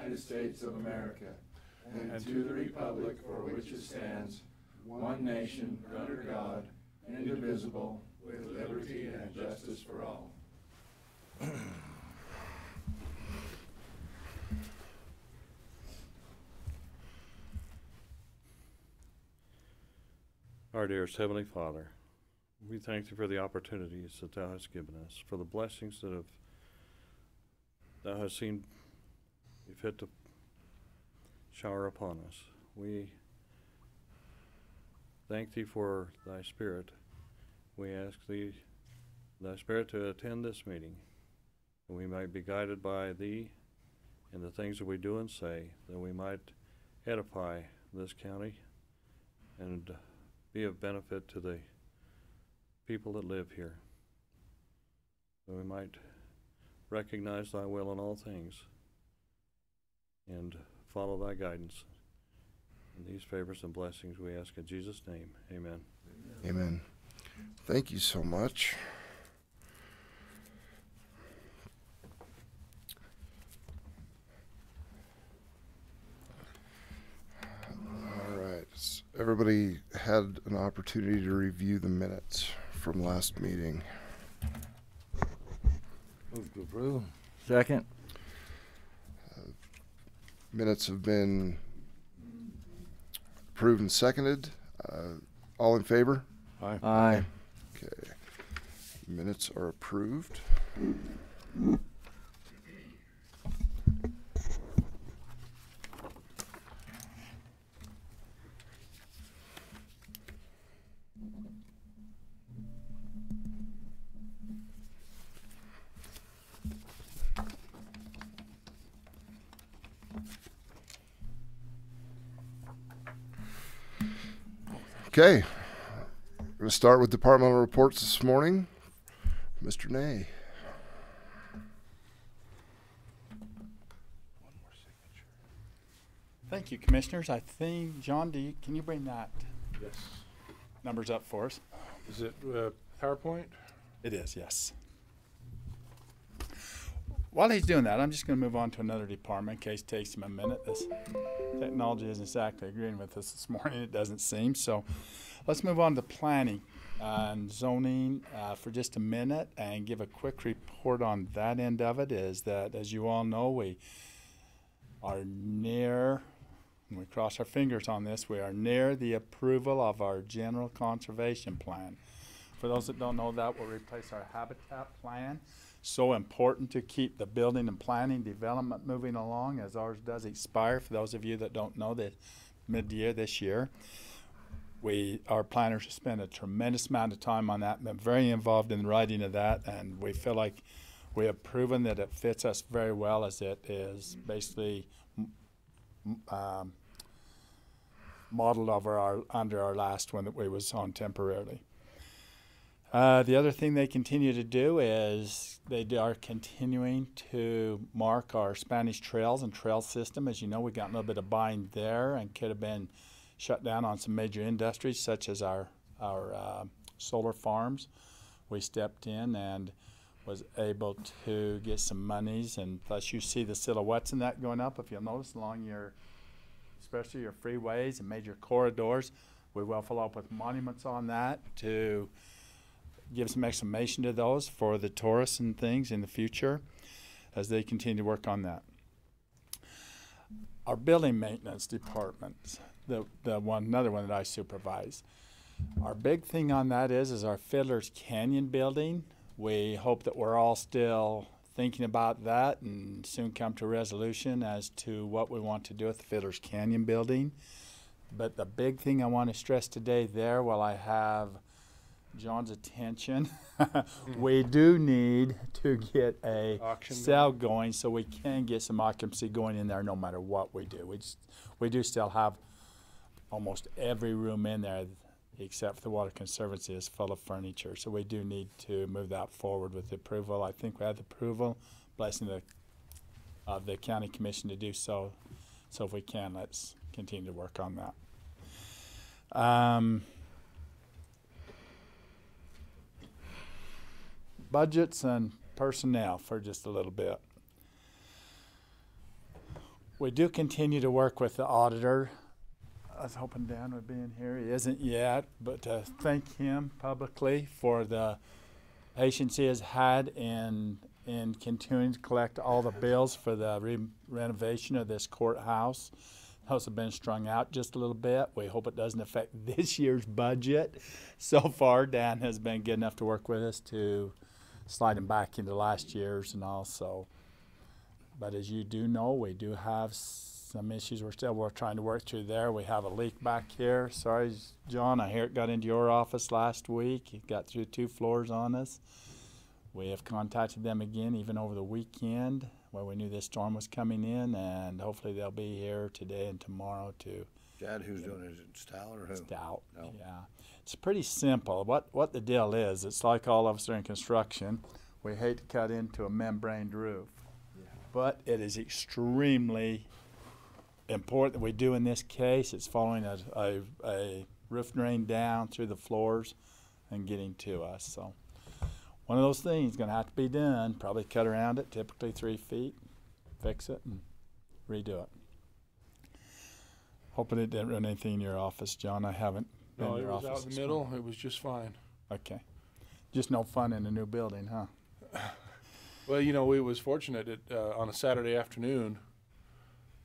United States of America, and to the republic for which it stands, one nation, under God, indivisible, with liberty and justice for all. Our dearest Heavenly Father, we thank Thee for the opportunities that Thou hast given us, for the blessings that Thou hast seen Be fit to shower upon us. We thank Thee for Thy Spirit. We ask Thee, Thy Spirit, to attend this meeting, that we might be guided by Thee in the things that we do and say, that we might edify this county and be of benefit to the people that live here, that we might recognize Thy will in all things and follow Thy guidance. And these favors and blessings we ask in Jesus' name. Amen. Amen. Thank you so much. All right. So everybody had an opportunity to review the minutes from last meeting. Move to approve. Second. Minutes have been approved and seconded. All in favor? Aye. Aye. Okay. Minutes are approved. Okay, we're going to start with departmental reports this morning. Mr. Nay. Thank you, Commissioners. I think, John, can you bring that Yes. numbers up for us? Is it PowerPoint? It is, yes. While he's doing that, I'm just going to move on to another department in case it takes him a minute. This technology isn't exactly agreeing with us this morning, it doesn't seem. So let's move on to planning and zoning for just a minute and give a quick report on that end of it. Is that, as you all know, we are near, and we cross our fingers on this, we are near the approval of our general conservation plan. For those that don't know, that will replace our habitat plan. So important to keep the building and planning development moving along, as ours does expire. For those of you that don't know, that mid-year this year, our planners have spent a tremendous amount of time on that, been very involved in the writing of that, and we feel like we have proven that it fits us very well, as it is basically modeled under our last one that we was on temporarily. The other thing they continue to do is they are continuing to mark our Spanish trails and trail system. As you know, we got a little bit of bind there and could have been shut down on some major industries such as our solar farms. We stepped in and was able to get some monies, and plus you see the silhouettes in that going up, if you'll notice, along especially your freeways and major corridors. We will follow up with monuments on that to give some exclamation to those for the tourists and things in the future as they continue to work on that. Our building maintenance department, another one that I supervise. Our big thing on that is our Fiddler's Canyon building. We hope that we're all still thinking about that and soon come to a resolution as to what we want to do with the Fiddler's Canyon building. But the big thing I want to stress today there, while I have John's attention, we do need to get a sale going so we can get some occupancy going in there no matter what we do. We do still have almost every room in there except for the Water Conservancy is full of furniture. So we do need to move that forward with the approval. I think we have the approval, blessing of the County Commission to do so. So if we can, let's continue to work on that. Budgets and personnel for just a little bit. we do continue to work with the auditor. I was hoping Dan would be in here. He isn't yet, but to thank him publicly for the patience he has had in continuing to collect all the bills for the renovation of this courthouse. Those have been strung out just a little bit. We hope it doesn't affect this year's budget. So far, Dan has been good enough to work with us to slide him back into last year's and also. But as you do know, we do have some issues we're trying to work through there. We have a leak back here. Sorry, John, I hear it got into your office last week. It got through 2 floors on us. We have contacted them again, even over the weekend, where we knew this storm was coming in, and hopefully they'll be here today and tomorrow to. Chad, who's doing it? Is it Stout or who? Stout, No. yeah. It's pretty simple. What the deal is, it's like all of us are in construction. We hate to cut into a membraned roof, but it is extremely important that we do in this case. It's following a roof drain down through the floors and getting to us. So one of those things going to have to be done. Probably cut around it, typically 3 feet, fix it, and redo it. Hoping it didn't ruin anything in your office, John. I haven't been No, in it your was office out in this the middle. morning. It was just fine. Okay. Just no fun in a new building, huh? Well, you know, we was fortunate on a Saturday afternoon.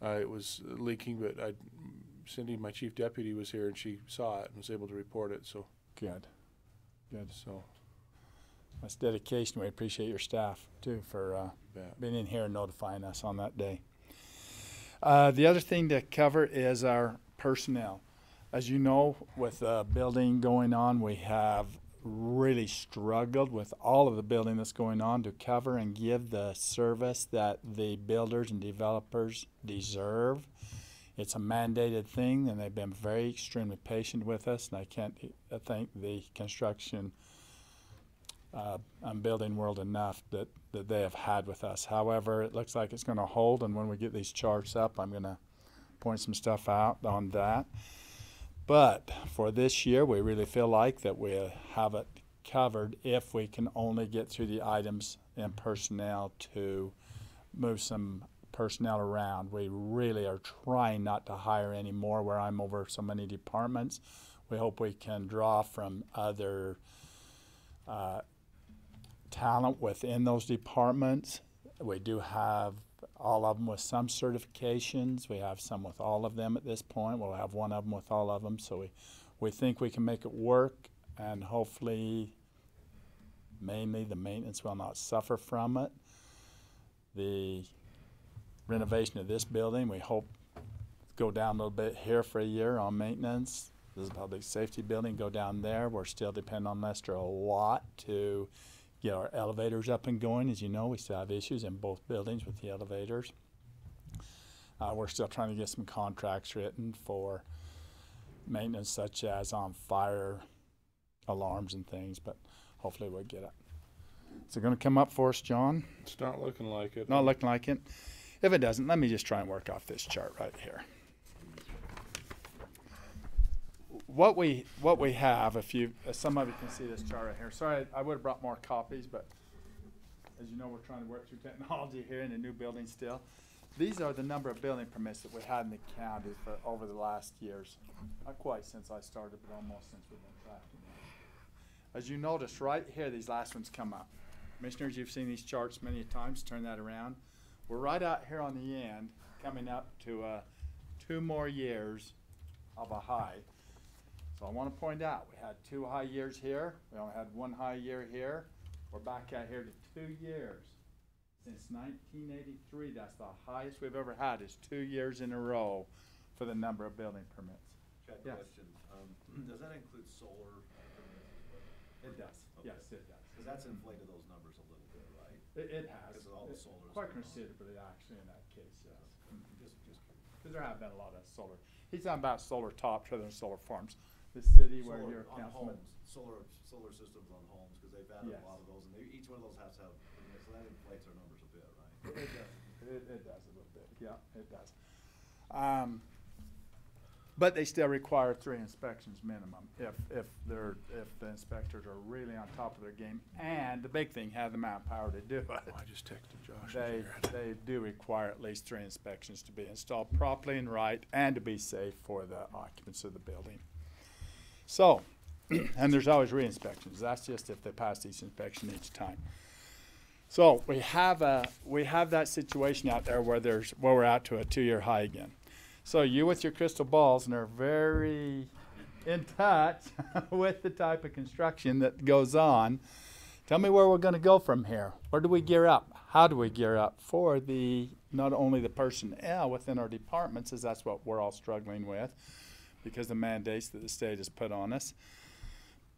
It was leaking, but Cindy, my chief deputy, was here and she saw it and was able to report it. So Good. Good. So That's dedication. We appreciate your staff, too, for yeah. being in here and notifying us on that day. The other thing to cover is our personnel. As you know, with the building going on, we have really struggled with all of the building that's going on to cover and give the service that the builders and developers deserve. It's a mandated thing, and they've been very extremely patient with us, and I can't thank the construction and building world enough that they have had with us. However, it looks like it's going to hold, and when we get these charts up, I'm going to point some stuff out on that. But for this year, we really feel like that we have it covered if we can only get through the items and personnel to move some personnel around. We really are trying not to hire any more where I'm over so many departments. We hope we can draw from other talent within those departments. We do have all of them with some certifications. We have some with all of them at this point. We'll have one of them with all of them. So we think we can make it work, and hopefully mainly the maintenance will not suffer from it. The renovation of this building, we hope go down a little bit here for a year on maintenance. This is a public safety building, go down there. We're still depending on Lester a lot to get our elevators up and going. As you know, we still have issues in both buildings with the elevators. We're still trying to get some contracts written for maintenance such as on fire alarms and things, but hopefully we'll get it. Is it going to come up for us, John? It's not looking like it. Not looking like it. If it doesn't, let me just try and work off this chart right here. What we have, if some of you can see this chart right here. Sorry, I would have brought more copies, but as you know, we're trying to work through technology here in the new building still. These are the number of building permits that we had in the county for over the last years. Not quite since I started, but almost since we've been tracking them. As you notice right here, these last ones come up. Commissioners, you've seen these charts many times. Turn that around. We're right out here on the end, coming up to 2 more years of a high. So I want to point out, we had 2 high years here. We only had 1 high year here. We're back out here to 2 years. Since 1983, that's the highest we've ever had, is 2 years in a row for the number of building permits. Yes. Question, does that include solar permits as well? It does, Okay. yes, it does. Because that's inflated those numbers a little bit, right? It has. Because of all the solar Quite stuff. considerably, actually, in that case, yes. Just curious. Because there have been a lot of solar. He's talking about solar tops rather than solar farms. The city where Solar you're on councilman. homes, solar systems on homes, because they've added Yes. a lot of those, and each one of those has to have permits, so that inflates our numbers a bit, right? It does. It does a little bit. Yeah, it does. But they still require 3 inspections minimum if the inspectors are really on top of their game. And the big thing, have the manpower to do it. I just texted Josh. They do require at least 3 inspections to be installed properly and right, and to be safe for the occupants of the building. So, and there's always re-inspections. That's just if they pass each inspection each time. So we have that situation out there where we're out to a 2-year high again. So you with your crystal balls and are very in touch with the type of construction that goes on. Tell me where we're going to go from here. Where do we gear up? How do we gear up for not only the personnel within our departments, as that's what we're all struggling with because the mandates that the state has put on us,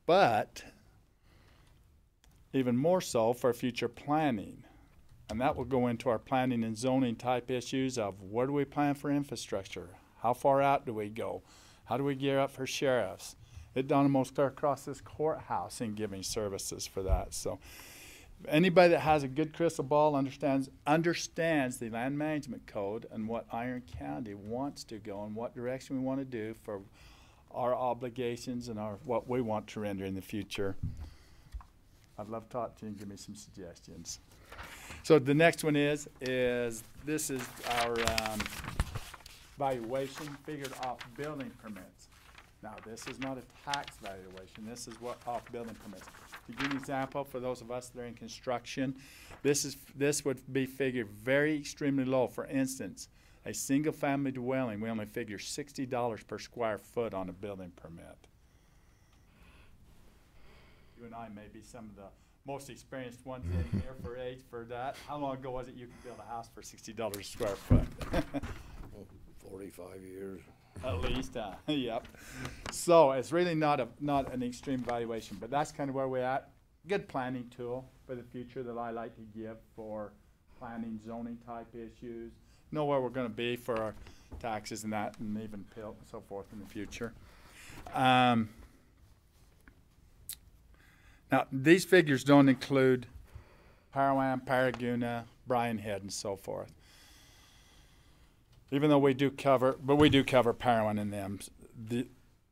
but even more so for future planning. And that will go into our planning and zoning type issues of where do we plan for infrastructure? How far out do we go? How do we gear up for sheriffs? It done almost clear across this courthouse in giving services for that. So anybody that has a good crystal ball understands the land management code and what Iron County wants to go and what direction we want to do for our obligations and what we want to render in the future. I'd love to talk to you and give me some suggestions. So the next one is this is our valuation figured off building permits. Now this is not a tax valuation. This is what off building permits. To give you an example for those of us that are in construction, this would be figured very extremely low. For instance, a single family dwelling, we only figure $60 per square foot on a building permit. You and I may be some of the most experienced ones in here for age for that. How long ago was it you could build a house for $60 a square foot? 45 years. At least, yep. So it's really not an extreme valuation, but that's kind of where we're at. Good planning tool for the future that I like to give for planning, zoning type issues. Know where we're going to be for our taxes and that, and even PILT and so forth in the future. Now, these figures don't include Parowan, Paraguna, Brian Head, and so forth. Even though we do cover Parowan in them.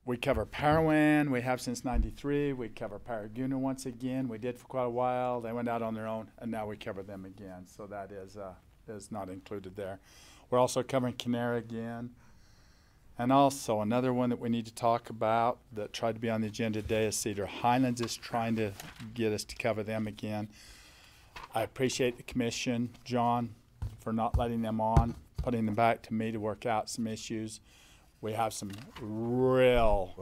We cover Parowan, we have since '93. We cover Paraguna once again. We did for quite a while. They went out on their own, and now we cover them again. So that is not included there. We're also covering Kenara again. And also another one that we need to talk about that tried to be on the agenda today is Cedar Highlands is trying to get us to cover them again. I appreciate the commission, John, for not letting them on, putting them back to me to work out some issues. We have some real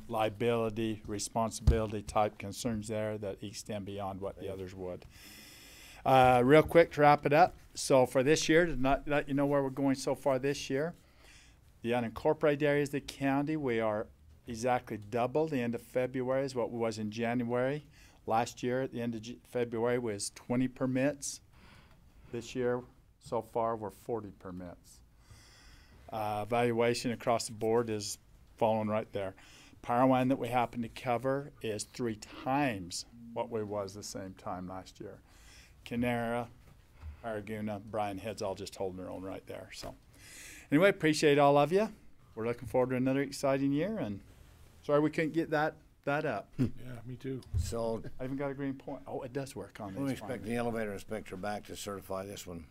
liability, responsibility type concerns there that extend beyond what the others would. Real quick to wrap it up. So for this year, to not let you know where we're going so far this year, the unincorporated areas of the county, we are exactly double the end of February is what was in January. Last year, at the end of February, was 20 permits. This year, so far, we're 40 permits. Valuation across the board is following right there. Parowan that we happen to cover is 3 times what we was the same time last year. Kenara, Paraguna, Brian Head's all just holding their own right there. So. Anyway, appreciate all of you. We're looking forward to another exciting year, and sorry we couldn't get that up. Yeah, me too. So I even got a green point. Oh, it does work on we these. expect the elevator inspector back to certify this one.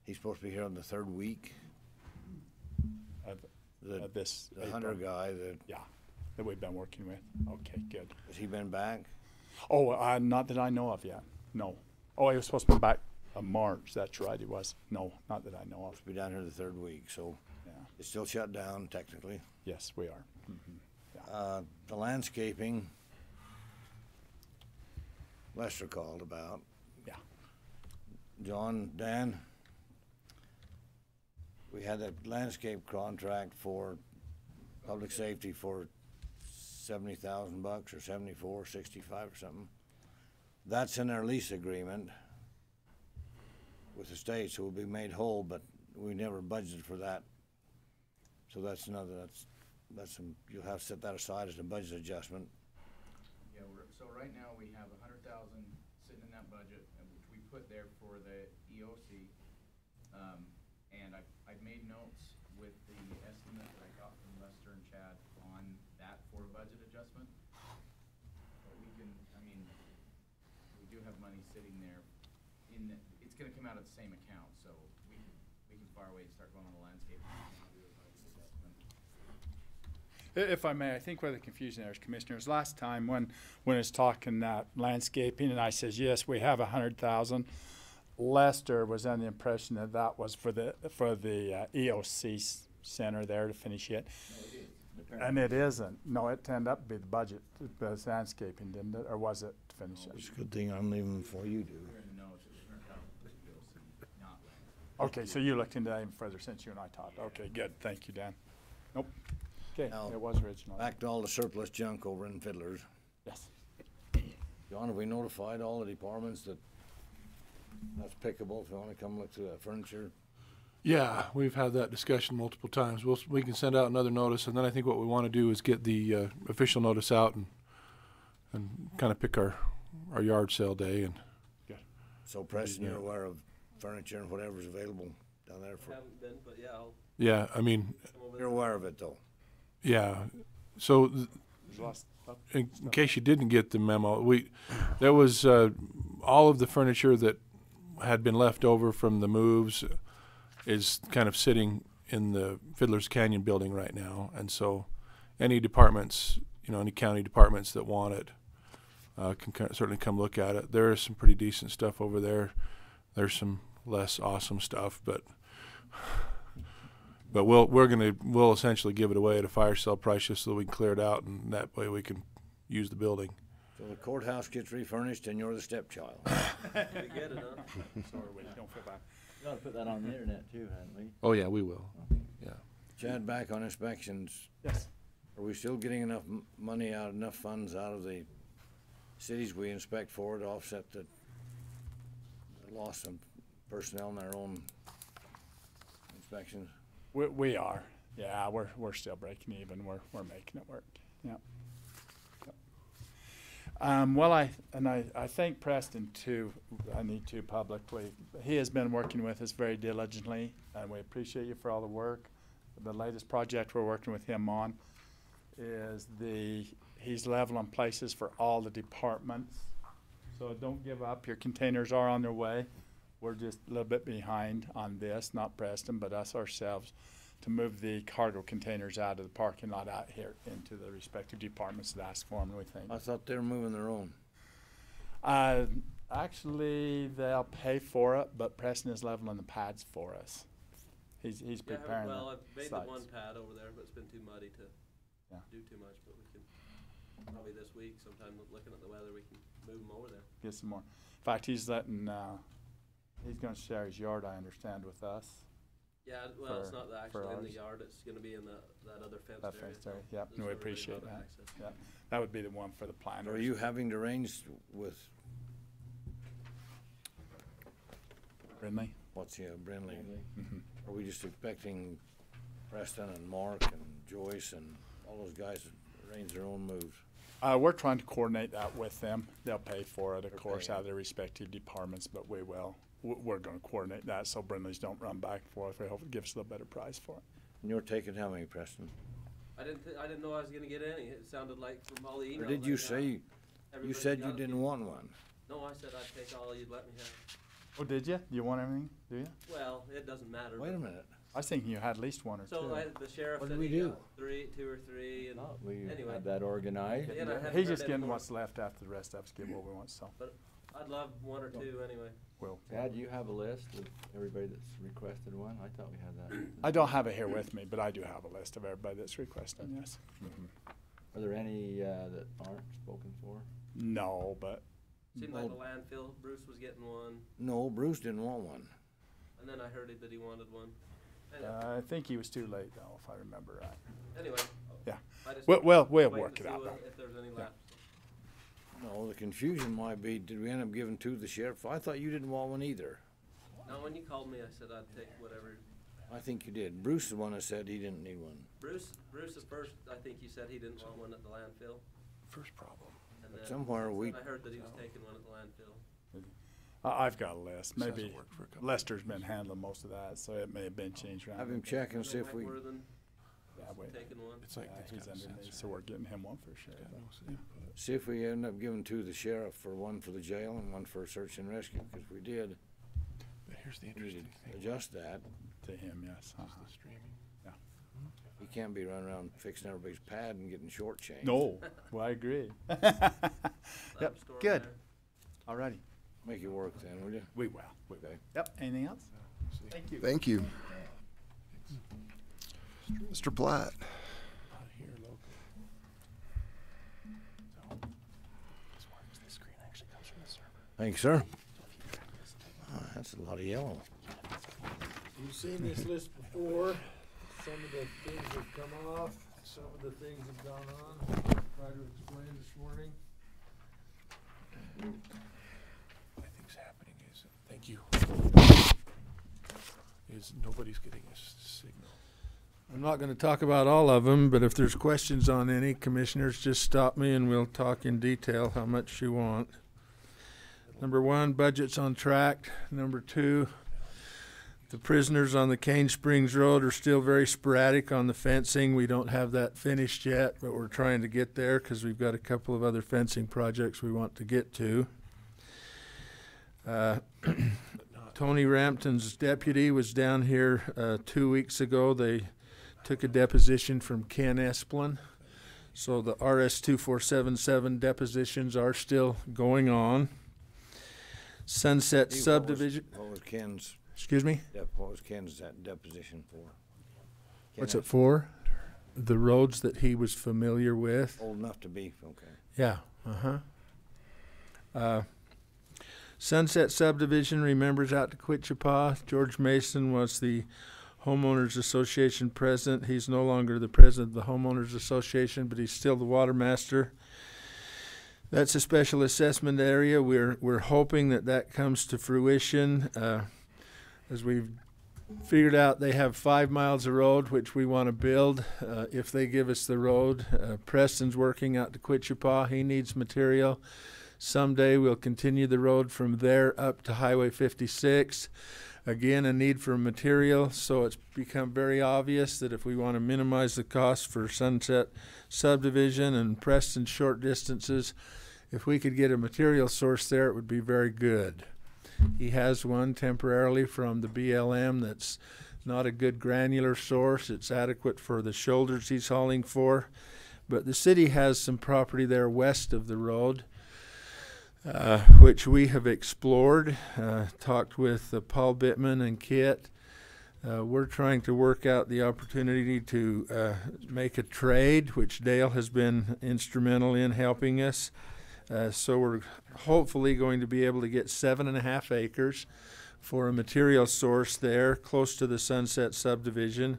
He's supposed to be here on the 3rd week. This The Hunter guy, that we've been working with. Okay, good. has he been back? Oh, not that I know of yet. No. Oh, he was supposed to be back March. That's right, he was. No, not that I know of. Be down here the 3rd week, so Yeah. it's still shut down technically. Yes, we are. The landscaping, Lester called about. Yeah. John, Dan, we had that landscape contract for public safety for $70,000 or 74, 65 or something. That's in our lease agreement with the state, so we'll be made whole, but we never budgeted for that. So that's some, you'll have to set that aside as a budget adjustment. Yeah, so right now we have $100,000 sitting in that budget, which we put there for the EOC. And I've made notes with the estimate that I got from Lester and Chad on that for a budget adjustment. But we can, I mean, we do have money sitting there in the, it's gonna come out of the same account, so we can fire away and start going on the landscape and do a budget adjustment. If I may, I think where the confusion there is, Commissioners, last time when it's talking that landscaping, and I says, yes, we have 100,000, Lester was under the impression that that was for the EOC center there to finish it. And it isn't. No, it turned up to be the budget, the landscaping, didn't it? Or was it to finish It's it? a good thing I'm leaving before you do. We're in the know, it's just 100,000 for EOC, not land. Okay, so you looked into that even further since you and I talked. Okay, good. Thank you, Dan. Nope. Okay, Now, it was original. Back to all the surplus junk over in Fiddler's. Yes. John, have we notified all the departments that that's pickable if they wanna come look through that furniture? Yeah, we've had that discussion multiple times. We can send out another notice, and then I think what we want to do is get the official notice out and kind of pick our yard sale day. And So Preston, you're aware of furniture and whatever's available down there for, Haven't been, but yeah, I'll yeah, I mean, come over you're there. aware of it though? yeah. So in case you didn't get the memo, there was all of the furniture that had been left over from the moves is kind of sitting in the Fiddler's Canyon building right now, and so any departments, any county departments that want it can certainly come look at it. There is some pretty decent stuff over there. There's some less awesome stuff, but we'll essentially give it away at a fire sale price just so that we can clear it out, and that way we can use the building. So the courthouse gets refurnished and you're the stepchild. We get it, huh? Sorry, Wade, don't feel bad. We ought to put that on the internet too, hadn't we? Oh yeah, we will. Yeah. Chad, back on inspections, Yes. are we still getting enough money out, enough funds out of the cities we inspect for to offset the loss of personnel in their own inspections? We are. Yeah, we're still breaking even. We're making it work. Yeah. Well, I thank Preston too. I need to publicly. He has been working with us very diligently, and we appreciate you for all the work. The latest project we're working with him on is he's leveling places for all the departments. So don't give up. Your containers are on their way. We're just a little bit behind on this, not Preston, but us ourselves, to move the cargo containers out of the parking lot out here into the respective departments that asked for them, we think. I thought they were moving their own. Actually, they'll pay for it, but Preston is leveling the pads for us. He's Yeah, preparing well, the I've made sites. the one pad over there, but it's been too muddy to Yeah. do too much, but we can, probably this week, sometime looking at the weather, we can move them over there. Get some more. In fact, he's letting, he's gonna share his yard, I understand, with us. Yeah, well, it's For- not for actually in the ours. yard, it's gonna be in that other fenced That area. fenced area, so yep, there's and we no really appreciate lot of that. access. Yeah, that would be the one for the planners. Are you having to arrange with, Brindley? what's the, Brindley? Mhm. Are we just expecting Preston and Mark and Joyce and all those guys to arrange their own moves? We're trying to coordinate that with them. They'll pay for it, of They're course, paying. out of their respective departments, but we will. We're gonna coordinate that so Brindley's don't run back and forth. We hope it gives us a little better price for it. And you're taking how many, Preston? I didn't know I was gonna get any, it sounded like from all the emails. Or did I you got, say, you everybody said you got a didn't few. want one? No, I said I'd take all you'd let me have. Oh, did you? You want everything? Do you? Well, it doesn't matter. Wait a but- minute. I was thinking you had at least one or So two. the sheriff What said did we he do? got two or three, and Thought we Anyway. had that organized. Yeah, and I haven't He's heard just any getting more. what's left after the rest of us get what we want, so I'd love one or two anyway. we'll. Chad, do you have a list of everybody that's requested one? I thought we had that. I don't have it here with me, but I do have a list of everybody that's requesting, yes. Are there any that aren't spoken for? No, but Seemed like the landfill, Bruce was getting one, No, Bruce didn't want one. and then I heard that he wanted one. Anyway, I think he was too late though, if I remember right. anyway. Yeah. I just We'll wait work to it see out. what- if there's any left. No, the confusion might be, did we end up giving two to the sheriff? I thought you didn't want one either. Now, when you called me, I said I'd take whatever. I think you did. Bruce is the one that said he didn't need one. Bruce at first, I think he said he didn't want one at the landfill. First problem. And But then somewhere since we- then I heard that he was taking one at the landfill. I've got a list. This hasn't Maybe worked for a couple Lester's been handling most of that, so it may have been changed around. Have him check and see if we, More than Yeah, wait. taking one. It's like, Yeah, it's he's got a underneath, sensor. so we're getting him one for sure. It's got but, no yeah. input. see if we end up giving two to the sheriff for one for the jail and one for search and rescue, because we did But here's the we need interesting to thing. adjust that. To him, yes. Is Uh-huh. the streaming. He can't be running around fixing everybody's pad and getting shortchanged. No, well, I agree. Let Yep, 'em store 'em good. there. Alrighty. Make it work then, will you? We will. We will. Okay. Yep. Anything else? See, Thank you. Thank you. Mr. Platt. not here locally. So, this works. The screen actually comes from the server. Thanks, sir. So if you track this to Oh, that's a lot of yellow. You've seen this list before. Some of the things have come off, some of the things have gone on. Try to explain this morning. what I think's happening is, thank you, is nobody's getting a signal. I'm not gonna talk about all of them, but if there's questions on any, commissioners, just stop me and we'll talk in detail how much you want. Number one, budget's on track. Number two, the prisoners on the Cane Springs Road are still very sporadic on the fencing. We don't have that finished yet, but we're trying to get there because we've got a couple of other fencing projects we want to get to. Tony Rampton's deputy was down here 2 weeks ago. They took a deposition from Ken Esplin. So the RS-2477 depositions are still going on. Sunset Steve, subdivision, What was Ken's, excuse me? what was Ken's that deposition for? What's Ken it for? The roads that he was familiar with. Old enough to be, okay. Yeah, Sunset subdivision, remembers out to Quitchapa. George Mason was the homeowners association president. He's no longer the president of the homeowners association, but he's still the water master. That's a special assessment area. We're hoping that that comes to fruition. As we've figured out, they have 5 miles of road which we want to build if they give us the road. Preston's working out to Quitchapa. He needs material. Someday we'll continue the road from there up to Highway 56. Again, a need for material, so it's become very obvious that if we want to minimize the cost for Sunset subdivision and Preston short distances, if we could get a material source there, it would be very good. He has one temporarily from the BLM that's not a good granular source. It's adequate for the shoulders he's hauling for. But the city has some property there west of the road, which we have explored, talked with Paul Bittman and Kit. We're trying to work out the opportunity to make a trade, which Dale has been instrumental in helping us. So we're hopefully going to be able to get 7.5 acres for a material source there close to the Sunset subdivision,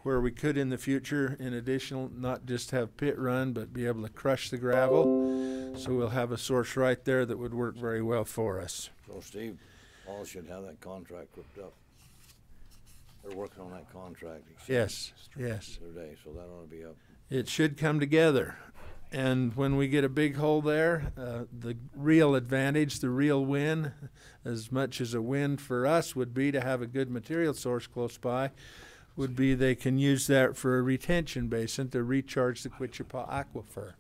where we could in the future, in addition, not just have pit run, but be able to crush the gravel. So we'll have a source right there that would work very well for us. So Steve, Paul should have that contract hooked up. They're working on that contract. he said Yes, the yes. other day, so that ought to be up. It should come together. And when we get a big hole there, the real advantage, the real win, as much as a win for us would be to have a good material source close by, would be they can use that for a retention basin to recharge the Quitchapa Aquifer,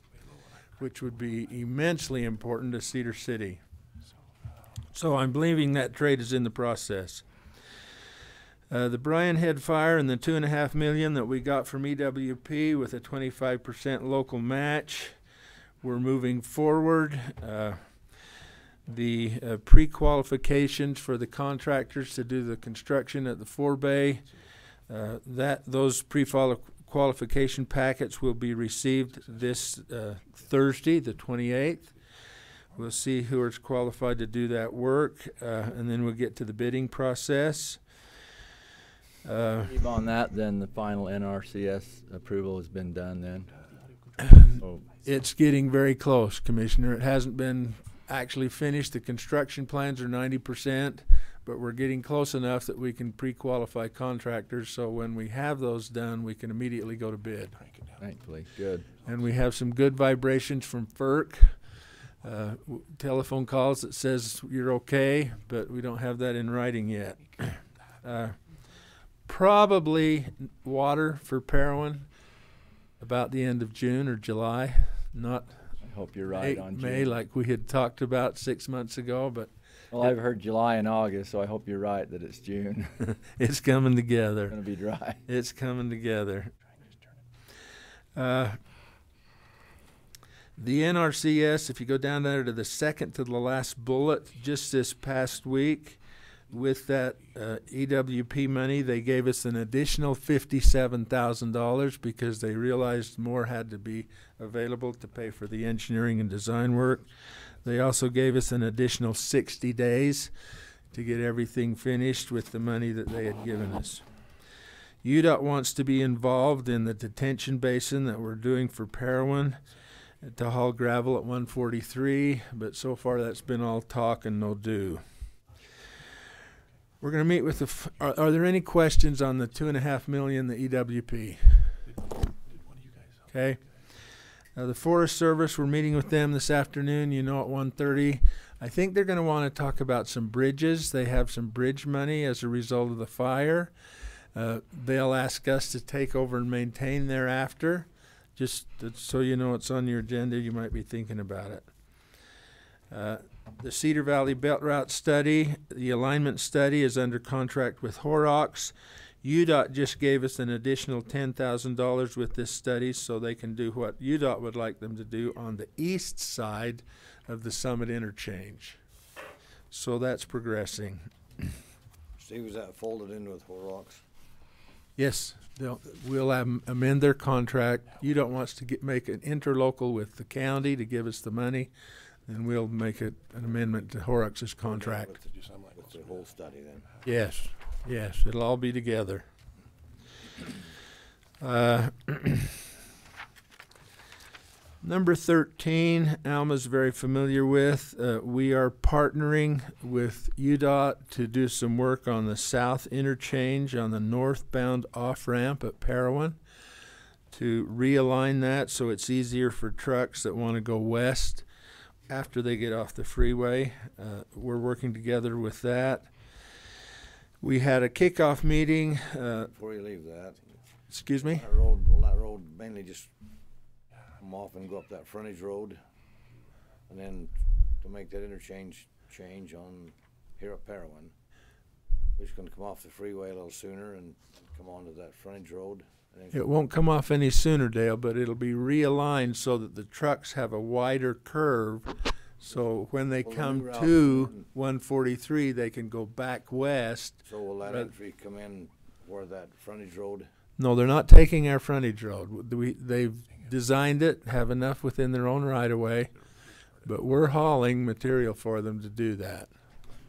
which would be immensely important to Cedar City. So I'm believing that trade is in the process. The Bryan Head Fire and the $2.5 million that we got from EWP with a 25% local match, we're moving forward. The pre-qualifications for the contractors to do the construction at the forebay, those pre-qualification packets will be received this Thursday, the 28th. We'll see who is qualified to do that work, and then we'll get to the bidding process. On that, then the final NRCS approval has been done then? So It's getting very close, Commissioner. It hasn't been actually finished. The construction plans are 90%, but we're getting close enough that we can pre-qualify contractors, so when we have those done, we can immediately go to bid. thankfully, good. And we have some good vibrations from FERC. telephone calls that says you're okay, but we don't have that in writing yet. Probably water for Parowan about the end of June or July, not I hope you're right on May June. like we had talked about 6 months ago, but Well, I've heard July and August, so I hope you're right that it's June. it's coming It's together. gonna be dry. It's coming together. The NRCS, if you go down there to the second to the last bullet, just this past week, with that EWP money, they gave us an additional $57,000 because they realized more had to be available to pay for the engineering and design work. They also gave us an additional 60 days to get everything finished with the money that they had given us. UDOT wants to be involved in the detention basin that we're doing for Parowan to haul gravel at 143, but so far that's been all talk and no do. We're going to meet with the. Are there any questions on the $2.5 million, the EWP? Okay. The Forest Service, we're meeting with them this afternoon. You know, at 1:30. I think they're going to want to talk about some bridges. They have some bridge money as a result of the fire. They'll ask us to take over and maintain thereafter. Just so you know, it's on your agenda. You might be thinking about it. The Cedar Valley Belt Route study, the alignment study is under contract with Horrocks. UDOT just gave us an additional $10,000 with this study so they can do what UDOT would like them to do on the east side of the Summit interchange. So that's progressing. Steve, was that folded in with Horrocks? Yes, we'll amend their contract. UDOT wants to make an interlocal with the county to give us the money, and we'll make an amendment to Horrocks' contract. With the whole study then? Yes, yes, it'll all be together. Number 13, Alma's very familiar with. We are partnering with UDOT to do some work on the south interchange on the northbound off-ramp at Parowan to realign that so it's easier for trucks that want to go west after they get off the freeway. We're working together with that. We had a kickoff meeting. Before you leave that. Excuse me? That road mainly just come off and go up that frontage road, and then to make that interchange change on here at Parowan, we're just gonna come off the freeway a little sooner and come onto that frontage road. And then It won't come off any sooner, Dale, but it'll be realigned so that the trucks have a wider curve. So when they Well, the come new route- to 143, they can go back west. So will that Right. entry come in where that frontage road? No, they're not taking our frontage road. They've designed it, have enough within their own right of way, but we're hauling material for them to do that.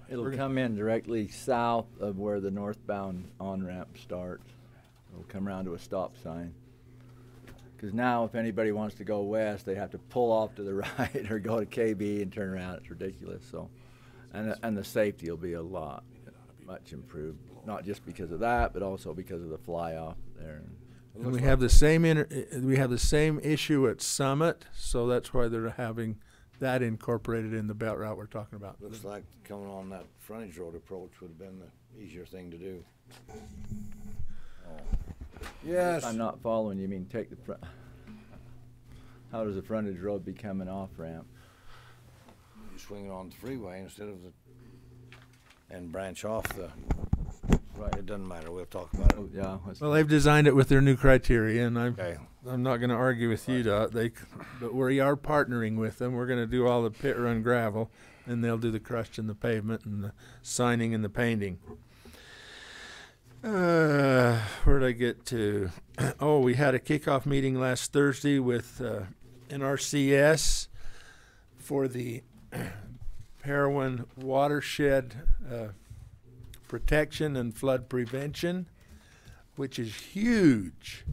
It'll come in directly south of where the northbound on-ramp starts. It'll come around to a stop sign. Because now if anybody wants to go west, they have to pull off to the right or go to KB and turn around. It's ridiculous. So, and the safety will be much improved. Not just because of that, but also because of the fly-off there. And we have the same issue at Summit, so that's why they're having that incorporated in the belt route we're talking about. Looks like coming on that frontage road approach would have been the easier thing to do. Yes. I'm not following. You mean take the front? How does the frontage road become an off-ramp? You swing it on the freeway instead of and branch off the, right, it doesn't matter, we'll talk about it. Oh, yeah. Well, they've designed it with their new criteria, and Okay. I'm not going to argue with UDOT. But we are partnering with them. We're going to do all the pit run gravel, and they'll do the crush and the pavement and the signing and the painting. Where'd I get to? Oh, we had a kickoff meeting last Thursday with NRCS for the Parowan watershed protection and flood prevention, which is huge.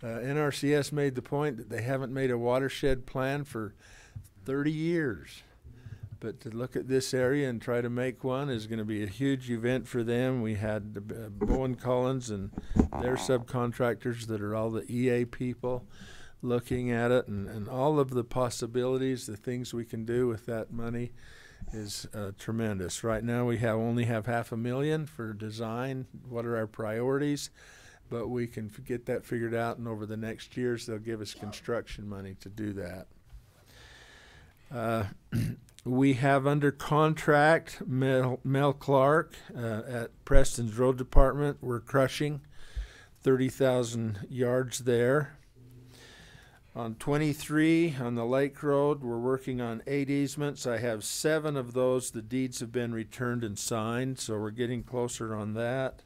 NRCS made the point that they haven't made a watershed plan for 30 years. But to look at this area and try to make one is going to be a huge event for them. We had Bowen Collins and their subcontractors that are all the EA people. looking at it and all of the possibilities, the things we can do with that money is tremendous. Right now we only have $500,000 for design. What are our priorities? But we can get that figured out, and over the next years they'll give us construction money to do that. We have under contract Mel Clark at Preston's Road Department. We're crushing 30,000 yards there. On 23 on the Lake Road, we're working on 8 easements. I have 7 of those. The deeds have been returned and signed, so we're getting closer on that.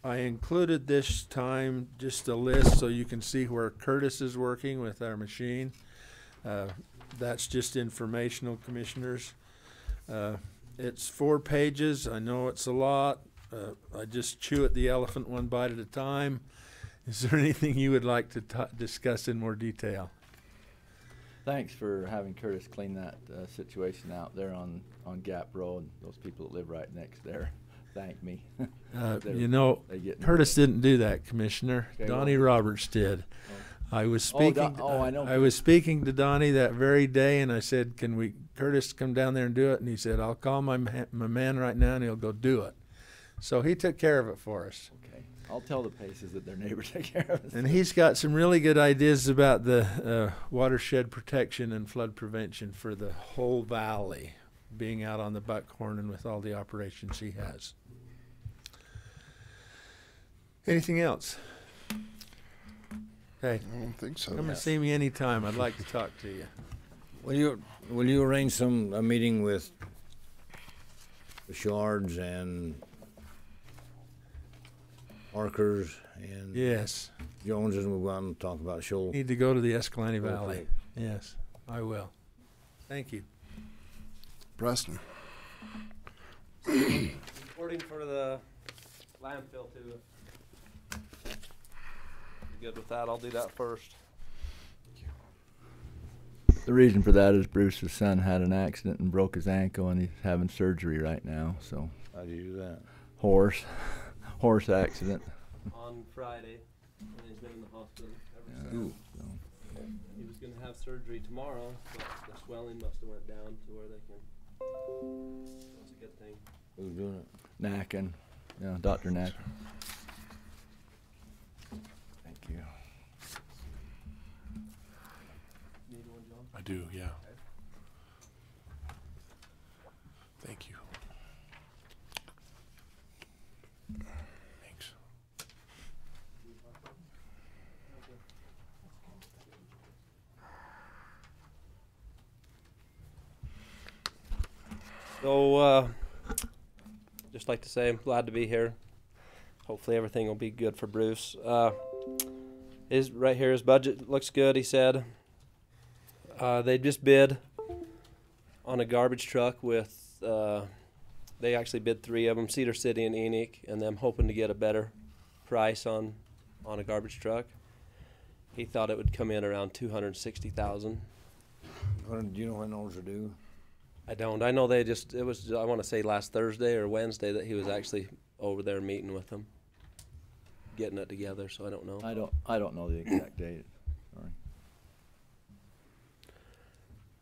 I included this time just a list so you can see where Curtis is working with our machine. That's just informational, commissioners. It's 4 pages. I know it's a lot. I just chew at the elephant one bite at a time. Is there anything you would like to discuss in more detail? Thanks for having Curtis clean that situation out there on Gap Road. Those people that live right next there thank me. You know, Curtis didn't do that, Commissioner. Okay, Donnie Roberts did. I was speaking. I know. I was speaking to Donnie that very day, and I said, "Can Curtis come down there and do it?" And he said, "I'll call my man right now, and he'll go do it." So he took care of it for us. Okay, I'll tell the Paces that their neighbors take care of it. And he's got some really good ideas about the watershed protection and flood prevention for the whole valley, being out on the Buckhorn and with all the operations he has. Anything else? Okay. I don't think so. Come and see me anytime. I'd like to talk to you. Will you arrange a meeting with the Shards and Parkers and Yes. Joneses, and we'll go out and talk about Shoal? Need to go to the Escalante Okay. Valley. Yes, I will. Thank you. Preston. Reporting for the landfill too. You good with that? I'll do that first. The reason for that is Bruce's son had an accident and broke his ankle, and he's having surgery right now. So How do you do that? horse accident. On Friday, and he's been in the hospital ever Yeah, since. so. He was gonna have surgery tomorrow, but the swelling must have went down to where they can. That's a good thing. Who's doing it? Nacken, yeah, Dr. Nacken. Thank you. Need one, John? I do, yeah. Thank you. Thanks. So, just like to say, I'm glad to be here. Hopefully everything will be good for Bruce. Right here, his budget looks good, he said. They just bid on a garbage truck with, they actually bid 3 of them, Cedar City and Enoch, and them hoping to get a better price on a garbage truck. He thought it would come in around $260,000. Do you know when those are due? I don't. I know it was, I want to say last Thursday or Wednesday that he was actually over there meeting with them, getting it together, so I don't know. I don't know the exact date.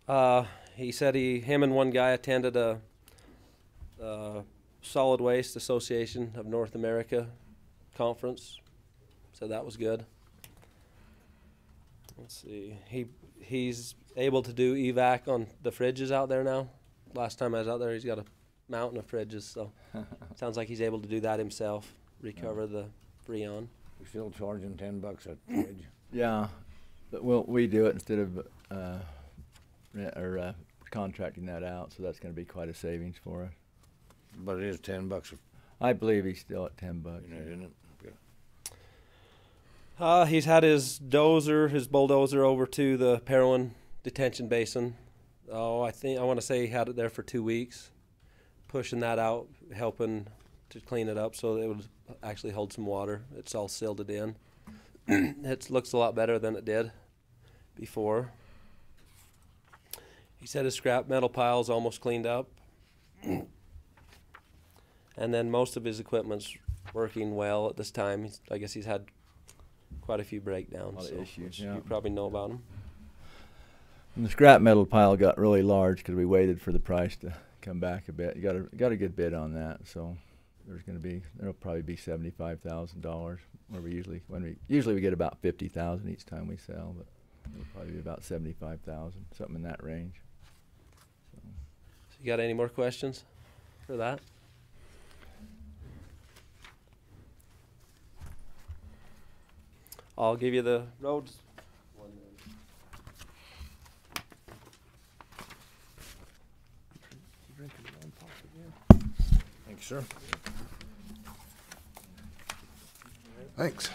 Sorry. He said him and one guy attended a Solid Waste Association of North America conference. So that was good. Let's see. He's able to do evac on the fridges out there now. Last time I was out there, he's got a mountain of fridges, so sounds like he's able to do that himself, recover the Freon. We're still charging $10 a fridge. Yeah, but we do it instead of contracting that out, so that's going to be quite a savings for us. But it is $10 I believe he's still at $10. isn't it? He's had his bulldozer over to the Parowan detention basin. Oh, I want to say he had it there for 2 weeks, pushing that out, helping to clean it up so it would actually hold some water. It's all silted in. It looks a lot better than it did before. He said his scrap metal pile's almost cleaned up. And then most of his equipment's working well at this time. I guess he's had quite a few breakdowns. Lot of so, issues, which yeah. you probably know about them. And the scrap metal pile got really large because we waited for the price to come back a bit. You got a good bid on that, so there'll probably be $75,000. Where we usually we get about 50,000 each time we sell, but it'll probably be about 75,000, something in that range. So. So you got any more questions for that? I'll give you the roads. Thanks, sir. Thanks.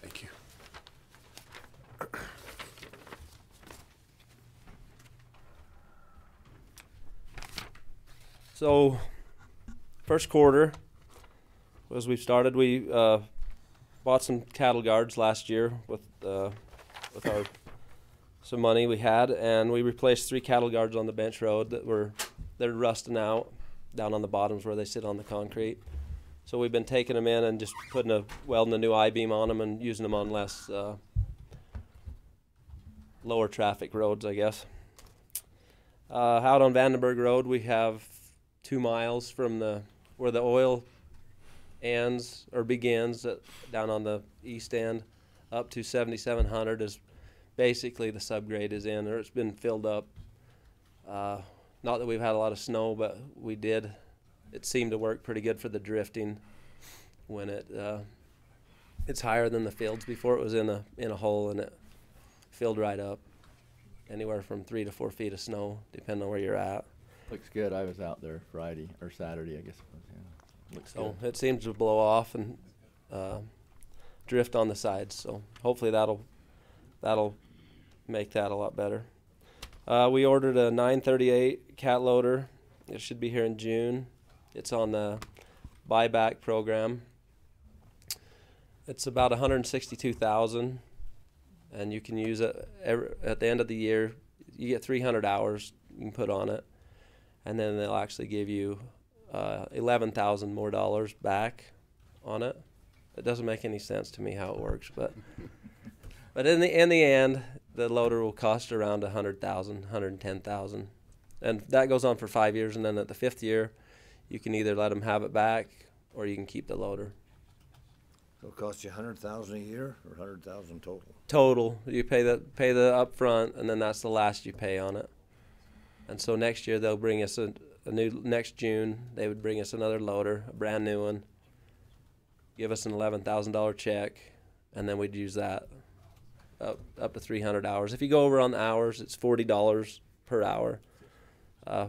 Thank you. So, first quarter, as we started, we bought some cattle guards last year with some money we had, and we replaced 3 cattle guards on the bench road they're rusting out down on the bottoms where they sit on the concrete. So we've been taking them in and just welding a new I-beam on them and using them on less lower traffic roads, I guess. Out on Vandenberg Road, we have 2 miles from where the oil ends or begins down on the east end up to 7700 is basically the subgrade is in, or it's been filled up. Not that we've had a lot of snow, but we did. It seemed to work pretty good for the drifting when it's higher than the fields. Before it was in a hole and it filled right up. Anywhere from 3 to 4 feet of snow, depending on where you're at. Looks good. I was out there Friday or Saturday, I guess it was. Yeah. Looks So good. it seems to blow off and drift on the sides. So hopefully that'll make that a lot better. We ordered a 938 cat loader. It should be here in June. It's on the buyback program. It's about $162,000, and you can use it at the end of the year. You get 300 hours you can put on it, and then they'll actually give you $11,000 more dollars back on it. It doesn't make any sense to me how it works, but in the end, the loader will cost around $100,000, $110,000, and that goes on for 5 years. And then at the 5th year, you can either let them have it back or you can keep the loader. It'll cost you $100,000 a year or $100,000 total? Total, you pay the upfront, and then that's the last you pay on it. And so next year they'll bring us next June they would bring us another loader, a brand new one, give us an $11,000 check, and then we'd use that up to 300 hours. If you go over on the hours, it's $40 per hour.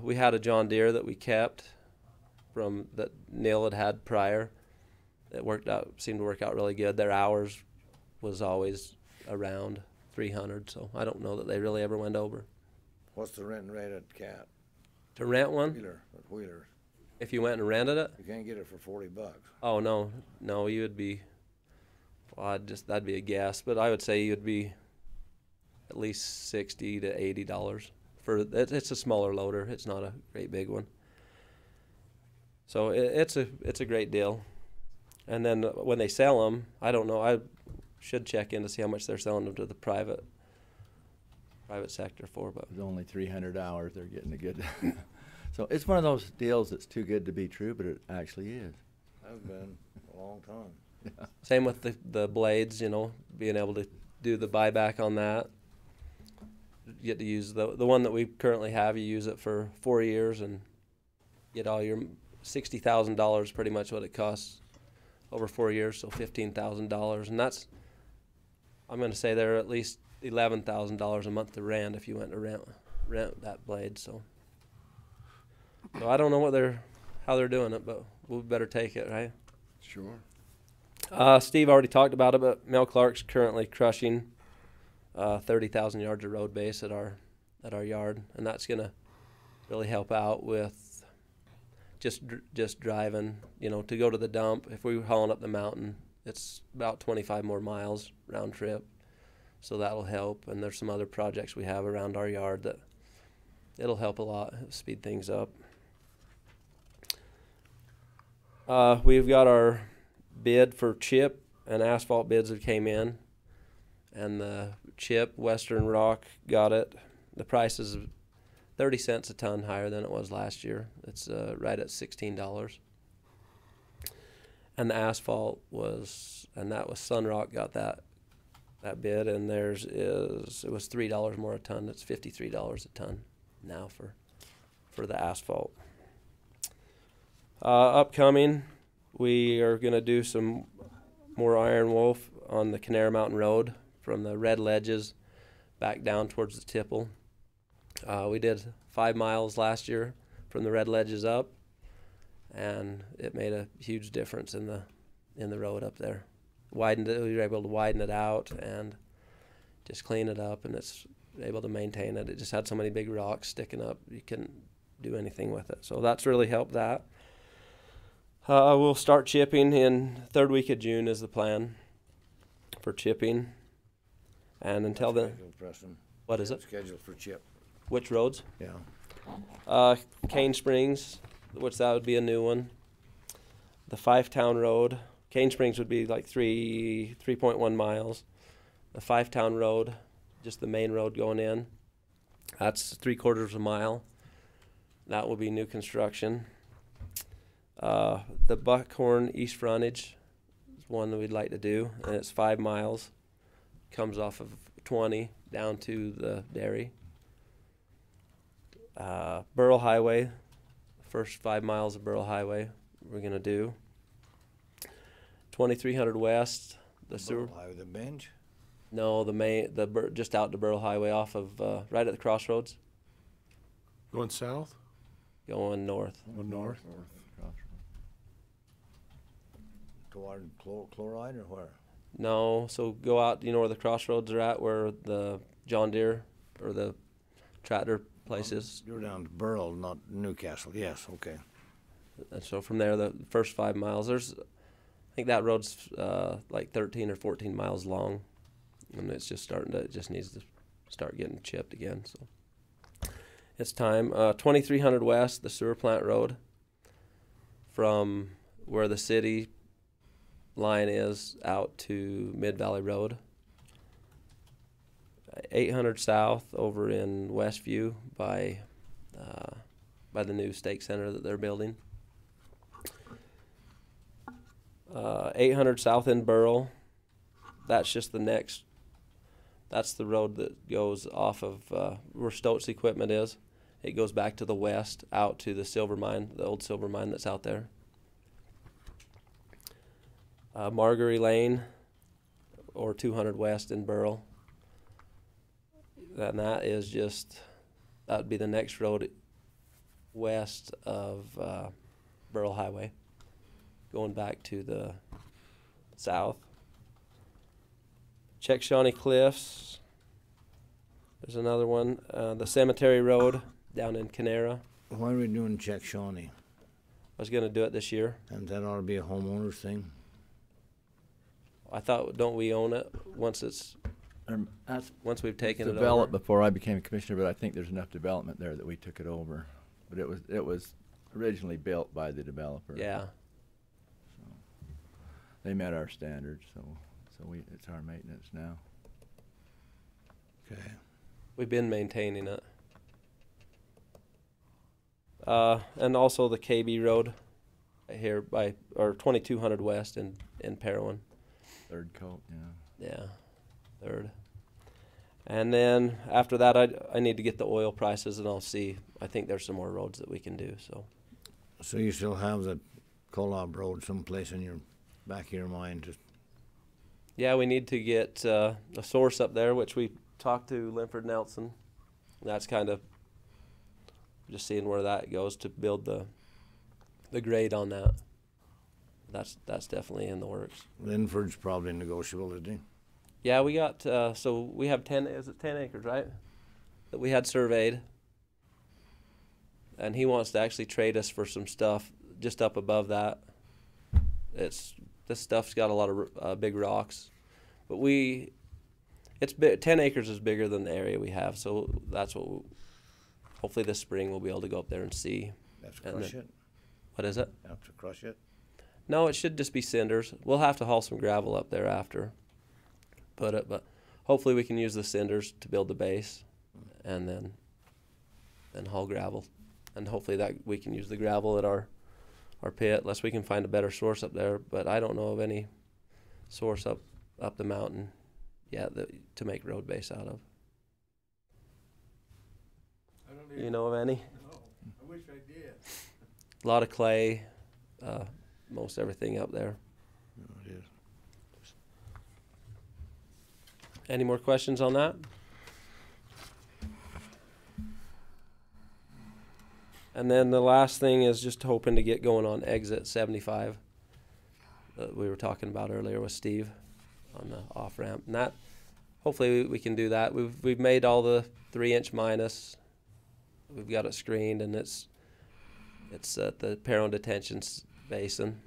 We had a John Deere that we kept from that Neil had prior. It seemed to work out really good. Their hours was always around 300, so I don't know that they really ever went over. What's the rent rate at Cat? To rent one? Wheeler. If you went and rented it? You can't get it for $40. Oh, no, you would be, well, that'd be a guess, but I would say you'd be at least $60 to $80 it's a smaller loader. It's not a great big one. So it's a great deal. And then when they sell them, I don't know, I should check in to see how much they're selling them to the private sector for, but It's only 300 hours. They're getting a good. So it's one of those deals that's too good to be true, but it actually is. Has been a long time. Yeah. same with the blades, being able to do the buyback on that. You get to use the one that we currently have. You use it for 4 years and get all your $60,000, pretty much what it costs over 4 years, so $15,000, and I'm going to say they're at least $11,000 a month to rent if you went to rent that blade. So I don't know how they're doing it, but we better take it, right? Sure. Steve already talked about it, but Mel Clark's currently crushing 30,000 yards of road base at our yard, and that's going to really help out with just driving, to go to the dump. If we were hauling up the mountain, it's about 25 more miles round trip, so that'll help. And there's some other projects we have around our yard that it'll help a lot, speed things up. We've got our bid for chip and asphalt bids that came in, and the chip, Western Rock, got it. The price is 30 cents a ton higher than it was last year. It's right at $16. And the asphalt was, and that was Sunrock got that bid, and it was $3 more a ton. It's $53 a ton now for the asphalt. Upcoming, we are going to do some more iron wolf on the Canara Mountain Road from the Red Ledges back down towards the Tipple. We did 5 miles last year from the Red Ledges up, and it made a huge difference in the road up there. We were able to widen it out and just clean it up, and it's able to maintain it. It just had so many big rocks sticking up, you couldn't do anything with it. So that's really helped that. We'll start chipping in third week of June is the plan for chipping. And until then, what is it? Scheduled for chip. Which roads? Yeah. Cane Springs, which that would be a new one. The Five Town Road. Cane Springs would be like 3.1 miles. The Five Town Road, just the main road going in, that's 3/4 mile. That will be new construction. The Buckhorn East Frontage is one that we'd like to do, and it's 5 miles. Comes off of 20 down to the dairy. Burl Highway, first 5 miles of Burl Highway we're going to do. 2300 West, the sewer. Highway, the Benge? No, just out to Burl Highway off of, right at the crossroads. Going south? Going north. Going north? Toward chloride or where? No, so go out, you know where the crossroads are at, where the John Deere or the tractor place is? You're down to Burl, not Newcastle. Yes, okay. And so from there, the first 5 miles, I think that road's like 13 or 14 miles long, and it just needs to start getting chipped again. So it's time. 2300 West, the sewer plant road, from where the city line is out to Mid Valley Road. 800 South over in Westview by the new stake center that they're building. 800 South in Burl. That's just that's the road that goes off of where Stoltz Equipment is. It goes back to the west out to the silver mine, the old silver mine that's out there. Margery Lane, or 200 West in Burl. And that would be the next road west of Burl Highway, going back to the south. Check Shawnee Cliffs. There's another one. The Cemetery Road down in Canara. Why are we doing Check Shawnee? I was going to do it this year. And that ought to be a homeowner's thing? I thought, don't we own it once once we've taken it over? Developed before I became a commissioner, but I think there's enough development there that we took it over. But it was originally built by the developer. Yeah. So they met our standards, so it's our maintenance now. Okay. We've been maintaining it. And also the KB Road here or 2200 West in Parowan. Third coat, yeah. Yeah, third. And then after that, I need to get the oil prices, and I'll see. I think there's some more roads that we can do. So you still have the Kolob Road someplace in your back of your mind? Yeah, we need to get a source up there, which we talked to Linford Nelson. That's kind of just seeing where that goes to build the grade on that. That's definitely in the works. Linford's probably negotiable, isn't he? Yeah, we got, so we have 10 acres, right? That we had surveyed. And he wants to actually trade us for some stuff just up above that. This stuff's got a lot of big rocks. But 10 acres is bigger than the area we have, so that's what hopefully this spring we'll be able to go up there and see. Have to crush it? What is it? Have to crush it? No, it should just be cinders. We'll have to haul some gravel up there after. But hopefully we can use the cinders to build the base, and then haul gravel, and hopefully that we can use the gravel at our pit, unless we can find a better source up there. But I don't know of any source up the mountain yet to make road base out of. You know of any? No, I wish I did. A lot of clay, most everything up there. It is. Any more questions on that? And then the last thing is just hoping to get going on exit 75 that we were talking about earlier with Steve on the off ramp. And that, hopefully we can do that. We've made all the 3-inch minus. We've got it screened, and it's at the Perron detention basin.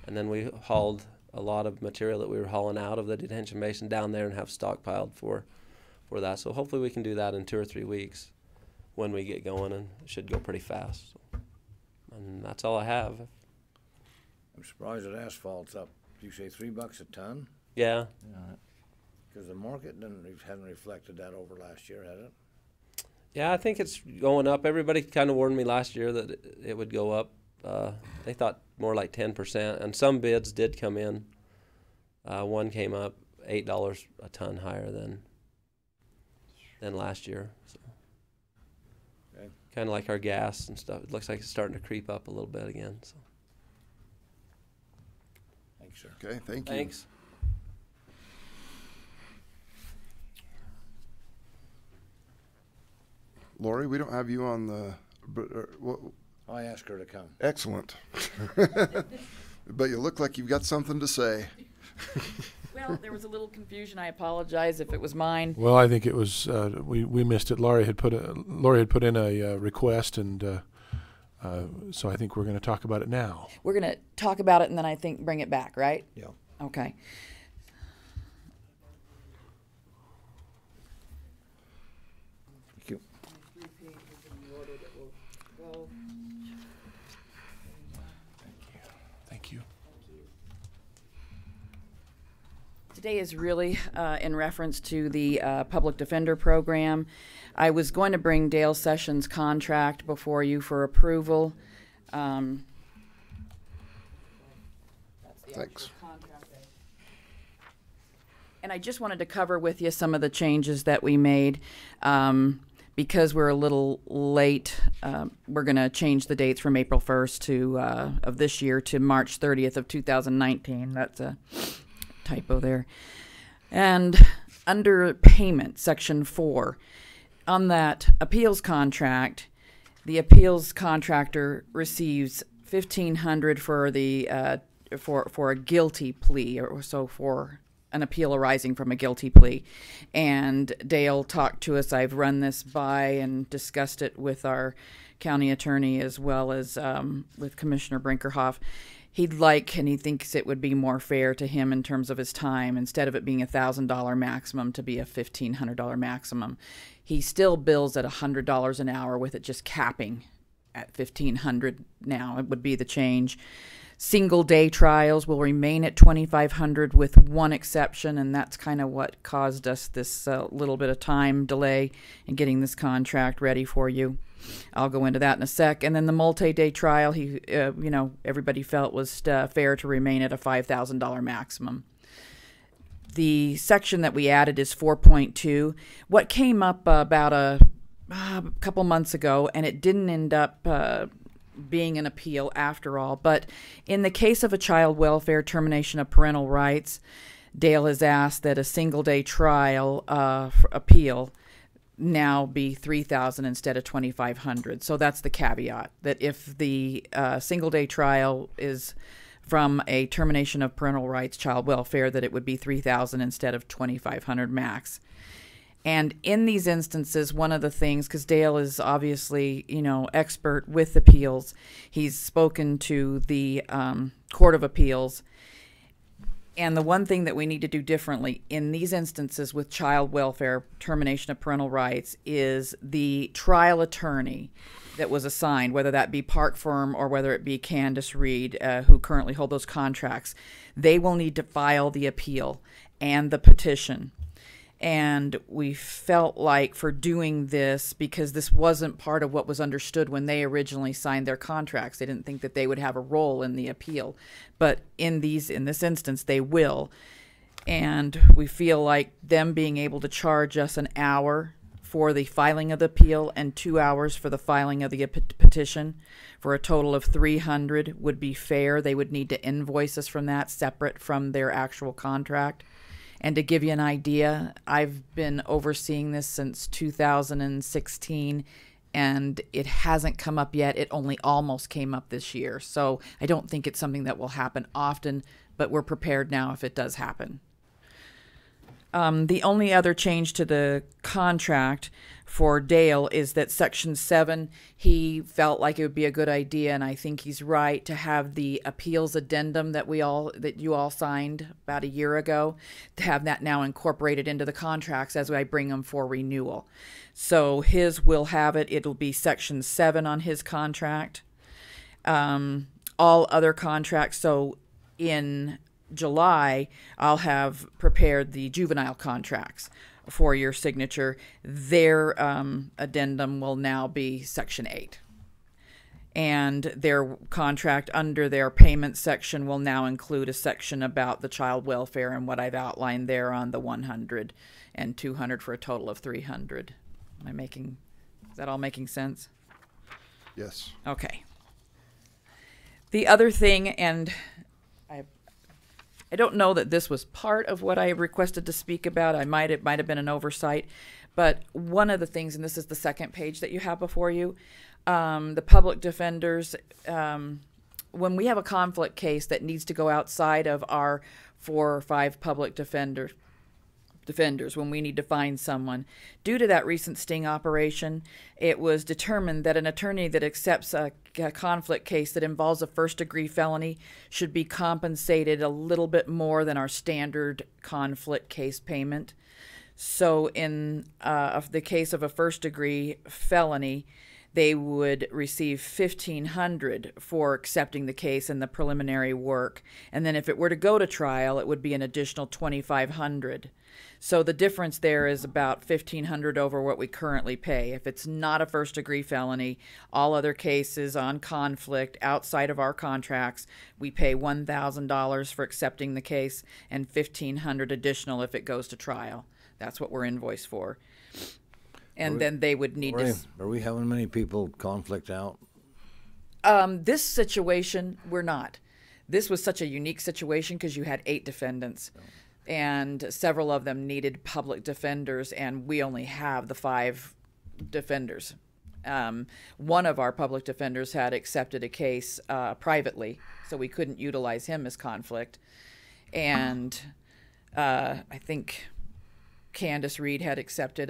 And then we hauled a lot of material that we were hauling out of the detention basin down there and have stockpiled for that. So hopefully we can do that in 2 or 3 weeks when we get going, and it should go pretty fast. So, and that's all I have. I'm surprised that asphalt's up. Did you say $3 a ton? Yeah. Because the market hasn't reflected that over last year, has it? Yeah, I think it's going up. Everybody kind of warned me last year that it would go up. They thought more like 10%, and some bids did come in. One came up $8 a ton higher than last year. So. Okay. Kind of like our gas and stuff. It looks like it's starting to creep up a little bit again. So. Thanks, sir. Okay, thank you. Thanks. Lori, we don't have you on the. I asked her to come. Excellent. But you look like you've got something to say. Well, there was a little confusion. I apologize if it was mine. Well, I think it was we missed it. Lori had put in a request, and so I think we're going to talk about it now. We're going to talk about it and then I think bring it back, right? Yeah. Okay. Thank you. Thank you. Today is really in reference to the Public Defender Program. I was going to bring Dale Sessions' contract before you for approval. That's the Thanks. contract. And I just wanted to cover with you some of the changes that we made. Because we're a little late, we're going to change the dates from April 1st of this year to March 30th of 2019. That's a typo there. And under payment, section 4, on that appeals contract, the appeals contractor receives $1,500 for the for a guilty plea, or so for an appeal arising from a guilty plea. And Dale talked to us. I've run this by and discussed it with our county attorney as well as with Commissioner Brinkerhoff. He'd like, and he thinks it would be more fair to him in terms of his time, instead of it being $1,000 maximum, to be a $1,500 maximum. He still bills at $100 an hour, with it just capping at $1,500 now. It would be the change. Single day trials will remain at $2,500 with one exception, and that's kind of what caused us this little bit of time delay in getting this contract ready for you. I'll go into that in a sec. And then the multi-day trial, everybody felt was fair to remain at a $5,000 maximum. The section that we added is 4.2. What came up about a couple months ago, and it didn't end up being an appeal after all, but in the case of a child welfare termination of parental rights, Dale has asked that a single day trial appeal now be $3,000 instead of $2,500. So that's the caveat, that if the single day trial is from a termination of parental rights, child welfare, that it would be $3,000 instead of $2,500 max. And in these instances, one of the things, because Dale is obviously, expert with appeals, he's spoken to the Court of Appeals. And the one thing that we need to do differently in these instances with child welfare, termination of parental rights, is the trial attorney that was assigned, whether that be Park Firm or whether it be Candace Reed, who currently hold those contracts, they will need to file the appeal and the petition. And we felt like for doing this, because this wasn't part of what was understood when they originally signed their contracts, they didn't think that they would have a role in the appeal. But in this instance, they will. And we feel like them being able to charge us an hour for the filing of the appeal and 2 hours for the filing of the petition for a total of $300 would be fair. They would need to invoice us from that separate from their actual contract. And to give you an idea, I've been overseeing this since 2016, and it hasn't come up yet. It only almost came up this year. So I don't think it's something that will happen often, but we're prepared now if it does happen. The only other change to the contract for Dale is that Section 7, he felt like it would be a good idea, and I think he's right, to have the appeals addendum that you all signed about a year ago, to have that now incorporated into the contracts as I bring them for renewal. So his will have it. It'll be Section 7 on his contract. All other contracts, so in July, I'll have prepared the juvenile contracts for your signature. Their addendum will now be Section 8. And their contract under their payment section will now include a section about the child welfare and what I've outlined there on the 100 and 200 for a total of 300. Is that all making sense? Yes. Okay. The other thing, and I don't know that this was part of what I requested to speak about. It might have been an oversight. But one of the things, and this is the second page that you have before you, the public defenders, when we have a conflict case that needs to go outside of our 4 or 5 public defenders, when we need to find someone. Due to that recent sting operation, it was determined that an attorney that accepts a conflict case that involves a first-degree felony should be compensated a little bit more than our standard conflict case payment. So in the case of a first-degree felony, they would receive $1,500 for accepting the case and the preliminary work. And then if it were to go to trial, it would be an additional $2,500. So the difference there is about $1,500 over what we currently pay. If it's not a first-degree felony, all other cases on conflict outside of our contracts, we pay $1,000 for accepting the case and $1,500 additional if it goes to trial. That's what we're invoiced for. And then they would need to... Are we having many people conflict out? This situation, we're not. This was such a unique situation because you had 8 defendants. And several of them needed public defenders, and we only have the 5 defenders. One of our public defenders had accepted a case privately, so we couldn't utilize him as conflict. And I think Candace Reed had accepted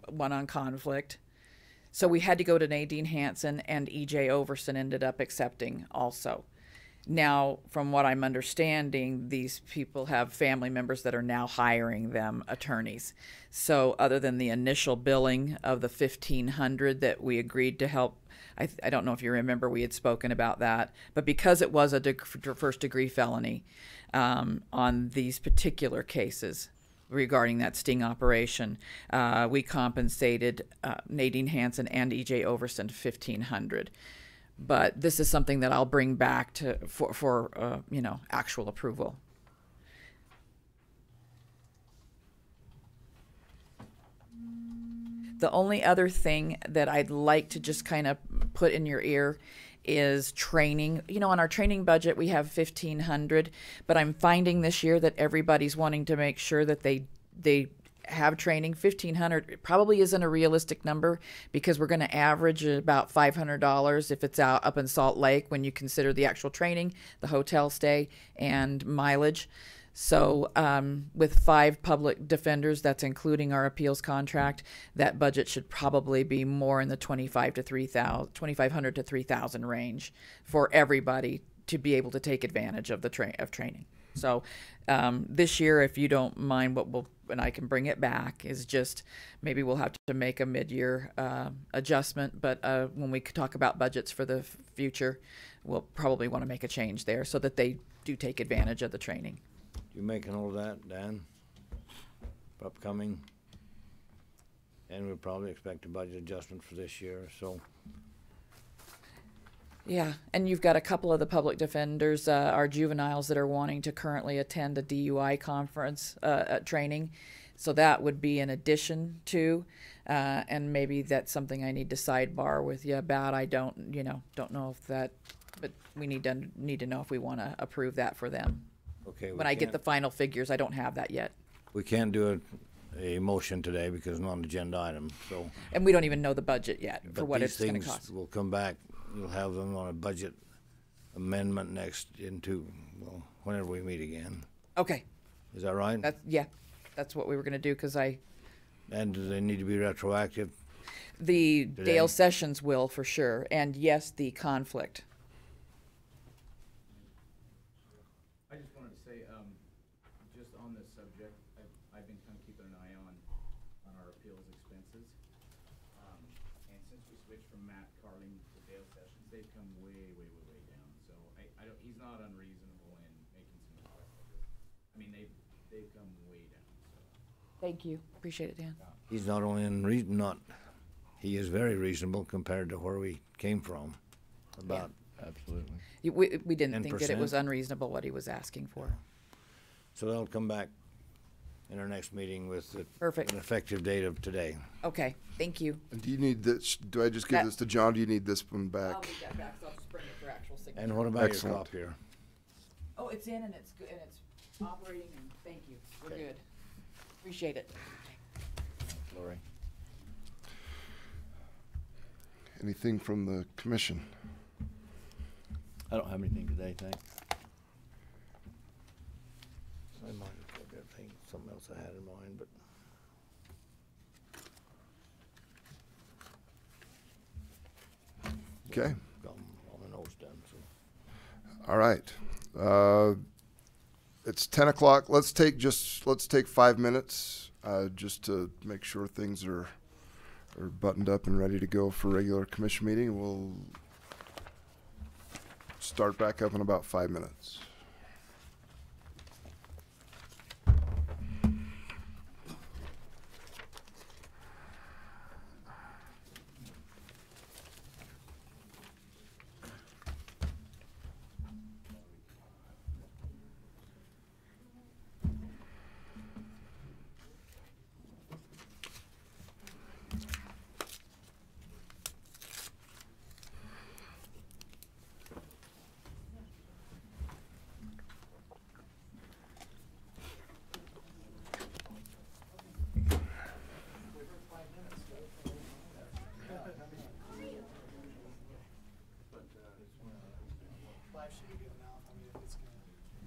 one on conflict. So we had to go to Nadine Hansen, and E.J. Overson ended up accepting also. Now, from what I'm understanding, these people have family members that are now hiring them attorneys. So other than the initial billing of the $1,500 that we agreed to help, I don't know if you remember, we had spoken about that, but because it was a first-degree felony on these particular cases regarding that sting operation, we compensated Nadine Hansen and E.J. Overson $1,500. But this is something that I'll bring back for actual approval. The only other thing that I'd like to just kind of put in your ear is training. You know, on our training budget, we have $1,500, but I'm finding this year that everybody's wanting to make sure that they have training. $1,500 probably isn't a realistic number because we're going to average about $500 if it's out up in Salt Lake when you consider the actual training, the hotel stay, and mileage. So with 5 public defenders, that's including our appeals contract, that budget should probably be more in the $2,500 to $3,000 range for everybody to be able to take advantage of the training. So this year, if you don't mind, what we'll, and I can bring it back, is just maybe we'll have to make a mid-year adjustment. But when we talk about budgets for the future, we'll probably want to make a change there so that they do take advantage of the training. You making all of that, Dan? Upcoming? And we'll probably expect a budget adjustment for this year, so. Yeah, and you've got a couple of the public defenders, our juveniles, that are wanting to currently attend a DUI conference training. So that would be in addition to, and maybe that's something I need to sidebar with you about. I don't know if that, but we need to know if we want to approve that for them. Okay. When I get the final figures, I don't have that yet. We can't do a motion today because it's not an agenda item, so. And we don't even know the budget yet for But what these it's going to things cost. will come back, you'll have them on a budget amendment well, whenever we meet again. Okay. Is that right? That's what we were going to do, because And do they need to be retroactive? the Today? Dale Sessions will for sure, and yes, the conflict. I just wanted to say, just on this subject, I've been kind of keeping an eye on our appeals expenses. And since we switched from Matt Carling to Dale Sessions, they've come way down. So I don't, he's not unreasonable in making some requests like this. I mean, they've come way down, so. Thank you. Appreciate it, Dan. He's not only he is very reasonable compared to where we came from. About, Absolutely. We didn't think that it 10%? was unreasonable what he was asking for. so they'll come back in our next meeting with Perfect. an effective date of today. Okay, thank you. And do you need this, do I just give That- this to John? Do you need this one back? I'll get that back, so I'll just bring it for actual signature. And what about Excellent. your copier? Oh, it's in and it's good, and it's operating, and thank you. We're Okay. good. Appreciate it. Lori? Anything from the commission? I don't have anything today, thanks. I might have got that thing, something else I had in mind, but. Okay. Got 'em on the nose done, so. All right. It's 10 o'clock. Let's take 5 minutes just to make sure things are buttoned up and ready to go for regular commission meeting. We'll start back up in about 5 minutes.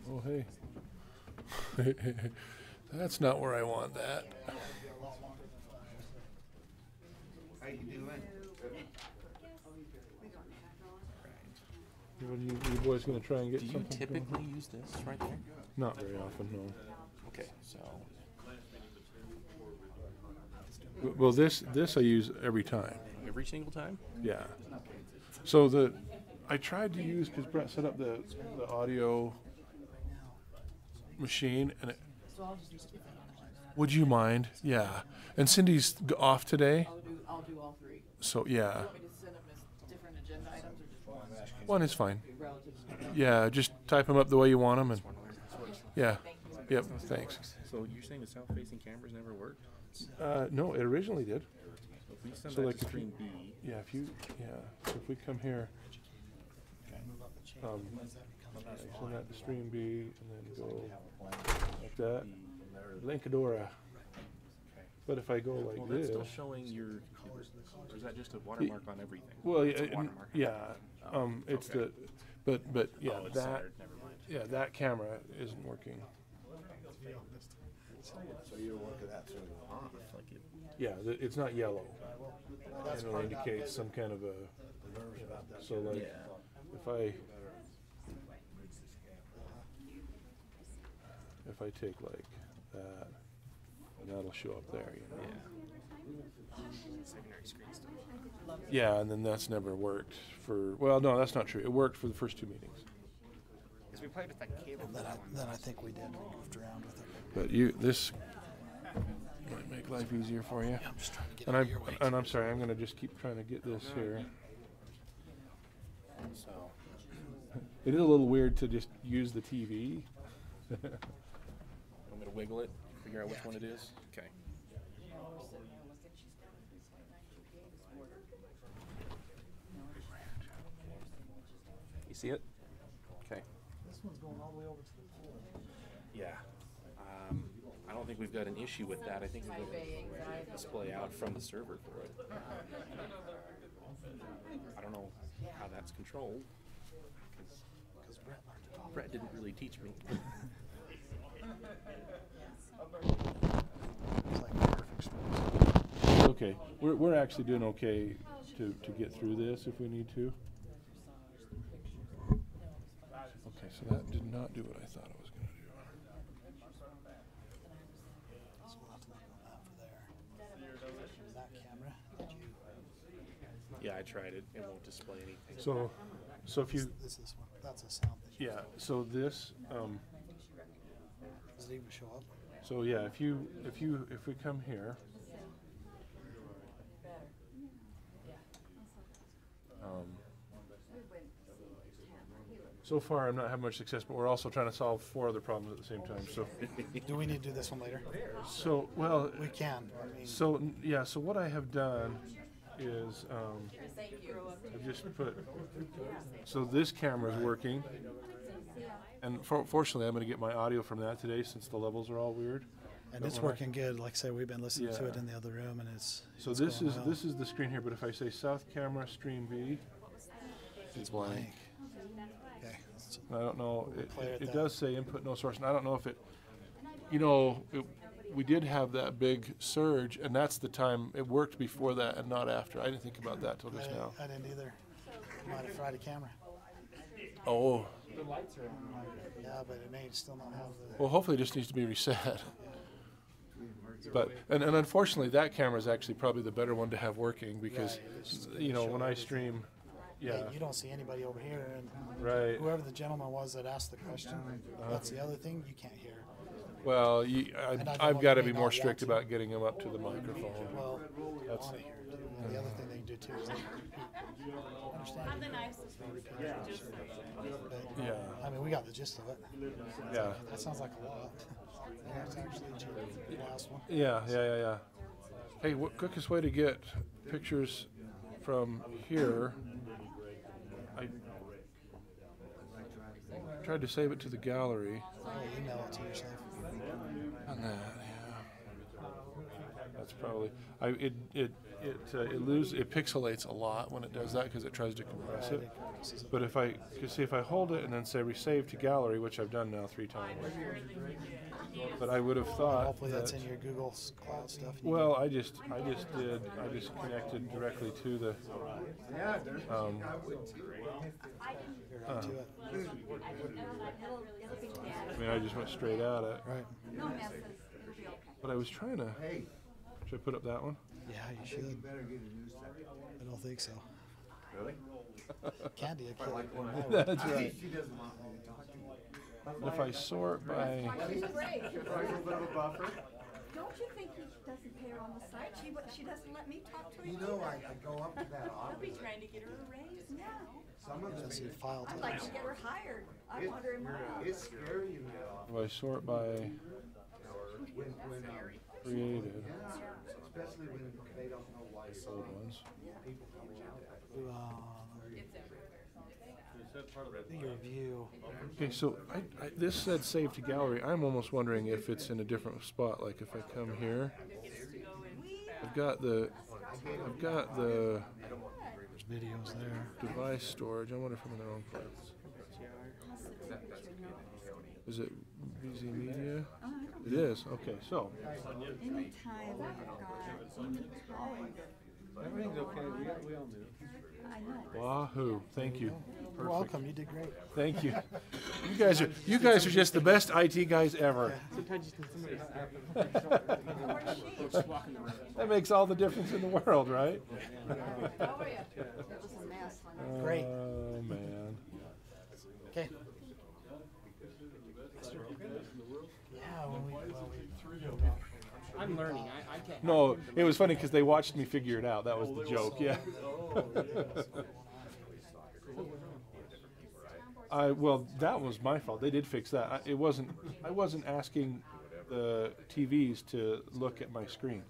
Oh, hey. That's not where I want that. How you doing? You boys gonna try and get Do you something? typically use this right there? Not very often, no. Okay, so Well, this I use every time. every single time? Yeah. So I tried to use, because Brett set up the audio machine, and would you mind? Yeah. And Cindy's off today, I'll do all three. so yeah. Want me to send them as different agenda items or just one? One is fine. Relative to- Yeah, just type them up the way you want them, and yeah. Yep. Thanks. So you're saying the south-facing cameras never work? No, it originally did. So if we send So that like to if stream B, Yeah, so if we come here, send that to stream B and then go like that, Linkadora. But if I go like well, that's this, still showing your computer. Or is that just a watermark on everything? well, It's a yeah, watermark. it's okay. but yeah, Oh, it's that, centered, never mind. yeah, that camera isn't working. So you're working that through the off. Like it, Yeah, it's not yellow. It'll indicate some kind of a, so like, if I, if I take like that, and that'll show up there, you know. Secondary screen stuff. Yeah, and then that's never worked for, well, no, that's not true. It worked for the first 2 meetings. Because we played with that cable. Then I think we did. We goofed around with it. But this might make life easier for you. Yeah, I'm just trying to get out of your way. And I'm sorry, I'm gonna just keep trying to get this here. So It is a little weird to just use the TV. want me to wiggle it, figure out which one it is? Okay. You see it? Okay. This one's going all the way over to the pool. Yeah. I don't think we've got an issue with that. I think we've got a display out from the server for it. I don't know how that's controlled. Because Brett didn't really teach me. It's like a perfect storm. Okay, we're actually doing okay to get through this if we need to. Okay, so that did not do what I thought it was going to do. So we'll have to look on that for there. That camera, did you? Yeah, I tried it. It won't display anything. So if you, This one. That's a sound thing. yeah, so this, Does it even show up? so yeah, if we come here, so far I'm not having much success, but we're also trying to solve 4 other problems at the same time, so. Do we need to do this one later? So, well. We can. I mean, So, yeah, so what I have done is, I just put, so this camera is working. And fortunately, I'm gonna get my audio from that today since the levels are all weird. and But it's when I- working good. Like I say, we've been listening to Yeah. it in the other room, and it's. So it's this going is, well. this is the screen here, but if I say south camera, stream V, It's blank. Okay. I don't know, Play with it that. does say input no source, and I don't know if it, you know, we did have that big surge, and that's the time, it worked before that and not after. I didn't think about that till just now. I didn't either. Might have fried a camera. Oh, The lights are on. Yeah, but it may still not have the. well, hopefully it just needs to be reset. But, and unfortunately, that camera is actually probably the better one to have working because, you know, when I stream, yeah, You don't see anybody over here, and right. whoever the gentleman was that asked the question, that's the other thing you can't hear. Well, And I I've know got to they be may more not strict want to. about getting them up to the microphone. Well, you That's- want to hear it too. And the other thing they can do too is they can repeat. Understand? They repeat it. But, Yeah. I mean, we got the gist of it. Yeah. That sounds like a lot. Yeah, it's actually the last one. Yeah. Hey, what quickest way to get pictures from here? I tried to save it to the gallery. Oh, email it to yourself. On that, yeah. That's probably, it pixelates a lot when it does that because it tries to compress it. But if I hold it and then say resave to gallery, which I've done now 3 times. But I would have thought Hopefully that's that- in your Google Cloud stuff. Well, I just connected directly to the, To it. I mean, I just went straight at it. Right. But I was trying to, should I put up that one? Yeah, you should. I don't think so. Really? Candy, I can't. That's right. She doesn't want me to talk to you. If I sort by, She's great. She's a little bit of a buffer. Don't you think he doesn't pay her on the side? She doesn't let me talk to him. You know, I go up to that I'll be office. trying to get her a raise now. Some of Let's them, see, file I'd like types. to get her hired. I want her in my office. it's scary in that office. if I sort by When, created, especially when they don't know why it's old ones. people coming out. Your view. Okay, so this said save to gallery. I'm almost wondering if it's in a different spot. Like if I come here, I've got the There's videos there. device storage. I wonder if I'm in the wrong place. Is it VZ Media? It is. Okay, so Anytime I've got any calls Everything's okay. We all knew. I know. Wahoo! Thank you. You're welcome. You did great. Thank you. You guys are just the best IT guys ever. That makes all the difference in the world, right? Great. Oh man. Okay. Yeah, I'm learning. I can't. No, it was funny because they watched me figure it out. That was the joke. Yeah. Well, that was my fault. They did fix that. I wasn't asking the TVs to look at my screen.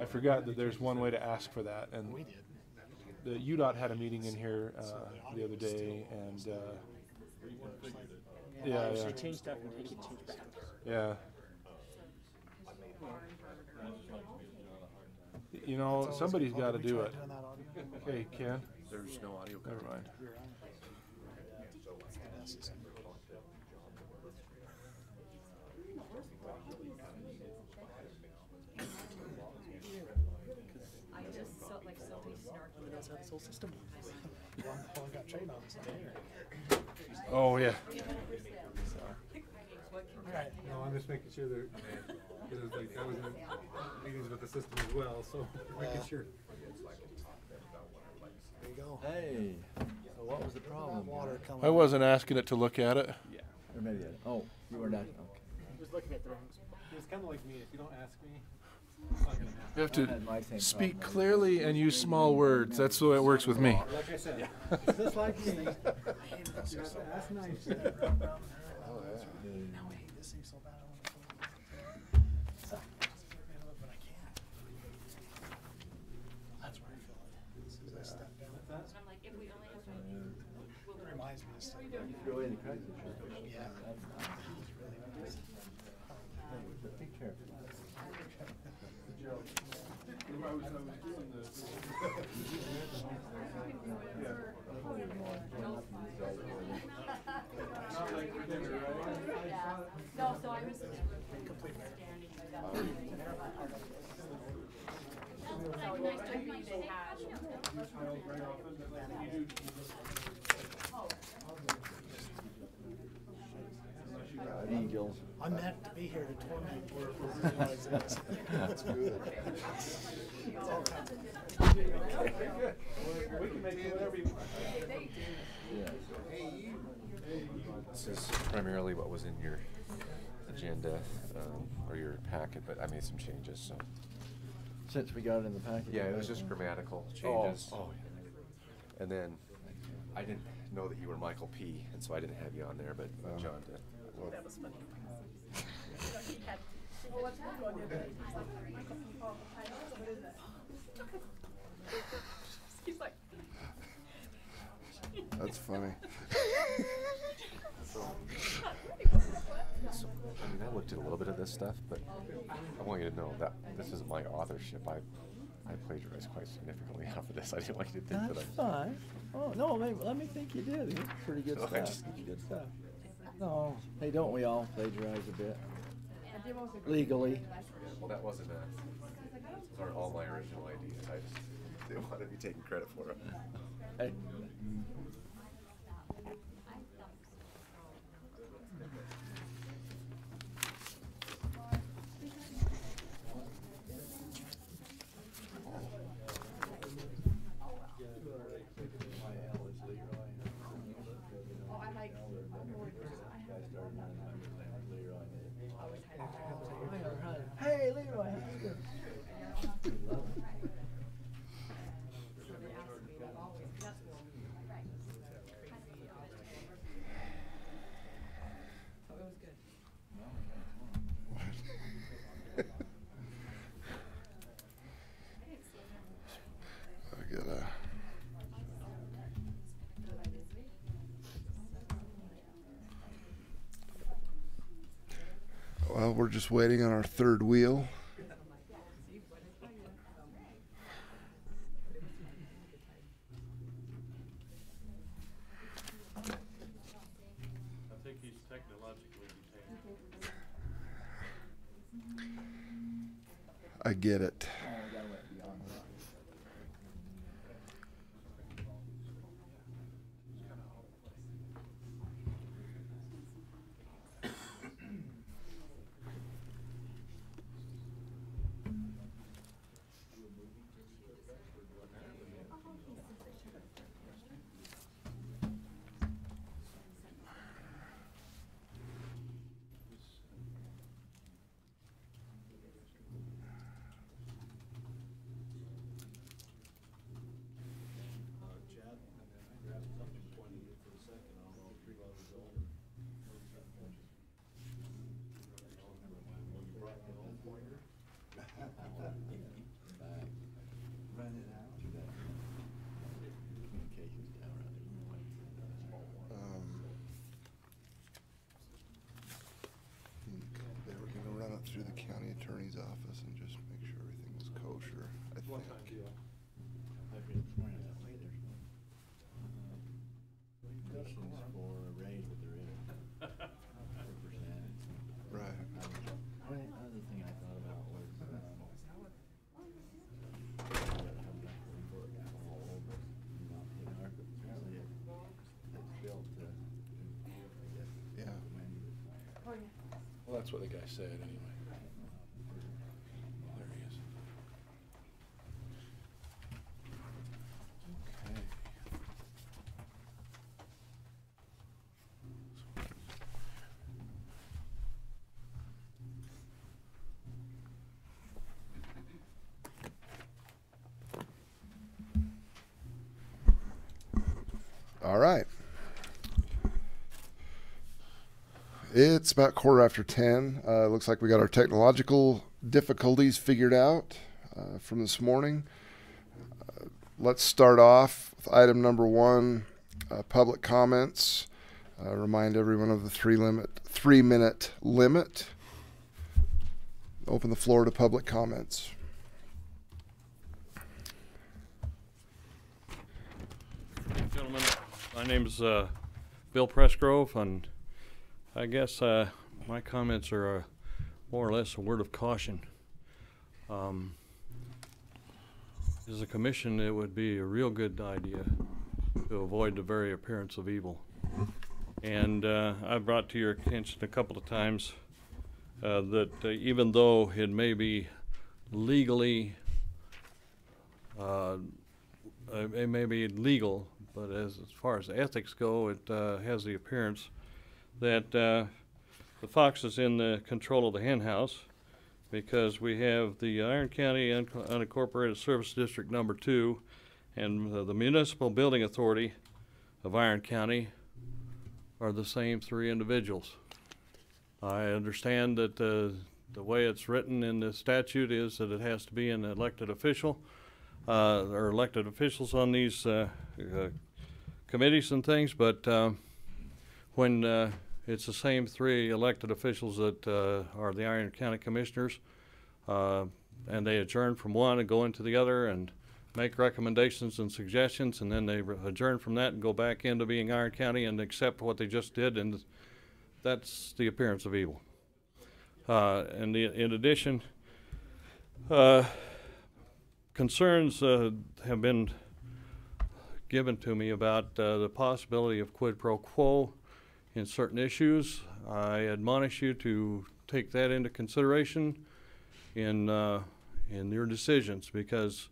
I forgot that there's one way to ask for that, and the UDOT had a meeting in here the other day, and yeah. They change stuff and take it change back. Yeah. You know, somebody's got to do it. Okay, Ken. There's no audio. Never mind. I just felt like somebody snarky. That's how this whole system works. Well, got trained on this. Oh yeah. Right. No, I'm just making sure that, because like I was in meetings with the system as well, so making sure. There you go. Hey, so what was the problem? Water coming. I wasn't asking it to look at it. Yeah. Or maybe oh, you weren't asking. Okay. He was looking at the wrong. It's kind of like me. If you don't ask me, it's not gonna happen. You have I had my to same speak problem. clearly and use small words. That's the way it works with me. Like I said, it's just like me. You have to ask nice. Now I hate this thing so bad. I want to pull it. But I can't. That's where I feel it. As soon as I step down. I'm like, if we only have It reminds me of stuff. Throw in the crisis. Yeah. That's nice. It's really nice. But be careful. No, so I was Completely. nice to be they had. Angels. I'm meant to be here to torment where it exists. That's good. It's all kind We can make it whatever you This is primarily what was in your agenda or your packet, but I made some changes. So Since we got it in the packet. yeah, it was just grammatical changes. Oh. And then I didn't know that you were Michael P., and so I didn't have you on there, but John did. That was funny. He's like. That's funny. So, I mean, I looked at a little bit of this stuff, but I want you to know that this isn't my authorship. I plagiarized quite significantly off of this. I didn't want you to think That's that I... fine. Oh, no, let me think you did. It's pretty good No, I stuff. just- Good stuff. No, hey, don't we all plagiarize a bit? Legally. Well, that wasn't those aren't all my original ideas. I just didn't want to be taking credit for it. Hey. Hey, Leroy, how's it going? I gotta. Well, we're just waiting on our third wheel. I think he's technologically detained. I get it. one-time deal. Right. Other thing I thought about was, Yeah. Well, that's what the guy said anyway. There he is. Okay. All right. It's about 10:15. Looks like we got our technological difficulties figured out from this morning. Let's start off with item number 1, public comments. Remind everyone of the 3-minute limit. Open the floor to public comments. Gentlemen, my name is Bill Pressgrove, and I guess my comments are more or less a word of caution. As a commission, it would be a real good idea to avoid the very appearance of evil. And I've brought to your attention a couple of times that even though it may be legally, it may be legal, but as far as ethics go, it has the appearance that the fox is in the control of the hen house, because we have the Iron County Unincorporated Service District number 2 and the Municipal Building Authority of Iron County are the same 3 individuals. I understand that the way it's written in the statute is that it has to be an elected official or elected officials on these committees and things, but when it's the same 3 elected officials that are the Iron County Commissioners, and they adjourn from one and go into the other and make recommendations and suggestions, and then they adjourn from that and go back into being Iron County and accept what they just did, and that's the appearance of evil. And in addition, concerns have been given to me about the possibility of quid pro quo in certain issues. I admonish you to take that into consideration in your decisions, because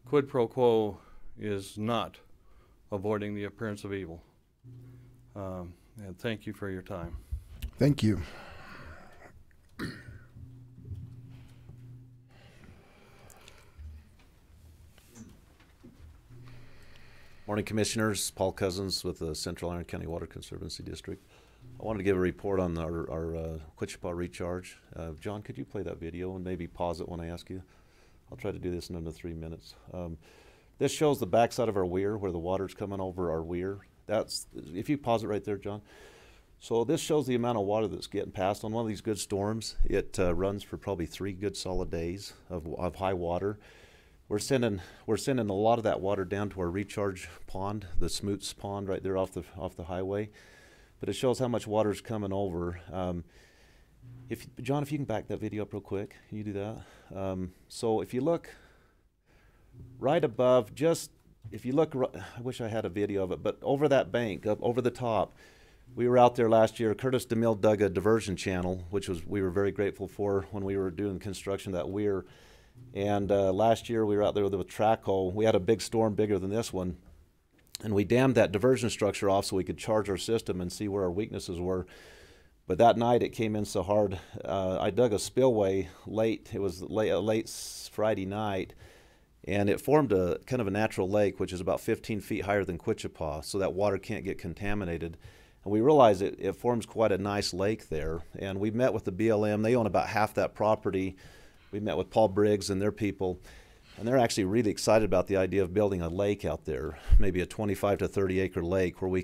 quid pro quo is not avoiding the appearance of evil. And thank you for your time. Thank you. Morning, Commissioners. Paul Cousins with the Central Iron County Water Conservancy District. I wanted to give a report on our Quichapa recharge. John, could you play that video and maybe pause it when I ask you? I'll try to do this in under 3 minutes. This shows the backside of our weir where the water's coming over our weir. That's, if you pause it right there, John. So this shows the amount of water that's getting passed on one of these good storms. It runs for probably 3 good solid days of high water. We're sending a lot of that water down to our recharge pond, the Smoots Pond right there off the highway. But it shows how much water's coming over. John, if you can back that video up real quick, can you do that? So if you look right above, I wish I had a video of it, but over that bank, up over the top, we were out there last year. Curtis DeMille dug a diversion channel, which we were very grateful for when we were doing construction of that weir. And last year we were out there with Traco. We had a big storm bigger than this one, and we dammed that diversion structure off so we could charge our system and see where our weaknesses were. But that night it came in so hard. I dug a spillway late. It was late Friday night, and it formed a kind of a natural lake, which is about 15 feet higher than Quichapa, so that water can't get contaminated. And we realized it forms quite a nice lake there. And we met with the BLM. They own about half that property. We met with Paul Briggs and their people, and they're actually really excited about the idea of building a lake out there, maybe a 25 to 30 acre lake where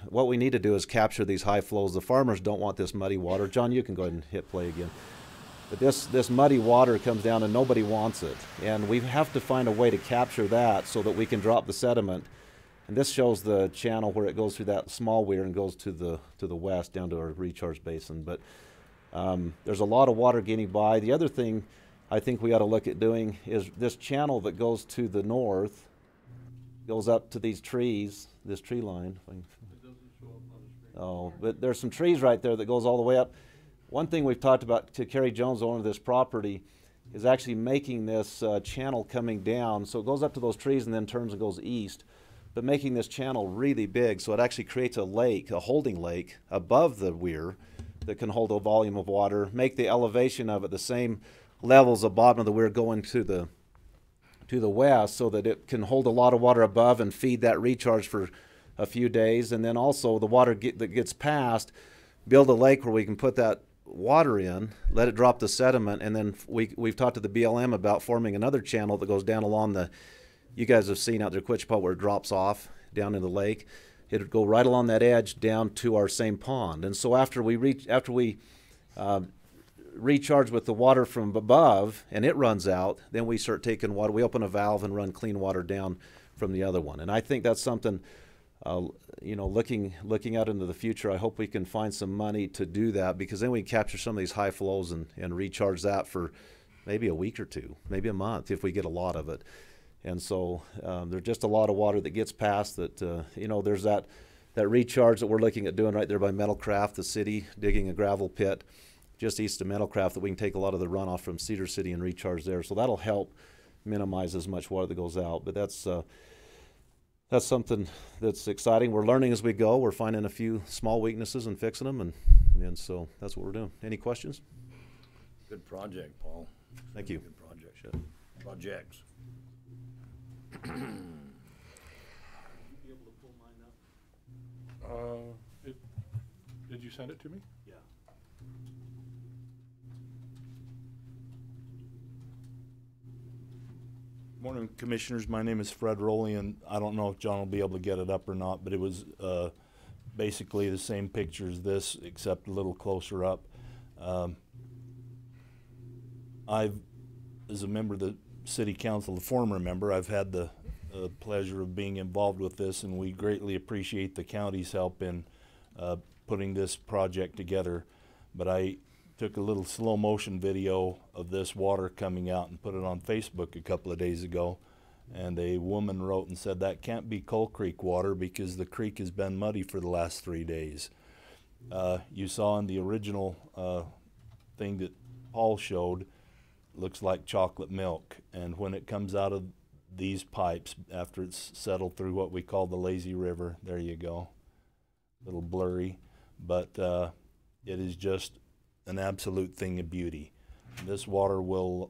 what we need to do is capture these high flows. The farmers don't want this muddy water. John, you can go ahead and hit play again. But this muddy water comes down and nobody wants it. And we have to find a way to capture that so that we can drop the sediment. And this shows the channel where it goes through that small weir and goes to the west down to our recharge basin. But there's a lot of water getting by. The other thing I think we ought to look at doing is this channel that goes to the north, goes up to these trees, this tree line. Oh, but there's some trees right there that goes all the way up. One thing we've talked about to Kerry Jones, owner of this property, is actually making this channel coming down. So it goes up to those trees and then turns and goes east, but making this channel really big so it actually creates a lake, a holding lake, above the weir that can hold a volume of water, make the elevation of it the same level as the bottom of the weir going to the west so that it can hold a lot of water above and feed that recharge for a few days. And then also the water that gets passed, build a lake where we can put that water in, let it drop the sediment, and then we've talked to the BLM about forming another channel that goes down along the, you guys have seen out there Quitchupah where it drops off down in the lake. It would go right along that edge down to our same pond. And so after we recharge with the water from above and it runs out, then we start taking water. We open a valve and run clean water down from the other one. And I think that's something, you know, looking out into the future, I hope we can find some money to do that, because then we can capture some of these high flows and recharge that for maybe a week or two, maybe a month if we get a lot of it. And so there's just a lot of water that gets past that, you know, there's that recharge that we're looking at doing right there by Metalcraft, the city, digging a gravel pit just east of Metalcraft that we can take a lot of the runoff from Cedar City and recharge there. So that'll help minimize as much water that goes out. But that's something that's exciting. We're learning as we go. We're finding a few small weaknesses and fixing them, and so that's what we're doing. Any questions? Good project, Paul. Thank you. Good project. Projects. Did you send it to me? Yeah. Morning, Commissioners. My name is Fred Rowley, and I don't know if John will be able to get it up or not, but it was basically the same picture as this, except a little closer up. As a member of the City Council, a former member, I've had the pleasure of being involved with this, and we greatly appreciate the county's help in putting this project together. But I took a little slow motion video of this water coming out and put it on Facebook a couple of days ago, and a woman wrote and said that can't be Coal Creek water because the creek has been muddy for the last 3 days. You saw in the original thing that Paul showed, looks like chocolate milk, and when it comes out of these pipes after it's settled through what we call the lazy river, there you go, a little blurry, but it is just an absolute thing of beauty. This water will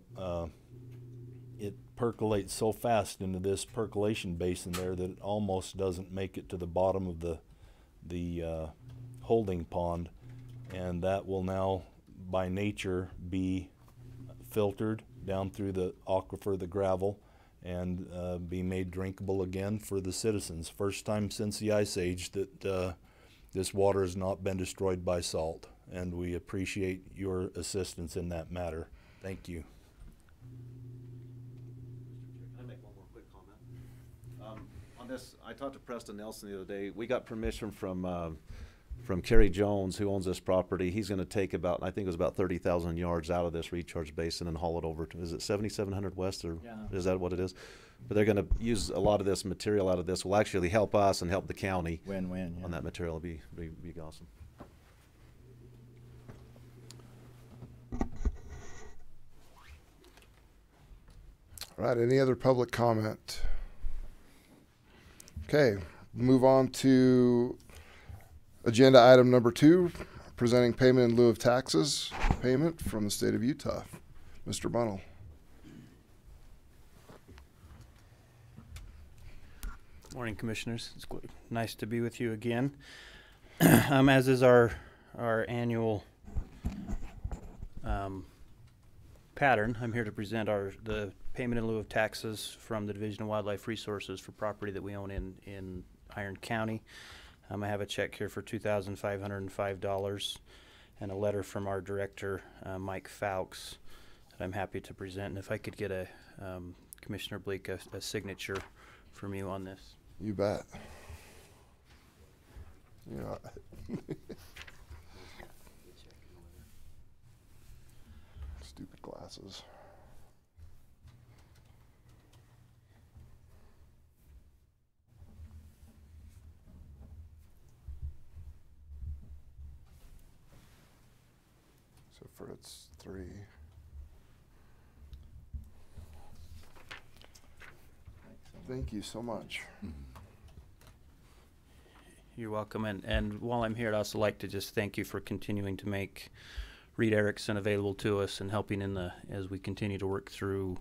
it percolates so fast into this percolation basin there that it almost doesn't make it to the bottom of the holding pond, and that will now by nature be filtered down through the aquifer, the gravel, and be made drinkable again for the citizens. First time since the Ice Age that this water has not been destroyed by salt, and we appreciate your assistance in that matter. Thank you. Can I make one more quick comment? On this, I talked to Preston Nelson the other day. We got permission from Kerry Jones, who owns this property. He's going to take about, I think it was about 30,000 yards out of this recharge basin and haul it over to, is it 7700 West, or yeah, is that what it is? But they're going to use a lot of this material out of this. Will actually help us and help the county. Win-win, yeah. On that material. It'll be awesome. All right, any other public comment? Okay, move on to agenda item number 2, presenting payment in lieu of taxes, payment from the state of Utah. Mr. Bunnell. Morning, Commissioners. It's nice to be with you again. As is our annual pattern, I'm here to present the payment in lieu of taxes from the Division of Wildlife Resources for property that we own in Iron County. I have a check here for $2,505. and a letter from our director, Mike Fowkes, that I'm happy to present. And if I could get a Commissioner Bleak, a signature from you on this. You bet. Yeah. Stupid glasses. So for it's 3. Thank you so much. You're welcome. And while I'm here, I'd also like to just thank you for continuing to make Reed Erickson available to us and helping as we continue to work through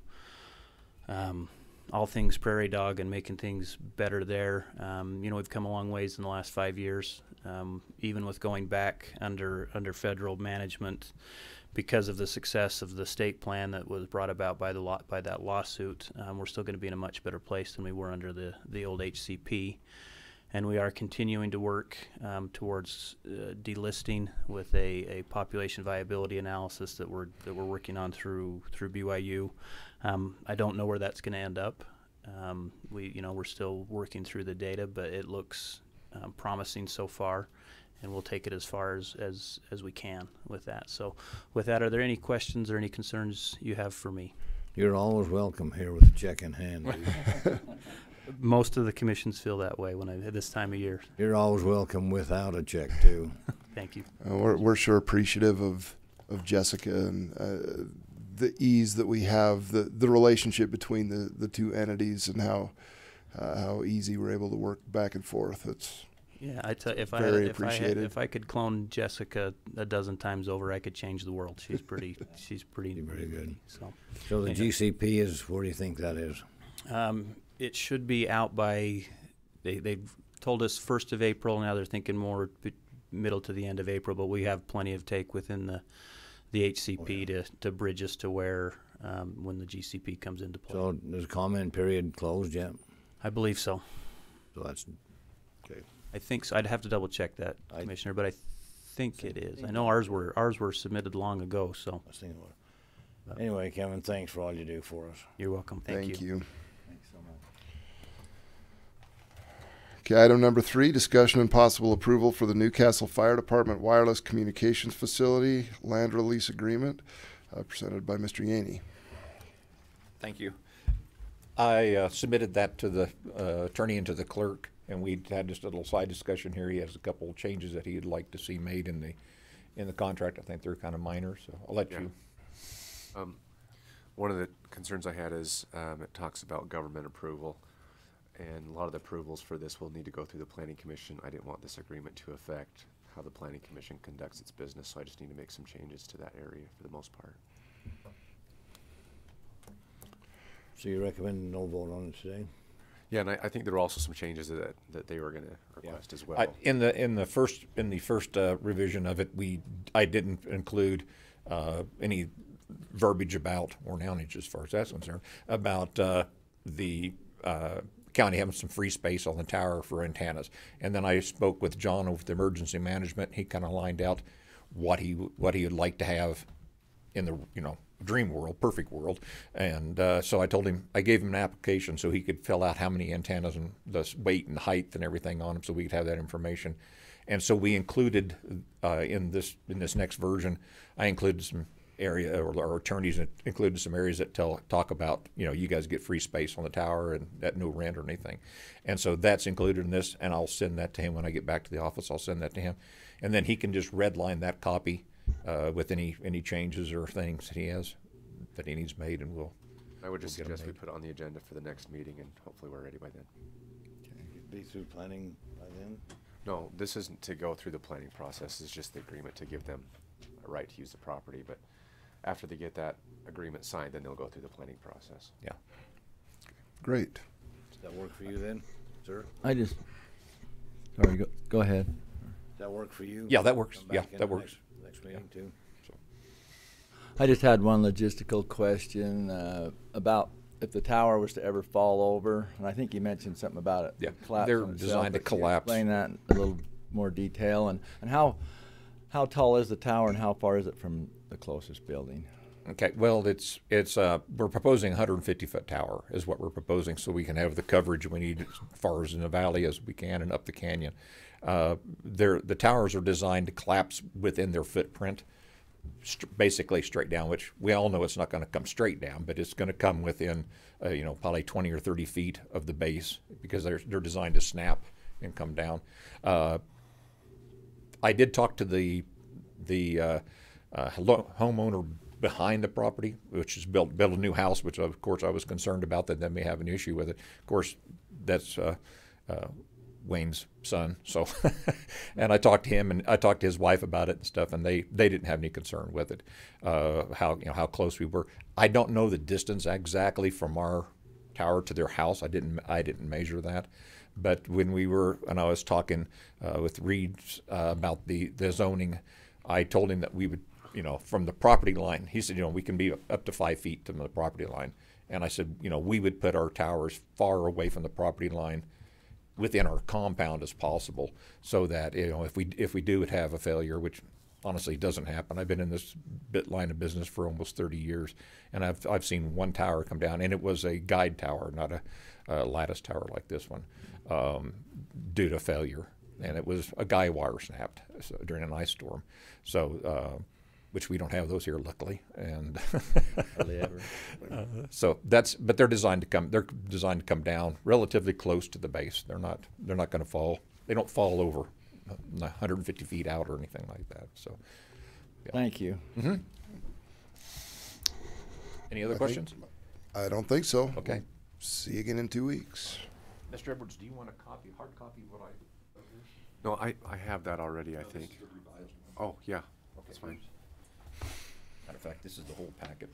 all things prairie dog and making things better there. We've come a long ways in the last 5 years, even with going back under federal management because of the success of the state plan that was brought about by that lawsuit. We're still going to be in a much better place than we were under the old HCP. And we are continuing to work towards delisting with a population viability analysis that we're working on through BYU. I don't know where that's going to end up. We're still working through the data, but it looks promising so far, and we'll take it as far as we can with that. So, with that, are there any questions or any concerns you have for me? You're always welcome here with a check in hand. Most of the commissions feel that way at this time of year. You're always welcome without a check too. Thank you. We're sure appreciative of Jessica and the ease that we have, the relationship between the two entities, and how easy we're able to work back and forth. It's very appreciated. If I could clone Jessica a dozen times over, I could change the world. She's pretty good. So the GCP is, where do you think that is? It should be out by, they've told us 1st of April. Now they're thinking more middle to the end of April, but we have plenty of take within the HCP to bridge us to where when the GCP comes into play. So is the comment period closed yet? I believe so. So that's okay. I think so. I'd have to double check that, Commissioner, but I think it is. I know ours were submitted long ago. So. Anyway, Kevin, thanks for all you do for us. You're welcome. Thank you. Thanks so much. Okay, item number 3, discussion and possible approval for the Newcastle Fire Department Wireless Communications Facility Land Release Agreement, presented by Mr. Yaney. Thank you. I submitted that to the attorney and to the clerk, and we had just a little side discussion here. He has a couple of changes that he'd like to see made in the contract. I think they're kind of minor, so I'll let you. One of the concerns I had is it talks about government approval, and a lot of the approvals for this will need to go through the Planning Commission. I didn't want this agreement to affect how the Planning Commission conducts its business, so I just need to make some changes to that area for the most part. So you recommend no vote on it today? Yeah, and I think there were also some changes that they were going to request as well. In the first revision of it, I didn't include any verbiage about, or nounage as far as that's concerned, about the county having some free space on the tower for antennas. And then I spoke with John with emergency management. He kind of lined out what he would like to have in the dream world, perfect world. And so I gave him an application so he could fill out how many antennas and the weight and height and everything on them, so we could have that information. And so we included in this next version, I included some area, or our attorneys included some areas that talk about, you guys get free space on the tower and at no rent or anything. And so that's included in this, and I'll send that to him when I get back to the office. I'll send that to him, and then he can just redline that copy with any changes or things that he has that he needs made, and I would just suggest we put it on the agenda for the next meeting, and hopefully we're ready by then. Be through planning by then? No, this isn't to go through the planning process. It's just the agreement to give them a right to use the property. But after they get that agreement signed, then they'll go through the planning process. Yeah. Great. Does that work for you then, sir? Sorry, go ahead. Does that work for you? Yeah, that works. Yeah, that works. Next meeting too. I just had one logistical question about if the tower was to ever fall over, and I think you mentioned something about it. Yeah, collapse they're on itself, designed to but can you collapse. explain that in a little more detail, and how How tall is the tower and how far is it from the closest building? Okay, well, it's we're proposing a 150-foot tower is what we're proposing, so we can have the coverage we need as far as in the valley as we can and up the canyon. The towers are designed to collapse within their footprint, basically straight down, which we all know it's not going to come straight down, but it's going to come within, probably 20 or 30 feet of the base because they're designed to snap and come down. I did talk to the homeowner behind the property, which is built a new house, which of course I was concerned about that they may have an issue with it. Of course, that's Wayne's son. So, and I talked to him and I talked to his wife about it and stuff, and they didn't have any concern with it. How close we were. I don't know the distance exactly from our tower to their house. I didn't measure that. But when I was talking with Reed about the zoning, I told him that we would, from the property line, he said, we can be up to 5 feet from the property line. And I said, we would put our towers far away from the property line within our compound as possible so that, if we do have a failure, which honestly doesn't happen. I've been in this line of business for almost 30 years, and I've seen one tower come down, and it was a guide tower, not a lattice tower like this one, due to failure. And it was a guy wire snapped during an ice storm. So, which we don't have those here, luckily, and hardly ever. But they're designed to come down relatively close to the base. They're not going to fall. They don't fall over 150 feet out or anything like that. So, yeah. Thank you. Mm-hmm. Any other questions? I don't think so. Okay. See you again in 2 weeks. Mr. Edwards, do you want a hard copy of what I? No, I have that already, I think. Oh, yeah, that's fine. Matter of fact, this is the whole packet.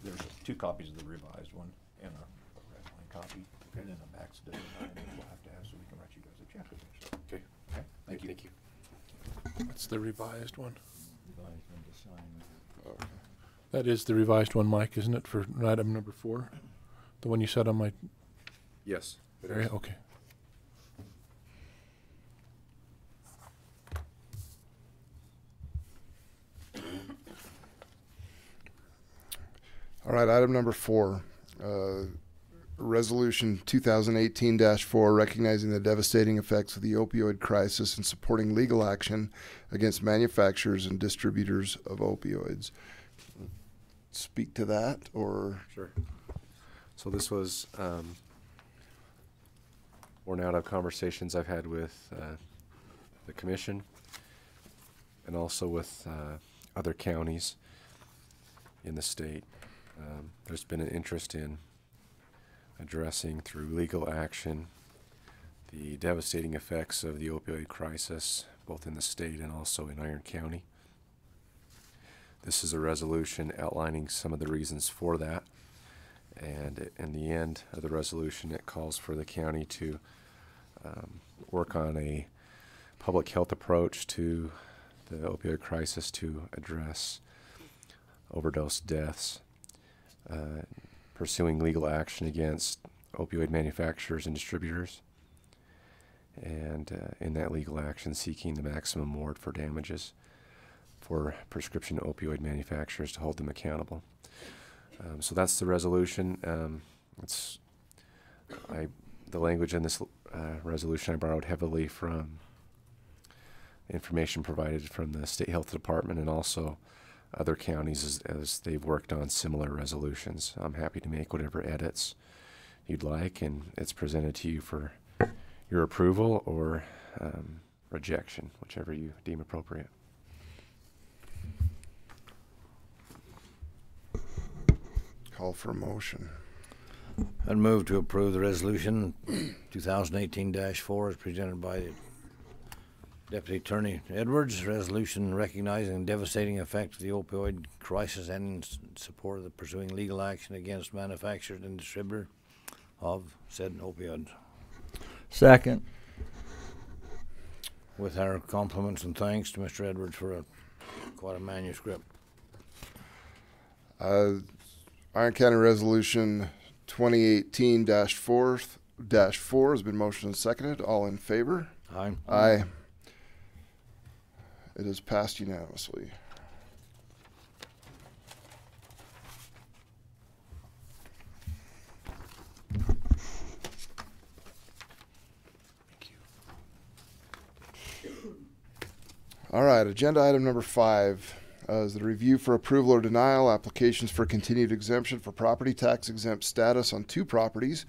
There's 2 copies of the revised one and a red line copy, and then the back's done. We'll have to have so we can write you guys a check. So, okay. Thank you. Thank you. That's the revised one. Revised one to sign. Okay. That is the revised one, Mike, isn't it, for item number 4? The one you said on my Yes. area? Okay. All right, item number 4, Resolution 2018-4, recognizing the devastating effects of the opioid crisis and supporting legal action against manufacturers and distributors of opioids. Speak to that, or? Sure. So this was born out of conversations I've had with the commission and also with other counties in the state. There's been an interest in addressing through legal action the devastating effects of the opioid crisis, both in the state and also in Iron County. This is a resolution outlining some of the reasons for that. And in the end of the resolution, it calls for the county to work on a public health approach to the opioid crisis to address overdose deaths, pursuing legal action against opioid manufacturers and distributors, and in that legal action seeking the maximum award for damages for prescription opioid manufacturers to hold them accountable. So that's the resolution. The language in this resolution I borrowed heavily from information provided from the State Health Department and also other counties as they've worked on similar resolutions. I'm happy to make whatever edits you'd like, and it's presented to you for your approval or rejection, whichever you deem appropriate. Call for a motion. I'd move to approve the resolution 2018-4 as presented by Deputy Attorney Edwards. Resolution recognizing the devastating effects of the opioid crisis and in support of the pursuing legal action against manufacturers and distributors of said opioids. Second. With our compliments and thanks to Mr. Edwards for quite a manuscript. Iron County Resolution 2018-4 has been motioned and seconded. All in favor? Aye. Aye. It is passed unanimously. All right, agenda item number 5 is the review for approval or denial applications for continued exemption for property tax exempt status on 2 properties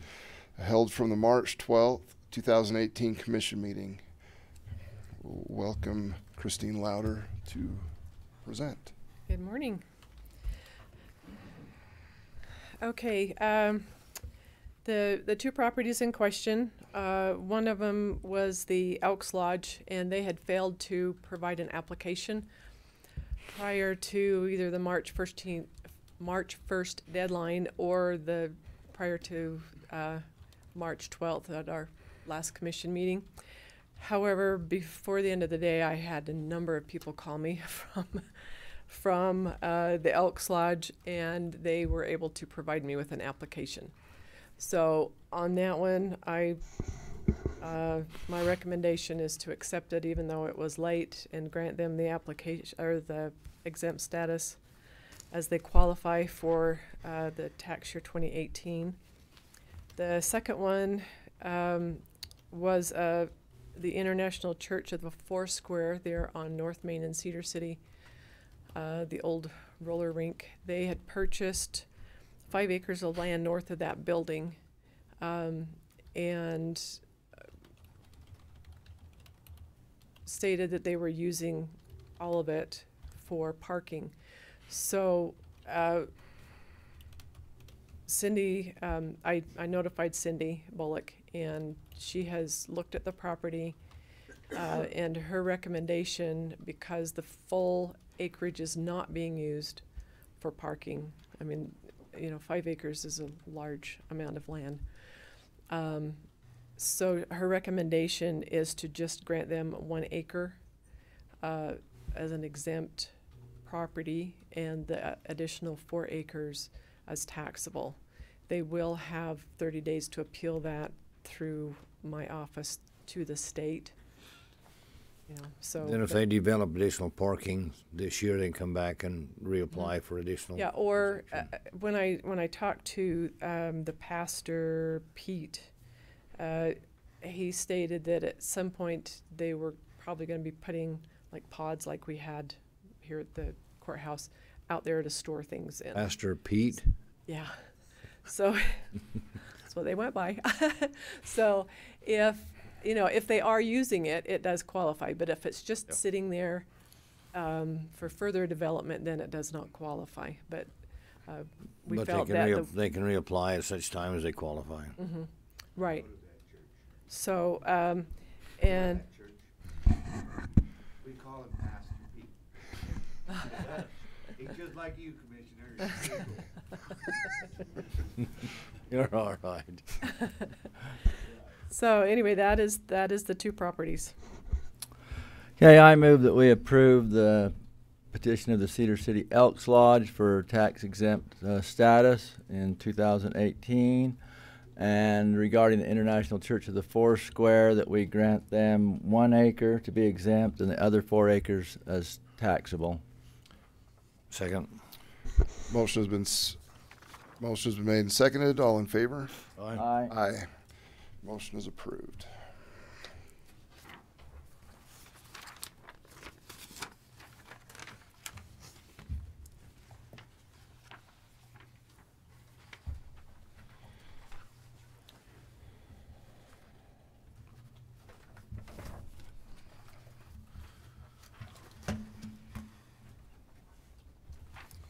held from the March 12th, 2018 commission meeting. Welcome Christine Louder to present. Good morning. Okay, the 2 properties in question, one of them was the Elks Lodge, and they had failed to provide an application prior to either the March 1st deadline or the prior to March 12th at our last commission meeting. However, before the end of the day, I had a number of people call me from the Elks Lodge, and they were able to provide me with an application. So on that one, my recommendation is to accept it, even though it was late, and grant them the application or the exempt status as they qualify for the tax year 2018. The second one was the International Church of the Foursquare there on North Main in Cedar City, the old roller rink. They had purchased 5 acres of land north of that building, and stated that they were using all of it for parking. So Cindy, I notified Cindy Bullock, and she has looked at the property, and her recommendation, because the full acreage is not being used for parking, I mean, you know, 5 acres is a large amount of land. So her recommendation is to just grant them 1 acre as an exempt property, and the additional 4 acres as taxable. They will have 30 days to appeal that through my office to the state. You know, so then if they develop additional parking this year, they can come back and reapply for additional. Yeah, or when I talked to the pastor Pete, he stated that at some point they were probably going to be putting like pods like we had here at the courthouse out there to store things in. Pastor Pete? Yeah. So that's what they went by. So if, you know, if they are using it, it does qualify. But if it's just sitting there for further development, then it does not qualify. But we felt that they can reapply at such time as they qualify. Mm-hmm. Right. So and we call him Pastor Pete. He's just like you, Commissioner. You're all right. So anyway, that is the 2 properties. Okay, I move that we approve the petition of the Cedar City Elks Lodge for tax exempt status in 2018, and regarding the International Church of the Foursquare, that we grant them 1 acre to be exempt and the other 4 acres as taxable. Second. Motion has been made and seconded. All in favor? Aye. Aye. Aye. Motion is approved.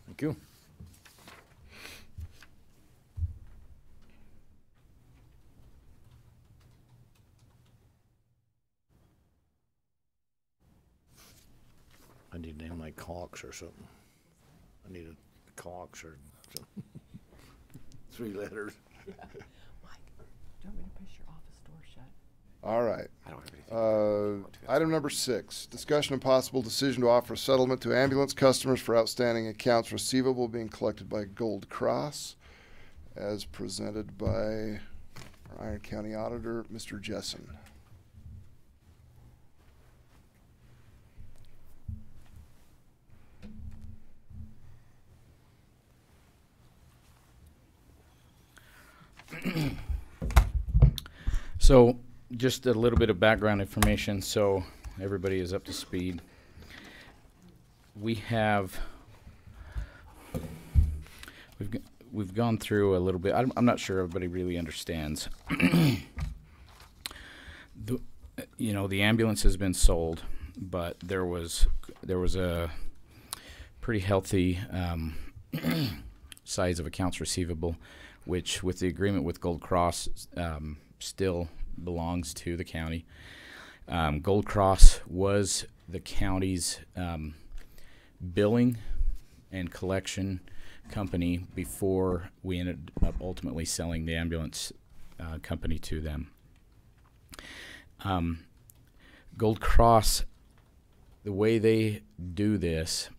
Thank you. I need to name like Cox or something. I need a Cox or something. 3 letters. Mike, do you want me to push your office door shut? All right. I don't have anything. Item number 6, discussion and possible decision to offer settlement to ambulance customers for outstanding accounts receivable being collected by Gold Cross, as presented by our Iron County Auditor, Mr. Jessen. So, just a little bit of background information so everybody is up to speed. We have, we've gone through a little bit. I'm not sure everybody really understands. The ambulance has been sold, but there was a pretty healthy size of accounts receivable, which with the agreement with Gold Cross still belongs to the county. Gold Cross was the county's billing and collection company before we ended up ultimately selling the ambulance company to them. Gold Cross, the way they do this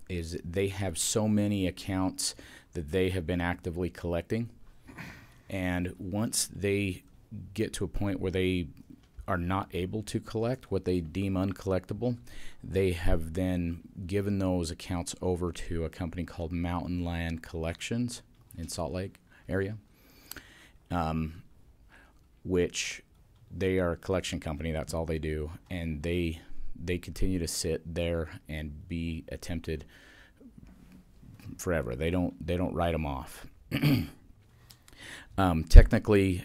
is they have so many accounts that they have been actively collecting, and once they get to a point where they are not able to collect what they deem uncollectible, they have then given those accounts over to a company called Mountain Land Collections in Salt Lake area, which they are a collection company. That's all they do, and they continue to sit there and be attempted forever. They don't write them off. Technically,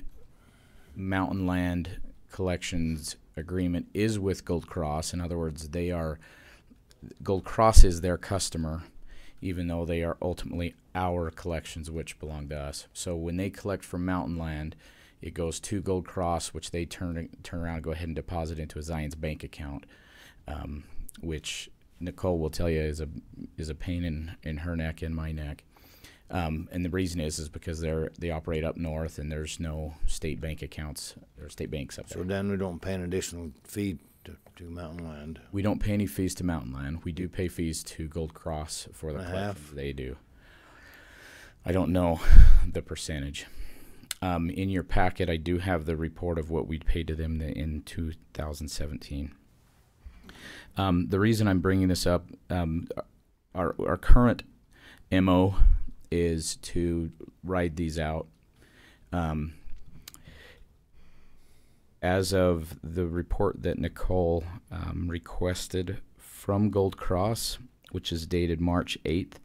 Mountain Land Collections agreement is with Gold Cross. In other words, Gold Cross is their customer, even though they are ultimately our collections, which belong to us. So when they collect from Mountain Land, it goes to Gold Cross, which they turn around and go ahead and deposit into a Zions bank account, which Nicole will tell you is a pain in her neck and my neck. And the reason is because they operate up north and there's no state bank accounts or state banks up there. So then we don't pay an additional fee to Mountain Land. We don't pay any fees to Mountain Land. We do pay fees to Gold Cross for the collections they do. I don't know the percentage. In your packet, I do have the report of what we paid to them in 2017. The reason I'm bringing this up, our current MO is to ride these out. As of the report that Nicole requested from Gold Cross, which is dated March 8th,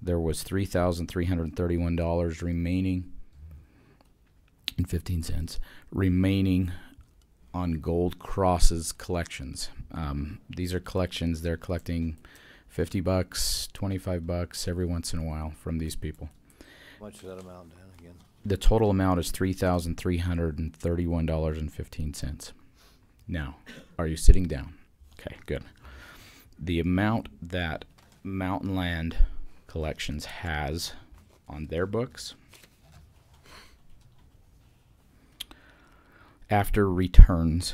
there was $3,331 remaining and 15 cents remaining on Gold Cross's collections. These are collections. They're collecting $50, $25 every once in a while from these people. How much does that amount to again? The total amount is $3,331.15. Now, are you sitting down? Okay, good. The amount that Mountain Land Collections has on their books after returns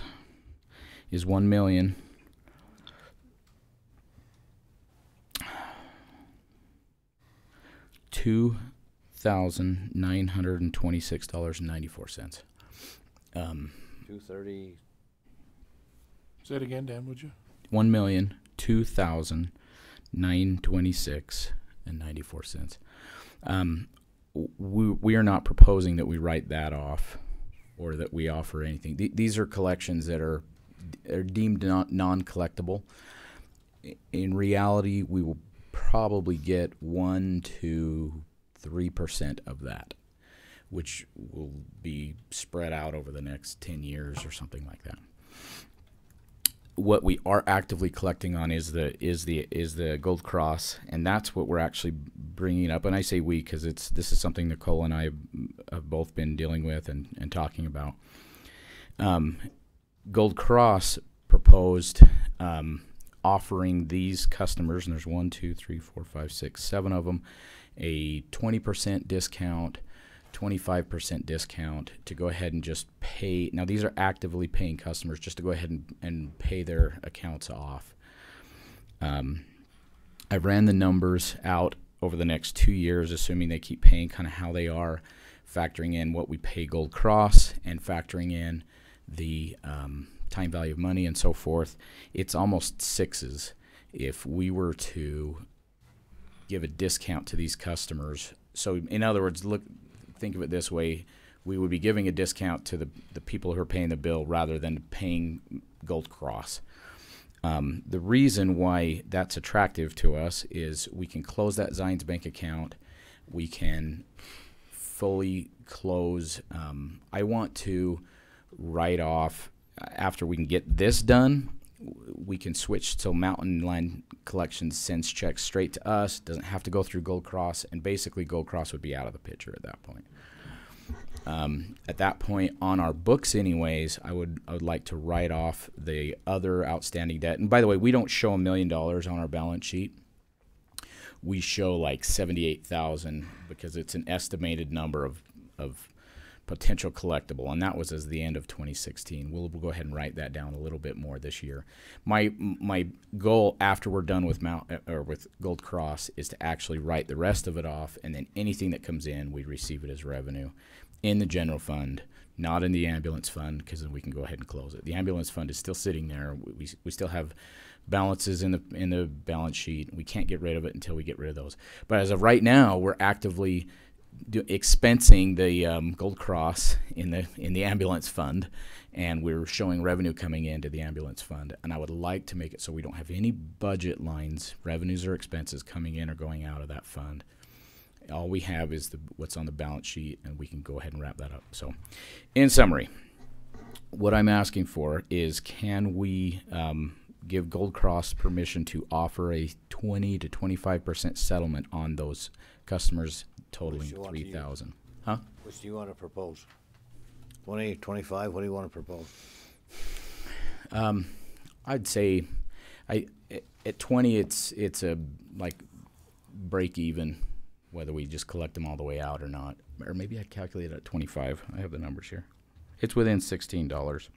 is $1,209,926.94. 230. Say it again, Dan, would you? $1,02,926.94. We are not proposing that we write that off or that we offer anything. These are collections that are deemed non-collectible. In reality, we will probably get 1 to 3% of that, which will be spread out over the next 10 years or something like that. What we are actively collecting on is the Gold Cross, and that's what we're actually bringing up. And I say we because this is something Nicole and I have both been dealing with and talking about. Gold Cross proposed offering these customers, and there's 1, 2, 3, 4, 5, 6, 7 of them, a 20% discount, 25% discount to go ahead and just pay. Now, these are actively paying customers just to go ahead and pay their accounts off. I ran the numbers out over the next 2 years, assuming they keep paying kind of how they are, factoring in what we pay Gold Cross and factoring in the time value of money and so forth. It's almost sixes if we were to give a discount to these customers. So in other words, think of it this way. We would be giving a discount to the people who are paying the bill rather than paying Gold Cross. The reason why that's attractive to us is we can close that Zions Bank account. We can fully close. I want to write off, after we can get this done, we can switch so Mountain Land Collections sends checks straight to us, doesn't have to go through Gold Cross, and basically Gold Cross would be out of the picture at that point. At that point, on our books anyways, I would like to write off the other outstanding debt. And by the way, we don't show $1 million on our balance sheet. We show like 78,000 because it's an estimated number of potential collectible, and that was as the end of 2016. We'll go ahead and write that down a little bit more this year. My goal after we're done with with Gold Cross is to actually write the rest of it off, and then anything that comes in, we receive it as revenue in the general fund, not in the ambulance fund, because then we can go ahead and close it. The ambulance fund is still sitting there. We still have balances in the balance sheet. We can't get rid of it until we get rid of those. But as of right now, we're actively expensing the Gold Cross in the ambulance fund, and we're showing revenue coming into the ambulance fund. And I would like to make it so we don't have any budget lines, revenues or expenses coming in or going out of that fund. All we have is what's on the balance sheet, and we can go ahead and wrap that up. So, in summary, what I'm asking for is, can we give Gold Cross permission to offer a 20 to 25% settlement on those customers totaling 3,000? Huh? Which do you want to propose? 20, 25? What do you want to propose? I'd say, at 20, it's a like break even, whether we just collect them all the way out or not. Or maybe I'd calculate it at 25. I have the numbers here. It's within $16.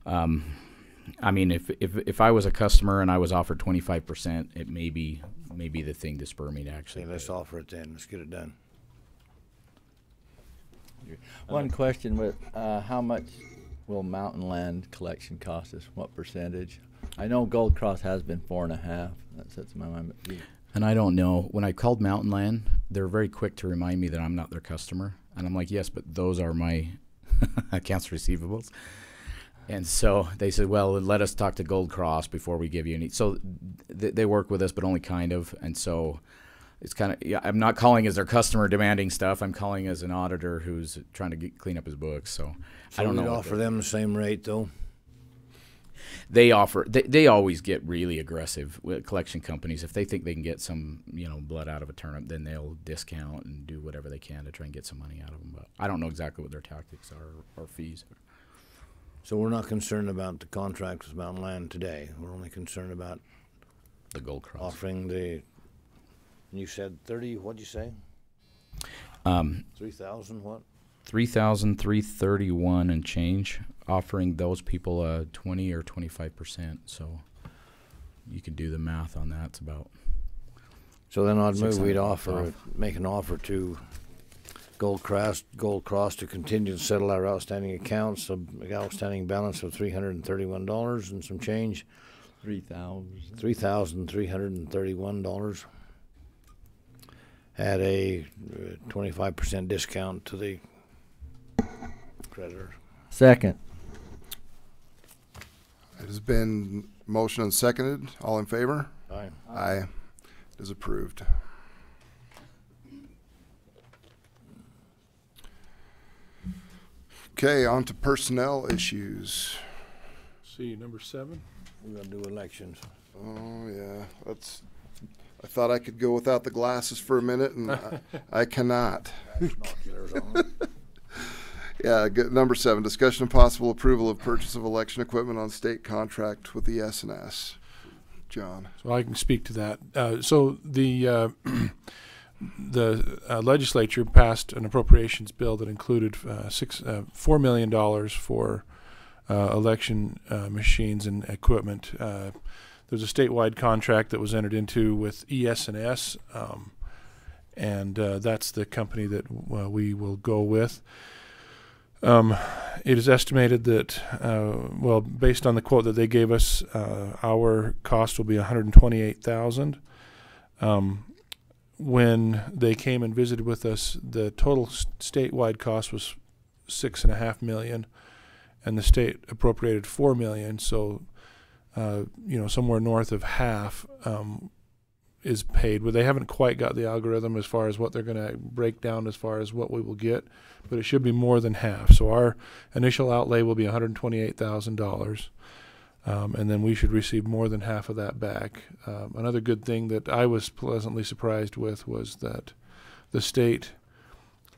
I mean, if I was a customer and I was offered 25%, it may be the thing to spur me to actually. Okay, let's offer it then. Let's get it done. One question: with how much will Mountain Land Collection cost us? What percentage? I know Gold Cross has been 4.5. That sets my mind. And I don't know. When I called Mountain Land, they're very quick to remind me that I'm not their customer. And I'm like, yes, but those are my accounts receivables. And so they said, well, let us talk to Gold Cross before we give you any. So they work with us, but only kind of. And so it's kind of, yeah, I'm not calling as their customer demanding stuff. I'm calling as an auditor who's trying to clean up his books. So I don't know. So we'd offer them the same rate, though? They always get really aggressive with collection companies. If they think they can get some, blood out of a turnip, then they'll discount and do whatever they can to try and get some money out of them. But I don't know exactly what their tactics are or fees. So we're not concerned about the contract with Mountain Land today. We're only concerned about the Gold Cross offering you said 30. What'd you say? 3,000 what? 3,331 and change, offering those people 20 or 25%. So you can do the math on that. It's about. So then I'd move we'd make an offer to Gold Cross to continue to settle our outstanding accounts, an outstanding balance of $331 and some change. $3,331 at a 25% discount to the creditor. Second. It has been motioned and seconded. All in favor? Aye. Aye. It is approved. Okay, on to personnel issues. See, number 7. We're going to do elections. Oh, yeah. I thought I could go without the glasses for a minute, and I cannot. Yeah, number 7, discussion and possible approval of purchase of election equipment on state contract with the S&S. John. So I can speak to that. So the legislature passed an appropriations bill that included $4 million for election machines and equipment. There's a statewide contract that was entered into with ES&S, and that's the company that we will go with. It is estimated that, based on the quote that they gave us, our cost will be $128,000. when they came and visited with us, the total statewide cost was $6.5 million, and the state appropriated $4 million. So, somewhere north of half is paid. But they haven't quite got the algorithm as far as what they're going to break down as far as what we will get, but it should be more than half. So our initial outlay will be $128,000. And then we should receive more than half of that back. Another good thing that I was pleasantly surprised with was that the state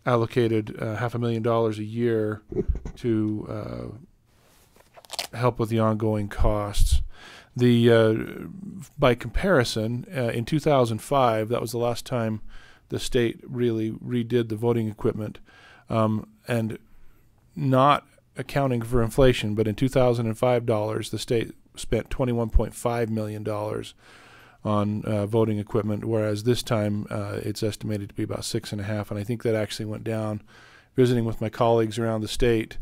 allocated $500,000 a year to help with the ongoing costs. By comparison, in 2005, that was the last time the state really redid the voting equipment, and not accounting for inflation, but in 2005 dollars, the state spent $21.5 million on voting equipment, whereas this time it's estimated to be about $6.5 million, and I think that actually went down. Visiting with my colleagues around the state,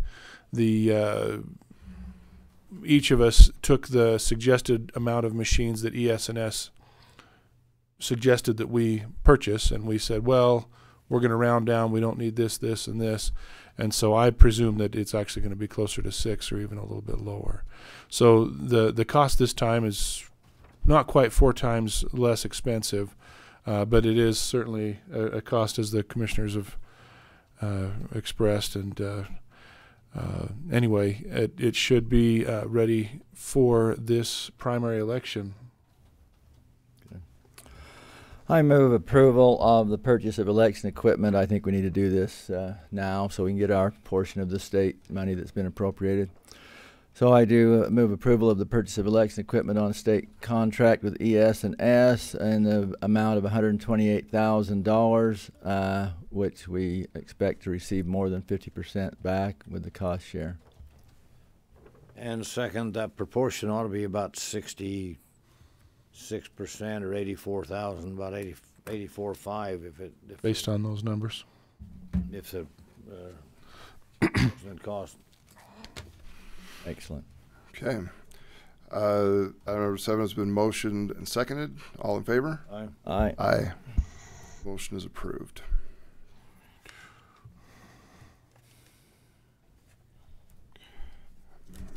each of us took the suggested amount of machines that ES&S suggested that we purchase, and we said, well, we're going to round down. We don't need this, this, and this. And so I presume that it's actually going to be closer to 6 or even a little bit lower. So the cost this time is not quite 4 times less expensive, but it is certainly a cost, as the commissioners have expressed. And anyway, it should be ready for this primary election. I move approval of the purchase of election equipment. I think we need to do this now so we can get our portion of the state money that's been appropriated. So I do move approval of the purchase of election equipment on a state contract with ES&S in the amount of $128,000, which we expect to receive more than 50% back with the cost share. And second, that proportion ought to be about 66% or 84,000, about 84.5 if based on those numbers. If the cost. Excellent. Okay. Item number 7 has been motioned and seconded. All in favor? Aye. Aye. Aye. Motion is approved.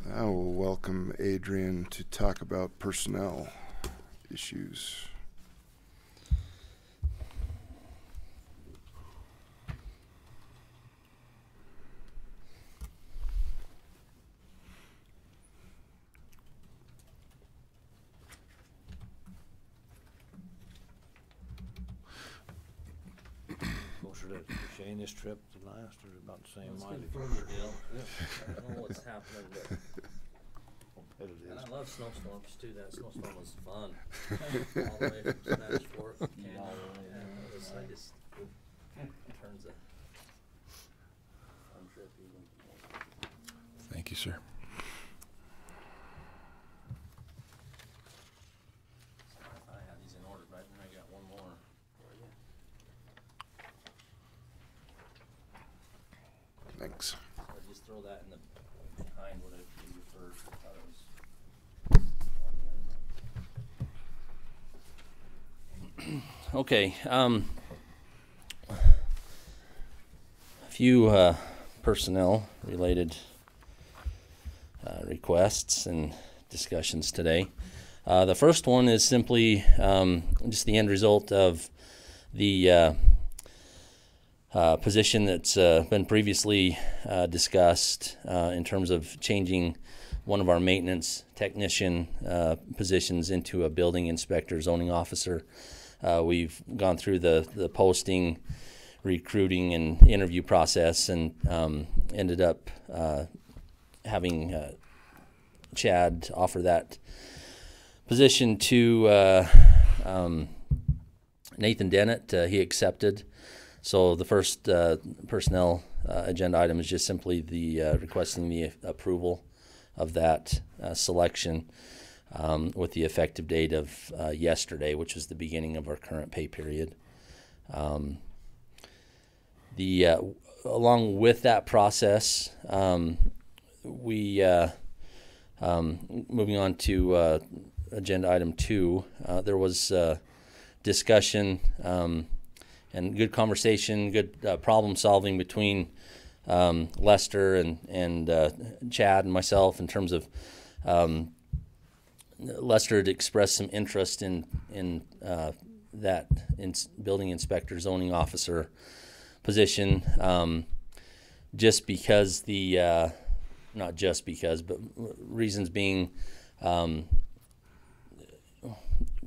Now we'll welcome Adrian to talk about personnel issues. Closer to Shane this trip to last, or about the same It's mileage? getting further, Dale. I don't know what's happening, but It is. and I love snowstorms too. That snowstorm was fun. All the way from Spanish Fork, Canyon, it was, I just, it turns a fun trip even. Thank you, sir. I had these in order, but I got one more for you. Thanks. I'll just throw that in the behind what I gave you first. I thought it was okay. A few personnel related requests and discussions today. The first one is simply just the end result of the position that's been previously discussed in terms of changing one of our maintenance technician positions into a building inspector zoning officer. We've gone through the posting, recruiting, and interview process, and ended up having Chad offer that position to Nathan Dennett. He accepted. So the first personnel agenda item is just simply the requesting the approval of that selection with the effective date of yesterday, which is the beginning of our current pay period. Along with that process, we moving on to agenda item 2, there was discussion and good conversation, good problem solving between Lester and Chad and myself in terms of Lester had expressed some interest in that building inspector zoning officer position, just because not just because, but reasons being,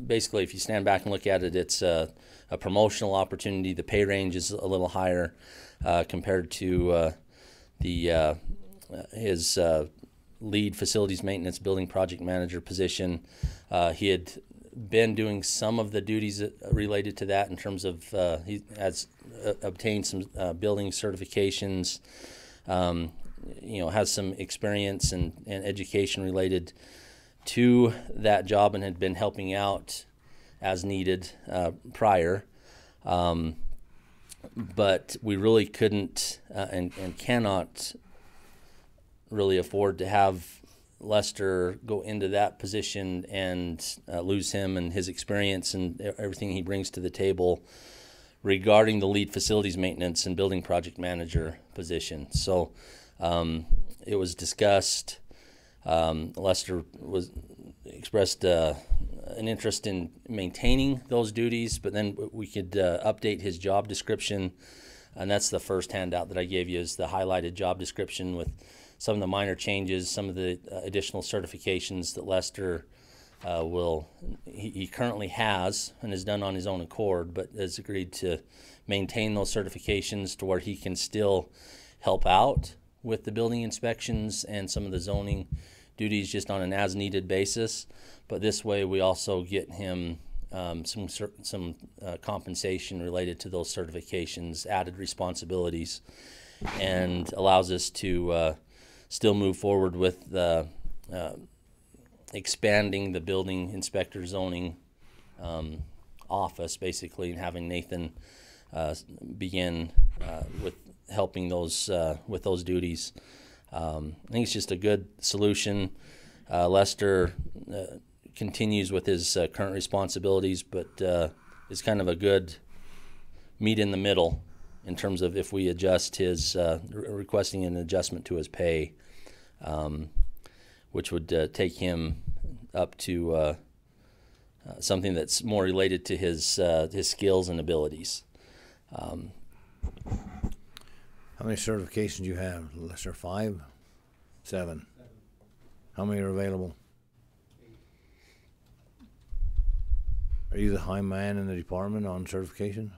basically if you stand back and look at it, it's a promotional opportunity. The pay range is a little higher compared to his lead facilities maintenance building project manager position. He had been doing some of the duties related to that in terms of he has obtained some building certifications, has some experience and education related to that job and had been helping out as needed prior. But we really couldn't and cannot really afford to have Lester go into that position and lose him and his experience and everything he brings to the table regarding the lead facilities maintenance and building project manager position. So it was discussed. Lester expressed an interest in maintaining those duties, but then we could update his job description, and that's the first handout that I gave you, is the highlighted job description with some of the minor changes, some of the additional certifications that Lester he currently has and has done on his own accord, but has agreed to maintain those certifications to where he can still help out with the building inspections and some of the zoning duties just on an as-needed basis. But this way we also get him some compensation related to those certifications, added responsibilities, and allows us to still move forward with expanding the building inspector zoning office, basically, and having Nathan begin with helping those with those duties. I think it's just a good solution. Lester continues with his current responsibilities, but is kind of a good meet in the middle in terms of if we adjust his requesting an adjustment to his pay, which would take him up to something that's more related to his skills and abilities. How many certifications do you have, Lester? 5? 7? How many are available? Are you the high man in the department on certification?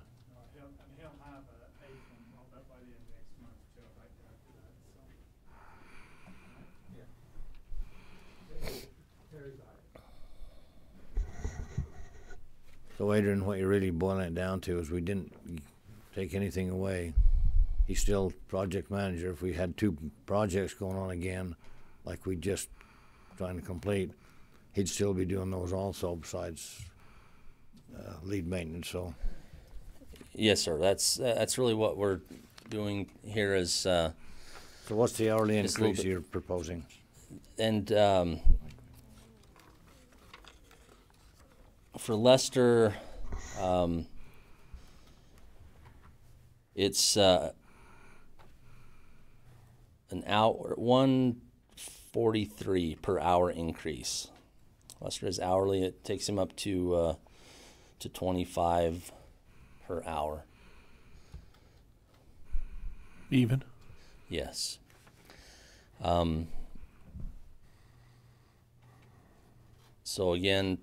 So Adrian, what you're really boiling it down to is we didn't take anything away. He's still project manager. If we had 2 projects going on again, like we just trying to complete, he'd still be doing those also besides lead maintenance. So yes, sir. That's really what we're doing here. Is so what's the hourly increase you're proposing? And for Lester, it's an hour, $1.43 per hour increase. Lester is hourly. It takes him up to 25 per hour. Even? Yes. So again,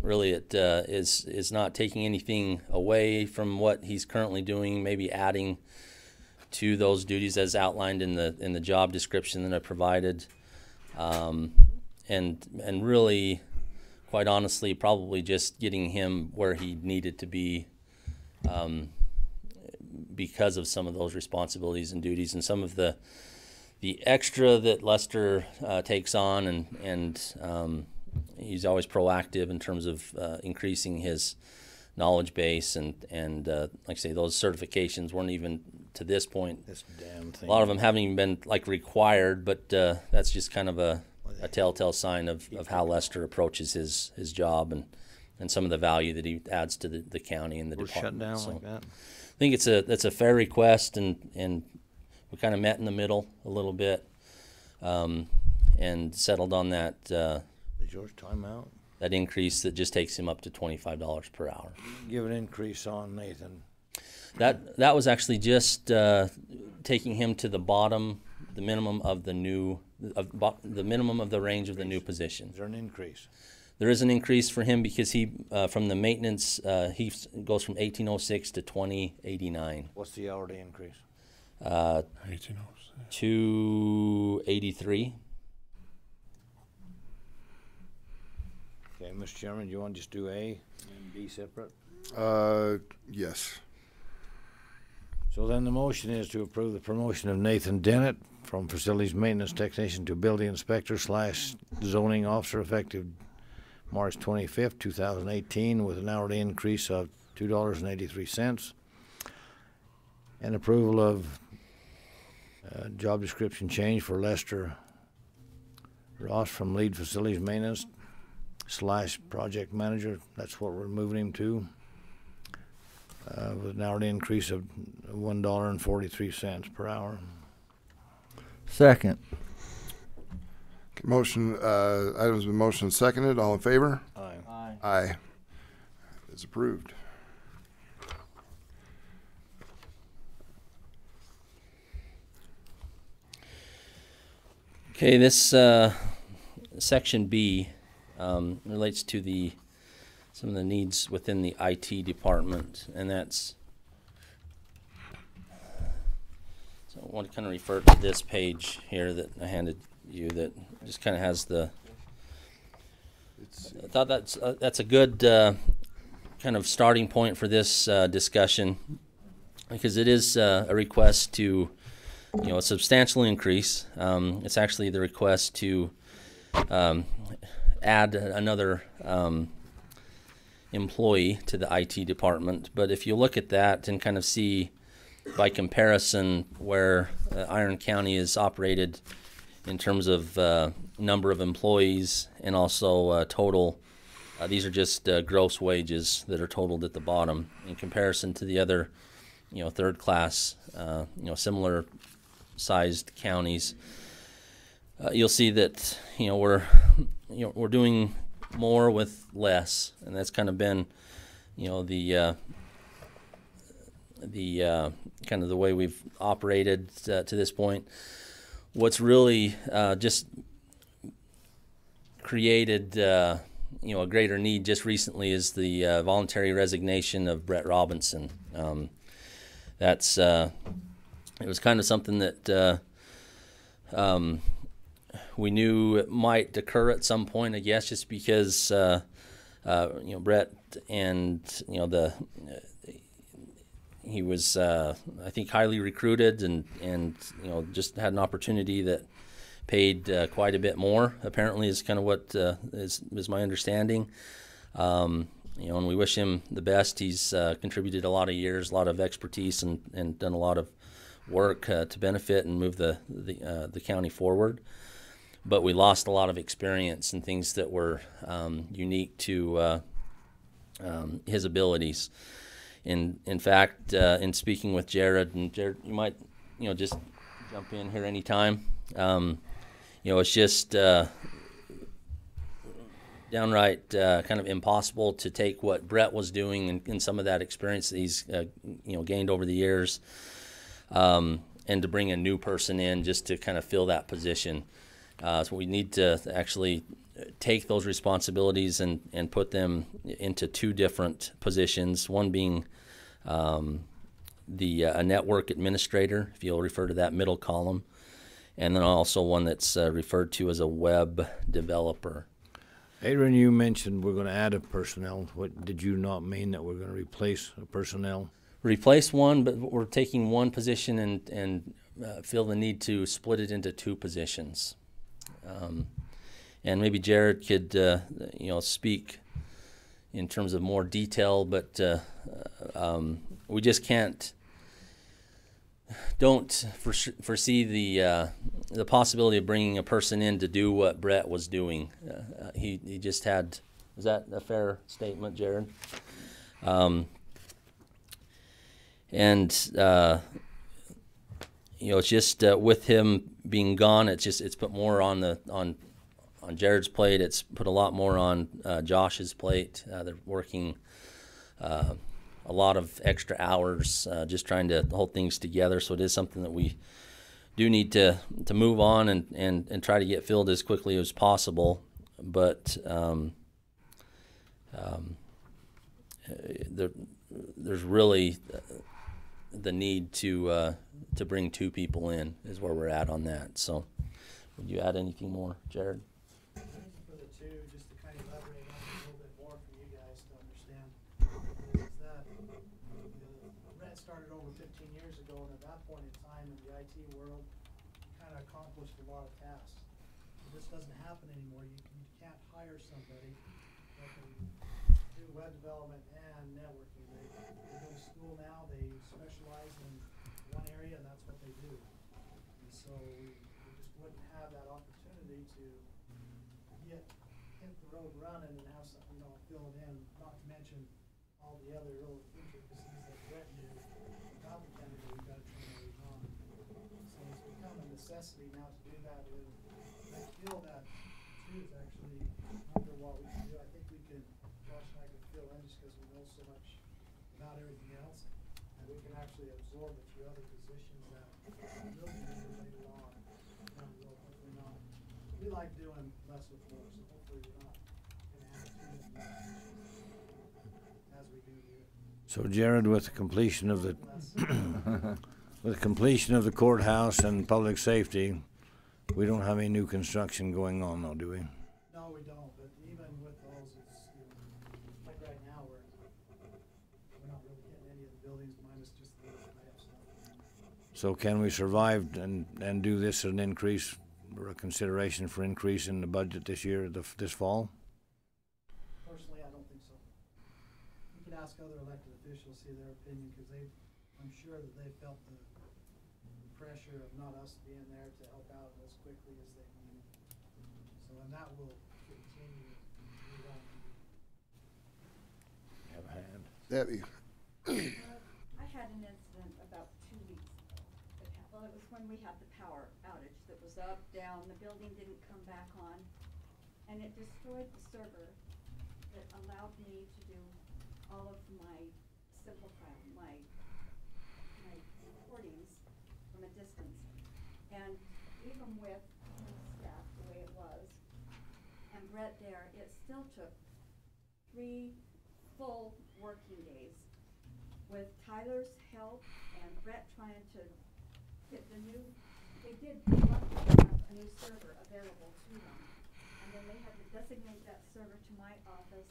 really it is not taking anything away from what he's currently doing, maybe adding to those duties as outlined in the job description that I provided, and really, quite honestly, probably just getting him where he needed to be, because of some of those responsibilities and duties and some of the extra that Lester takes on, and he's always proactive in terms of increasing his knowledge base, and like I say, those certifications weren't even to this point. This damn thing. A lot of them haven't even been like required, but that's just kind of a a telltale sign of how Lester approaches his job and some of the value that he adds to the county and the We're department. shut down So like that. I think that's a fair request, and we kind of met in the middle a little bit, and settled on that Is yours time out? that increase that just takes him up to $25 per hour. Give an increase on Nathan. That was actually just taking him to the bottom, the minimum of the minimum of the range of the new position. Is there an increase? There is an increase for him because he from the maintenance he goes from 1806 to 2089. What's the hourly increase? 1806. 283. Okay, Mr. Chairman, do you want to just do A and B separate? Yes. So then the motion is to approve the promotion of Nathan Dennett from Facilities Maintenance Technician to Building Inspector / Zoning Officer effective March 25th, 2018, with an hourly increase of $2.83. And approval of job description change for Lester Ross from Lead Facilities Maintenance / Project Manager. That's what we're moving him to. With an hourly increase of $1.43 per hour. Second. Motion, items been motion and seconded. All in favor? Aye. Aye. Aye. It's approved. Okay, this section B relates to some of the needs within the IT department, and that's. So I want to kind of refer to this page here that I handed you that just kind of has the. I thought that's a good kind of starting point for this discussion, because it is a request to, a substantial increase. It's actually the request to add another employee to the IT department. But if you look at that and kind of see by comparison where Iron County is operated in terms of number of employees and also total, these are just gross wages that are totaled at the bottom in comparison to the other, third class, similar sized counties. You'll see that we're doing more with less, and that's kind of been the kind of the way we've operated to this point. What's really just created a greater need just recently is the voluntary resignation of Brett Robinson. That's it was kind of something that we knew it might occur at some point, I guess, just because Brett and he was I think highly recruited and just had an opportunity that paid quite a bit more. Apparently, is kind of what is my understanding. And we wish him the best. He's contributed a lot of years, a lot of expertise, and done a lot of work to benefit and move the county forward. But we lost a lot of experience and things that were unique to his abilities. In fact, in speaking with Jared, and Jared, you might just jump in here anytime. It's just downright kind of impossible to take what Brett was doing and some of that experience that he's gained over the years, and to bring a new person in just to kind of fill that position. So we need to actually take those responsibilities and put them into two different positions, one being a network administrator, if you'll refer to that middle column, and then also one that's referred to as a web developer. Adrian, you mentioned we're going to add a personnel. What did you not mean that we're going to replace a personnel? Replace one, but we're taking one position and feel the need to split it into two positions. And maybe Jared could, speak in terms of more detail, but we just can't don't foresee the possibility of bringing a person in to do what Brett was doing. He just had. Is that a fair statement, Jared? It's just with him being gone, it's put more on Jared's plate. It's put a lot more on Josh's plate. They're working a lot of extra hours just trying to hold things together. So it is something that we do need to move on and try to get filled as quickly as possible. But there's really the need to bring 2 people in is where we're at on that. So would you add anything more, Jared? For the 2, just to kind of elaborate on it a little bit more for you guys to understand, is that Brett started over 15 years ago, and at that point in time in the IT world, kind of accomplished a lot of tasks. This doesn't happen anymore. You can't hire somebody that can do web development and networking. They go to school now, they specialize in one area, and that's what they do. And so we just wouldn't have that opportunity to hit the road running and have something, fill it in, not to mention all the other little intricacies that Brett knew about the candidate we've got to train every on. So it's become a necessity now to do that. I feel that too is actually under what we can do. I think we can, Josh and I can fill in just because we know so much about everything else, and we can actually absorb a few other positions that will be needed later on down the road. Hopefully not. We like doing less with more, so hopefully we're not going to have too many positions as we do here. So Jared, with the completion of the courthouse and public safety, we don't have any new construction going on though, do we? No, we don't, but even with those, it's, like right now, we're not really hitting any of the buildings minus just the layout stuff. So can we survive and do this at an increase or a consideration for increase in the budget this year, this fall? Personally, I don't think so. You can ask other elected officials, see their opinion, because I'm sure that they felt the pressure of not us being there to help out as quickly as they need. So, and that will continue. Have a hand. Debbie. I had an incident about 2 weeks ago. Well, it was when we had the power outage that was up, down, the building didn't come back on, and it destroyed the server that allowed me to do all of my simple file, my recordings from a distance. And even with staff the way it was, and Brett there, it still took 3 full working days with Tyler's help and Brett trying to get the new, they luckily have a new server available to them. And then they had to designate that server to my office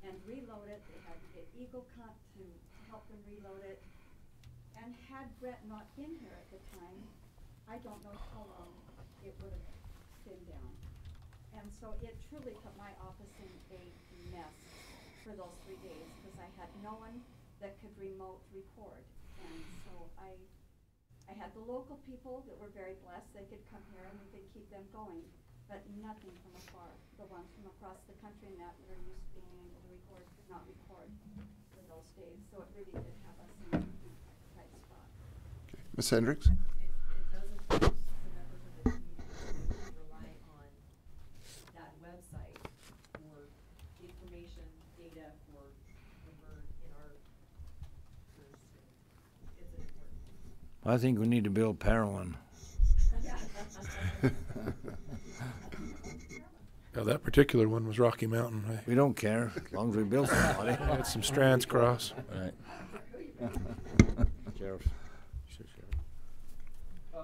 and reload it. They had to get EagleCut to help them reload it. And had Brett not been here at the time, I don't know how long it would have been down. And so it truly put my office in a mess for those 3 days because I had no one that could remote record. And so I had the local people that were very blessed. They could come here and we could keep them going, but nothing from afar. The ones from across the country and that were used to being able to record could not record for those days. So it really did have us in a tight spot. Ms. Hendricks? It doesn't force the members of the community to rely on that website for information, data for when we're in our it's an important thing. I think we need to build Parowan. Now, that particular one was Rocky Mountain. We don't care, as long as we build somebody. Had some strands cross. Right. Sheriff.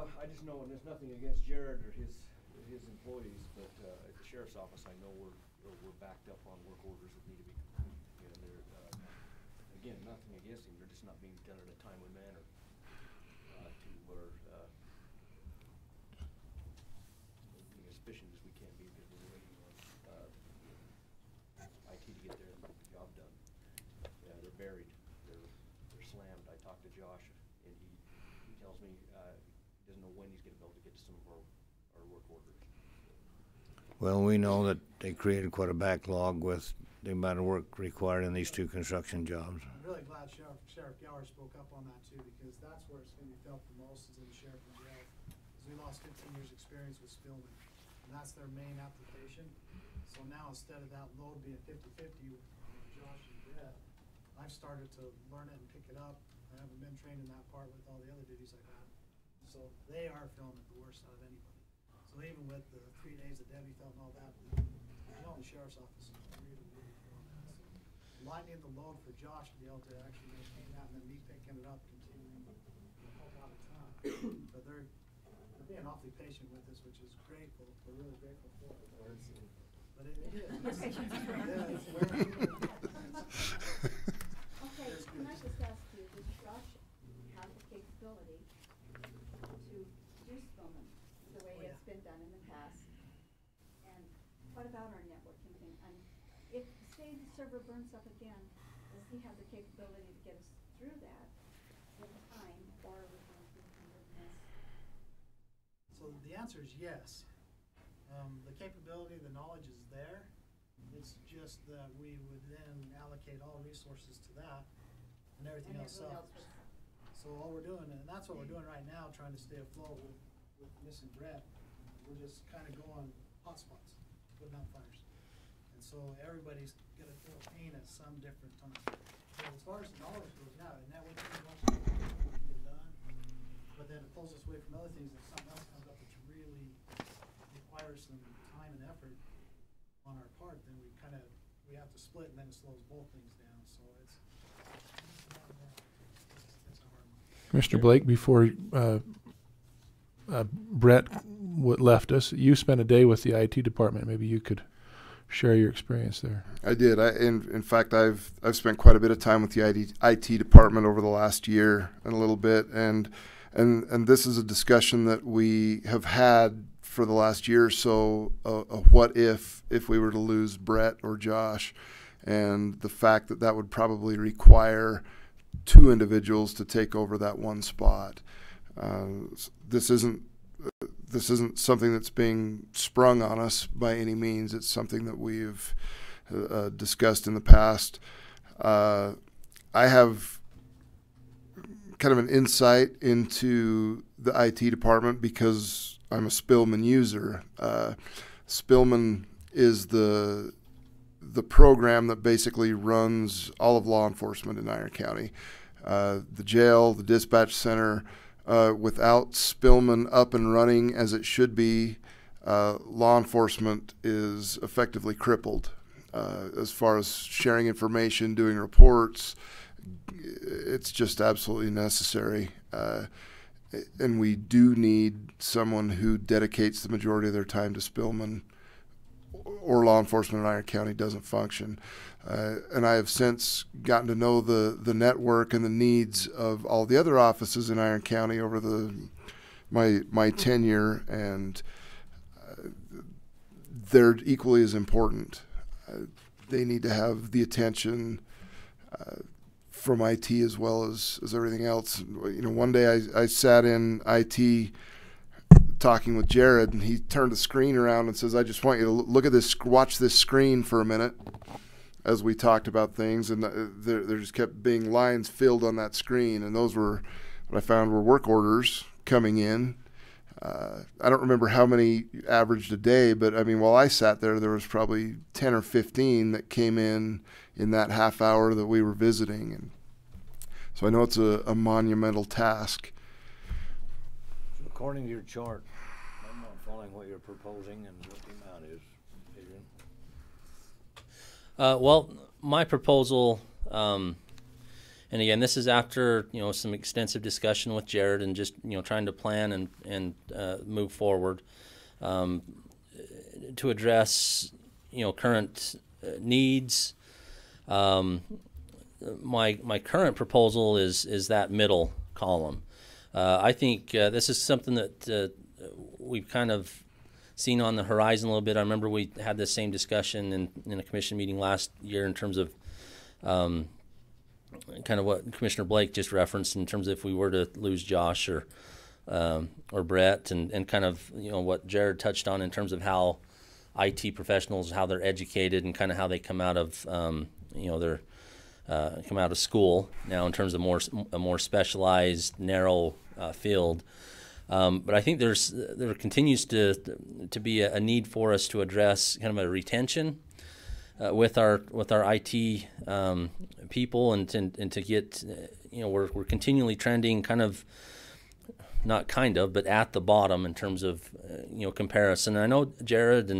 I just know, and there's nothing against Jared or his employees, but at the sheriff's office, I know we're backed up on work orders that need to be complete. And they're, again, nothing against him, they're just not being done in a timely manner to where being as efficient as we can be because we're waiting on IT to get there and get the job done. Yeah, they're buried. They're slammed. I talked to Josh, and he tells me, he doesn't know when he's gonna be able to get to some of our work orders. Well, we know that they created quite a backlog with the amount of work required in these 2 construction jobs. I'm really glad Sheriff Gower spoke up on that too, because that's where it's gonna be felt the most, is in the sheriff and jail. Because we lost 15 years' experience with Spillman, and that's their main application. So now, instead of that load being 50-50 with Josh and Brett, I've started to learn it and pick it up. I haven't been trained in that part with all the other duties I've had. So they are feeling it the worst out of anybody. So even with the 3 days that Debbie felt and all that, the sheriff's office is really feeling that. So lightening the load for Josh to be able to actually maintain that, and then me picking it up, continuing the whole lot of time. But they're being awfully patient with us, which is grateful. We're really grateful for it. But it is. Okay, can I just ask you, does Josh have the capability to do Spillman the way it's been done in the past? And what about our networking thing? And if, say, the server burns up again, does he have the capability to get us through that in time, or are we going through kind of mess? So the answer is yes. The capability, the knowledge is there. It's just that we would then allocate all resources to that and everything else suffers. So all we're doing, and that's what we're doing right now, trying to stay afloat with missing Brett. We're just kind of going hotspots, putting out fires. And so everybody's gonna feel pain at some different time. So as far as the knowledge goes, yeah, and that would be done. But then it pulls us away from other things. If something else comes up which really requires some time and effort on our part, then we have to split, and then it slows both things down. So it's a hard one. Commissioner Blake, before Brett left us, you spent a day with the IT department. Maybe you could share your experience there. I did. In fact, I've spent quite a bit of time with the IT department over the last year and a little bit, and this is a discussion that we have had for the last year or so. What if we were to lose Brett or Josh, and the fact that would probably require 2 individuals to take over that one spot. This isn't something that's being sprung on us by any means. It's something that we've discussed in the past. I have kind of an insight into the IT department because I'm a Spillman user. Spillman is the program that basically runs all of law enforcement in Iron County. The jail, the dispatch center. Without Spillman up and running as it should be, law enforcement is effectively crippled as far as sharing information, doing reports. It's just absolutely necessary. And we do need someone who dedicates the majority of their time to Spillman, or law enforcement in Iron County doesn't function. And I have since gotten to know the network and the needs of all the other offices in Iron County over my tenure, and they're equally as important. They need to have the attention from IT as well as everything else. You know, one day I sat in IT talking with Jared, and he turned the screen around and says, "I just want you to look at this, watch this screen for a minute," as we talked about things, and there just kept being lines filled on that screen, and those were, what I found, were work orders coming in. I don't remember how many averaged a day, but I mean, while I sat there was probably 10 or 15 that came in that half hour that we were visiting. And so I know it's a monumental task. So according to your chart, I'm not following what you're proposing and what the amount is, Adrian. Well, my proposal, and again, this is after some extensive discussion with Jared and just trying to plan and move forward to address current needs. My current proposal is that middle column. I think this is something that we've kind of seen on the horizon a little bit. I remember we had this same discussion in a commission meeting last year in terms of kind of what Commissioner Blake just referenced in terms of if we were to lose Josh or Brett, and kind of, you know, what Jared touched on in terms of how IT professionals, how they're educated, and kind of how they come out of, you know, their come out of school now in terms of a more specialized, narrow field. But I think there continues to be a need for us to address kind of a retention with our IT people, and to get, you know, we're continually trending kind of, not kind of, but at the bottom in terms of you know, comparison. I know Jared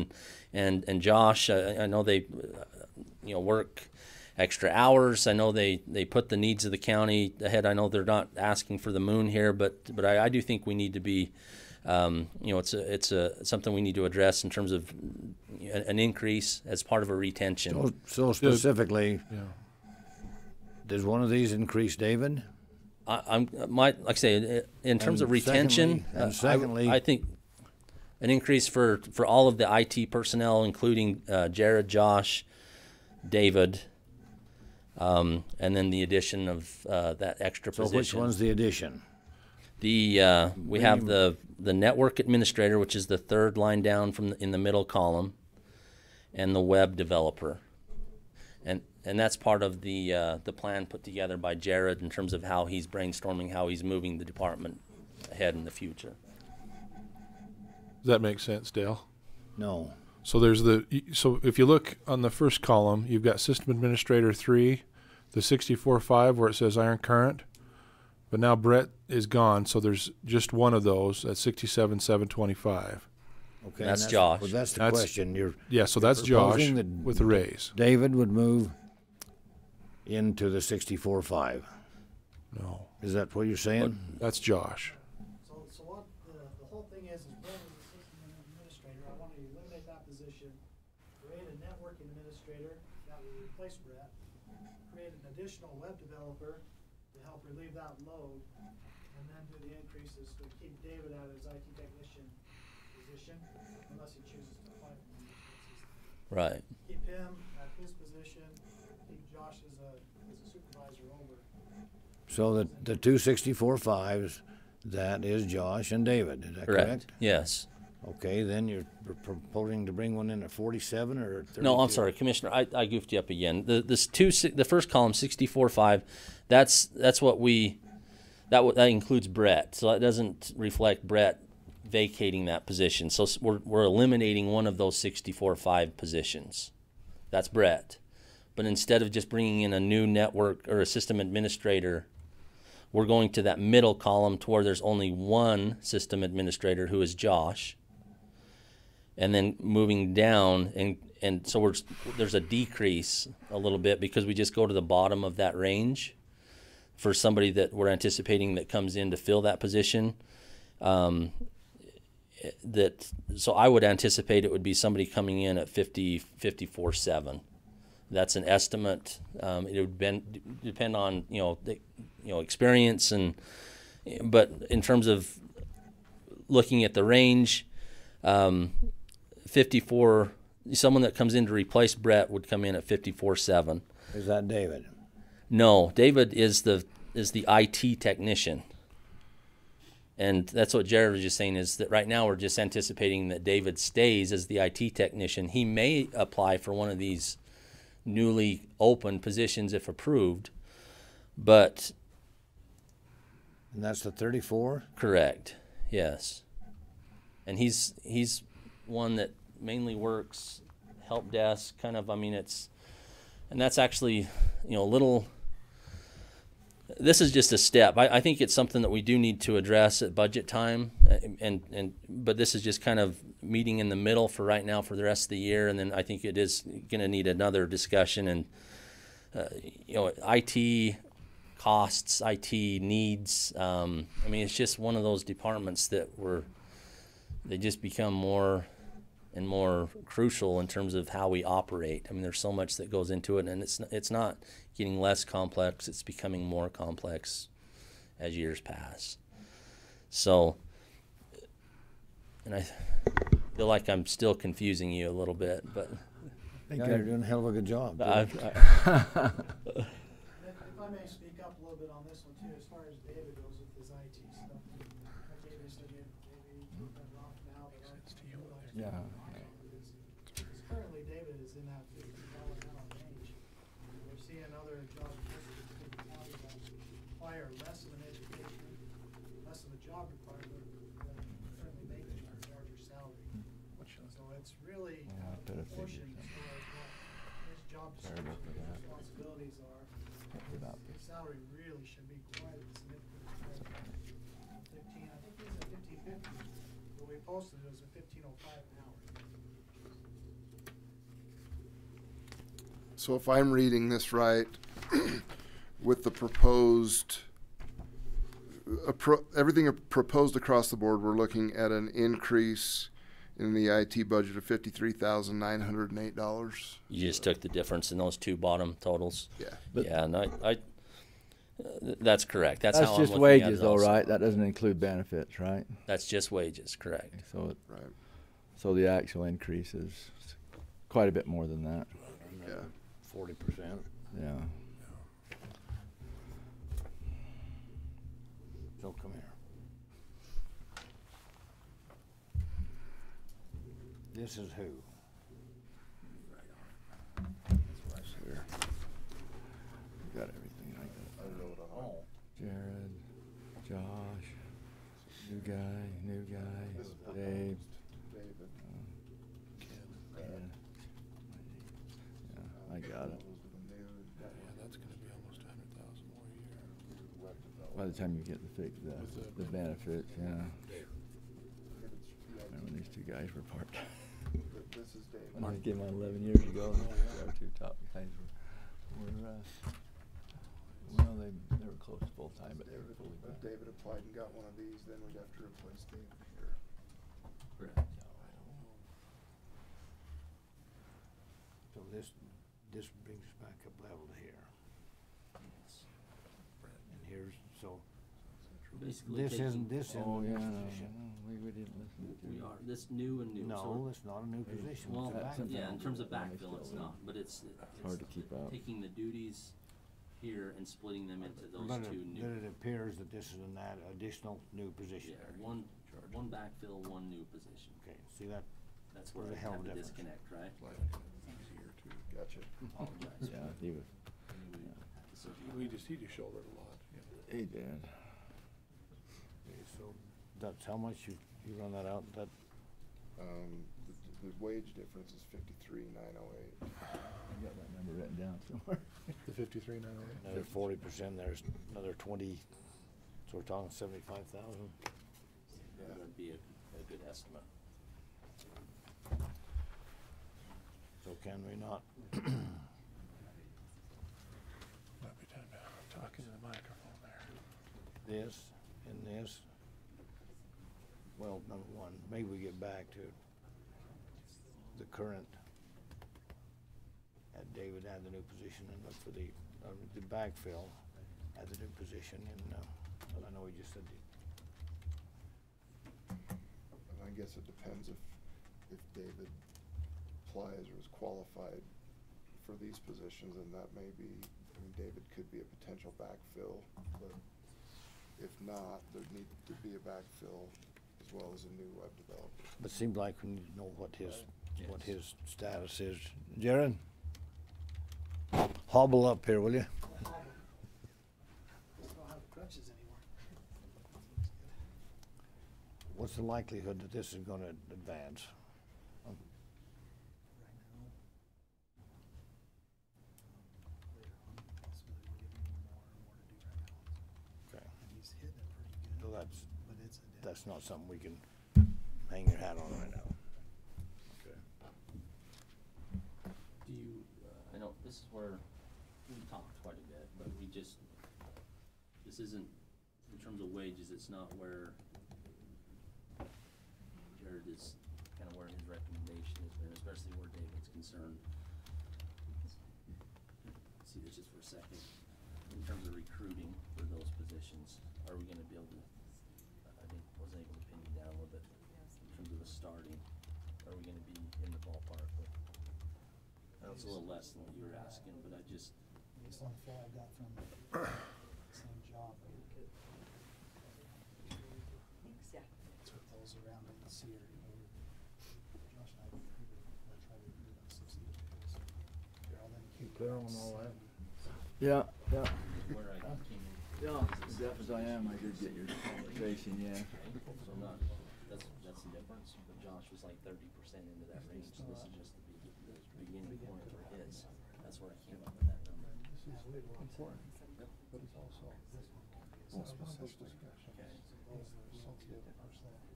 and Josh, I know they you know, work extra hours. I know they put the needs of the county ahead. I know they're not asking for the moon here, but I do think we need to be, you know, it's something we need to address in terms of an increase as part of a retention. So specifically, does one of these increase David? Like I say, in terms of retention, secondly, I think an increase for all of the IT personnel, including Jared, Josh, David, and then the addition of that extra position. So which one's the addition? We have the network administrator, which is the third line down from in the middle column, and the web developer, and that's part of the plan put together by Jared in terms of how he's brainstorming, how he's moving the department ahead in the future. Does that make sense, Dale? No. So so if you look on the first column, you've got System Administrator 3, the 64.5 where it says Iron Current, but now Brett is gone, so there's just one of those at 67,725. Okay, that's Josh. Well, that's the question. So that's Josh with a raise. David would move into the 64.5. No. Is that what you're saying? That's Josh. So what the whole thing is Brett is the system administrator. I want to eliminate that position, create a network administrator that will replace Brett, create an additional web developer to help relieve that load, and then do the increases to keep David out of his IT technician position, unless he chooses to apply for the system. Right. Keep him at his position, keep Josh as a supervisor over. So the 2 64.5s, that is Josh and David. Is that correct? Yes. Okay, then you're proposing to bring one in at 47 or 32? No, I'm sorry, Commissioner. I goofed you up again. The first column, 64.5. That's what that includes Brett. So that doesn't reflect Brett vacating that position. So we're eliminating one of those 64.5 positions. That's Brett. But instead of just bringing in a new network or a system administrator, we're going to that middle column to where there's only one system administrator, who is Josh, and then moving down, and so there's a decrease a little bit because we just go to the bottom of that range for somebody that we're anticipating that comes in to fill that position. So I would anticipate it would be somebody coming in at 54.7. That's an estimate. It would depend on experience, but in terms of looking at the range, 54. Someone that comes in to replace Brett would come in at 54.7. Is that David? No, David is the IT technician. And that's what Jared was just saying, is that right now we're just anticipating that David stays as the IT technician. He may apply for one of these newly open positions if approved, but... And that's the 34? Correct, yes. And he's one that mainly works help desk, kind of, and that's actually, a little... This is just a step. I think it's something that we do need to address at budget time, but this is just kind of meeting in the middle for right now for the rest of the year, and then I think it is going to need another discussion. And IT costs, IT needs. It's just one of those departments that they just become more and more crucial in terms of how we operate. There's so much that goes into it, and it's not getting less complex, it's becoming more complex as years pass. So, and I feel like I'm still confusing you a little bit, but... I think you're doing a hell of a good job. If I may speak up a little bit on this one too, as far as David goes with his IT stuff. Like David said, maybe take that off now, but Yeah. because currently David is in that $50 an hour range. We're seeing other job descriptions in the county that require less of an education, less of a job requirement than currently making a larger salary. So it's really proportioned as far as what his job description and responsibilities are. The salary really should be quite significant. 15, I think he's at 15.50. When we posted it, it was at 15.05 an hour. So if I'm reading this right, with the proposed, everything proposed across the board, we're looking at an increase in the IT budget of $53,908. You just took the difference in those two bottom totals. Yeah. Yeah, and that's correct. That's how I'm just looking wages, at it though, also. right? That doesn't include benefits, right? That's just wages, correct. So right. So the actual increase is quite a bit more than that. Yeah. 40%. Yeah. So come here. This is who? Here. Got everything like that. Oh. Jared, Josh, new guy, Dave. Ken. Yeah, I got it. Yeah, that's gonna be almost 100,000 more a year. By the time you get the benefits, yeah. Remember these two guys were part-time. This is Dave. When I came on 11 years ago, our two top guys were well, they were close to full-time, but they were fully If back. David applied and got one of these, then we'd have to replace Dave here. Correct. So this brings us back up level to here. And here's, so, Basically this taking- isn't Oh, the yeah, new no, position. we didn't listen to We are, this new and new. No, so it's not a new position. Well, It's a backfill. yeah, in terms of backfill, it's not, but it's hard to keep up. taking the duties here and splitting them into those But two new. it appears that this is an additional new position. Yeah, one backfill, one new position. Okay, see that? That's Where's where the I hell have of a a difference? disconnect, right? Gotcha. Apologize. Yeah, he was. He just shouldered a lot. Yeah. He did. Okay, so that's how much you run that out, that, The wage difference is $53,908. I got that number written down somewhere. The 53,908. another 40%, there's another 20, so we're talking 75,000. That'd be a good estimate. So can we not? Might be time to talk into the microphone there. This and this. Well, number one, maybe we get back to the current, at David add the new position and look for the backfill at the new position and, I know he just said, And I guess it depends if David applies or is qualified for these positions, and that may be, I mean, David could be a potential backfill, but if not, there'd need to be a backfill as well as a new web developer. but it seems like we need to know what his status is. Jared? Hobble up here, will you? Just don't have crutches anymore. What's the likelihood that this is gonna advance? Okay. He's hitting it pretty good. So But it's that's not something we can hang your hat on right now. Okay. Do you, I know this is where we talked quite a bit, but this isn't, in terms of wages, it's not where Jared is, kind of where his recommendation has been, especially where David's concerned. See this just for a second. In terms of recruiting for those positions, are we gonna be able to, I think, wasn't able to pin you down a little bit in terms of the starting, are we gonna be in the ballpark with? It's a little less than what you were asking, but I just, based on the file I got from the same job. Thanks, yeah. Took those around and see her. Josh and I try to do that 60 days. You clear on all that? Yeah, yeah. Yeah, as deaf as I am, I did get your conversation, yeah. So not, that's the difference, but Josh was like 30% into that range, so this is just the beginning point for his. That's where I came up with that number. This is important, but it's also specific discussion. Okay.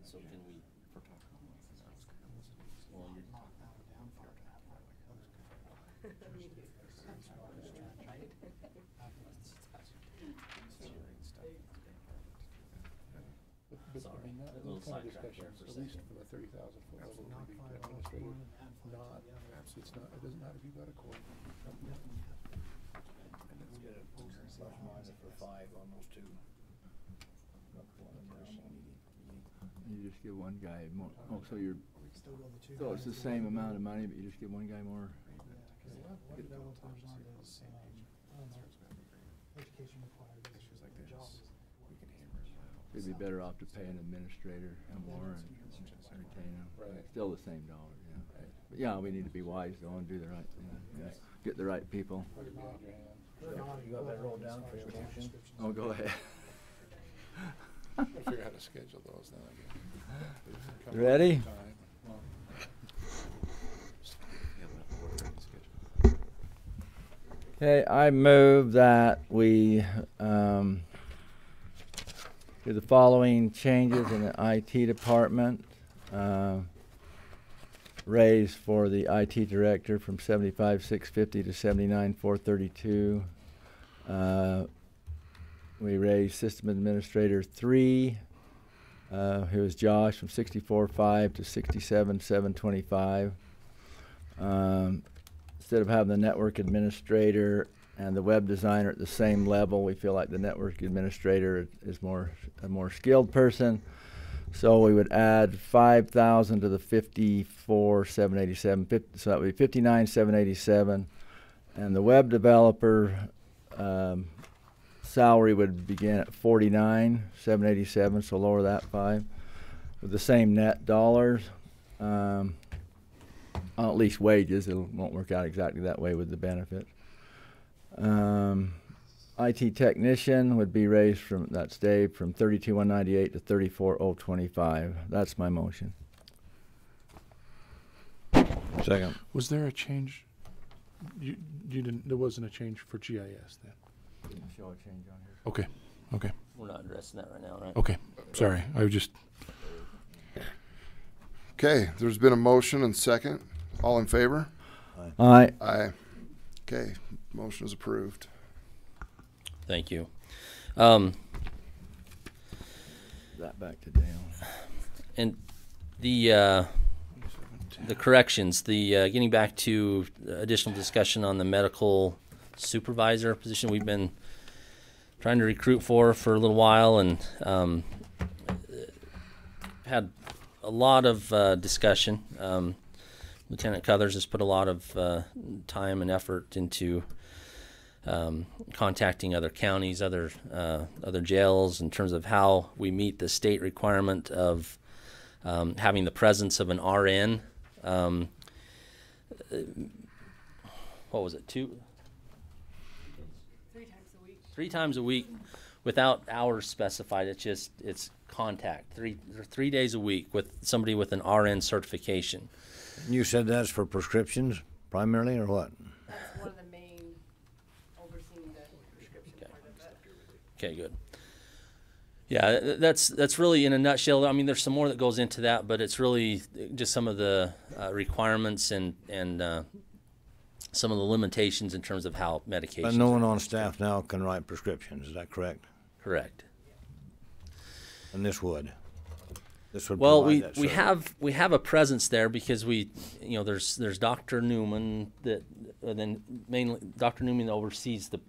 So can we? Well, you're But I mean, that those kind of discussions, at least for the 30,000 foot level, would be administrative, not, it's not, it doesn't matter if you've got a court. For 5 on those two. You just give one guy more, oh, so you're, so it's the same amount of money, but you just give one guy more? One developer's on this, education required. You'd be better off to pay an administrator and more and retain them. Right. Still the same dollar, yeah. But yeah, we need to be wise though and do the right thing. Yeah. Get the right people. You got that rolled down for your motion? Oh, go ahead. I'll figure out how to schedule those then, I guess. Ready? Okay, I move that we do the following changes in the IT department. Raise for the IT director from $75,650 to $79,432. We raised system administrator 3, who is Josh, from $64,500 to $67,725. Instead of having the network administrator and the web designer at the same level, we feel like the network administrator is a more skilled person. So we would add 5,000 to the 54,787. So that would be 59,787, and the web developer salary would begin at 49,787. So lower that 5 with the same net dollars. At least wages. It won't work out exactly that way with the benefits. IT technician would be raised from, that's Dave, from 32,198 to 34,025. That's my motion. Second. Was there a change? You didn't, there wasn't a change for GIS then? Didn't show a change on here. Okay, okay. We're not addressing that right now, right? Okay, sorry, I was just. Okay, there's been a motion and second. All in favor? Aye. Aye. Okay, motion is approved. Thank you. That back to Dale. And the corrections, getting back to additional discussion on the medical supervisor position we've been trying to recruit for a little while, and had a lot of discussion. Lieutenant Cuthers has put a lot of time and effort into contacting other counties, other jails, in terms of how we meet the state requirement of having the presence of an RN. What was it? 3 times a week. 3 times a week, without hours specified. It's contact. 3 days a week with somebody with an RN certification. You said that's for prescriptions primarily, or what? That's one of the main overseeing the prescription part of it. Okay, good. Yeah, that's really in a nutshell. I mean, there's some more that goes into that, but it's really just some of the requirements and some of the limitations in terms of how medications. But no one on staff now can write prescriptions. Is that correct? Correct. And this would. Well, provide that we service. have a presence there because there's Dr. Newman then mainly Dr. Newman oversees the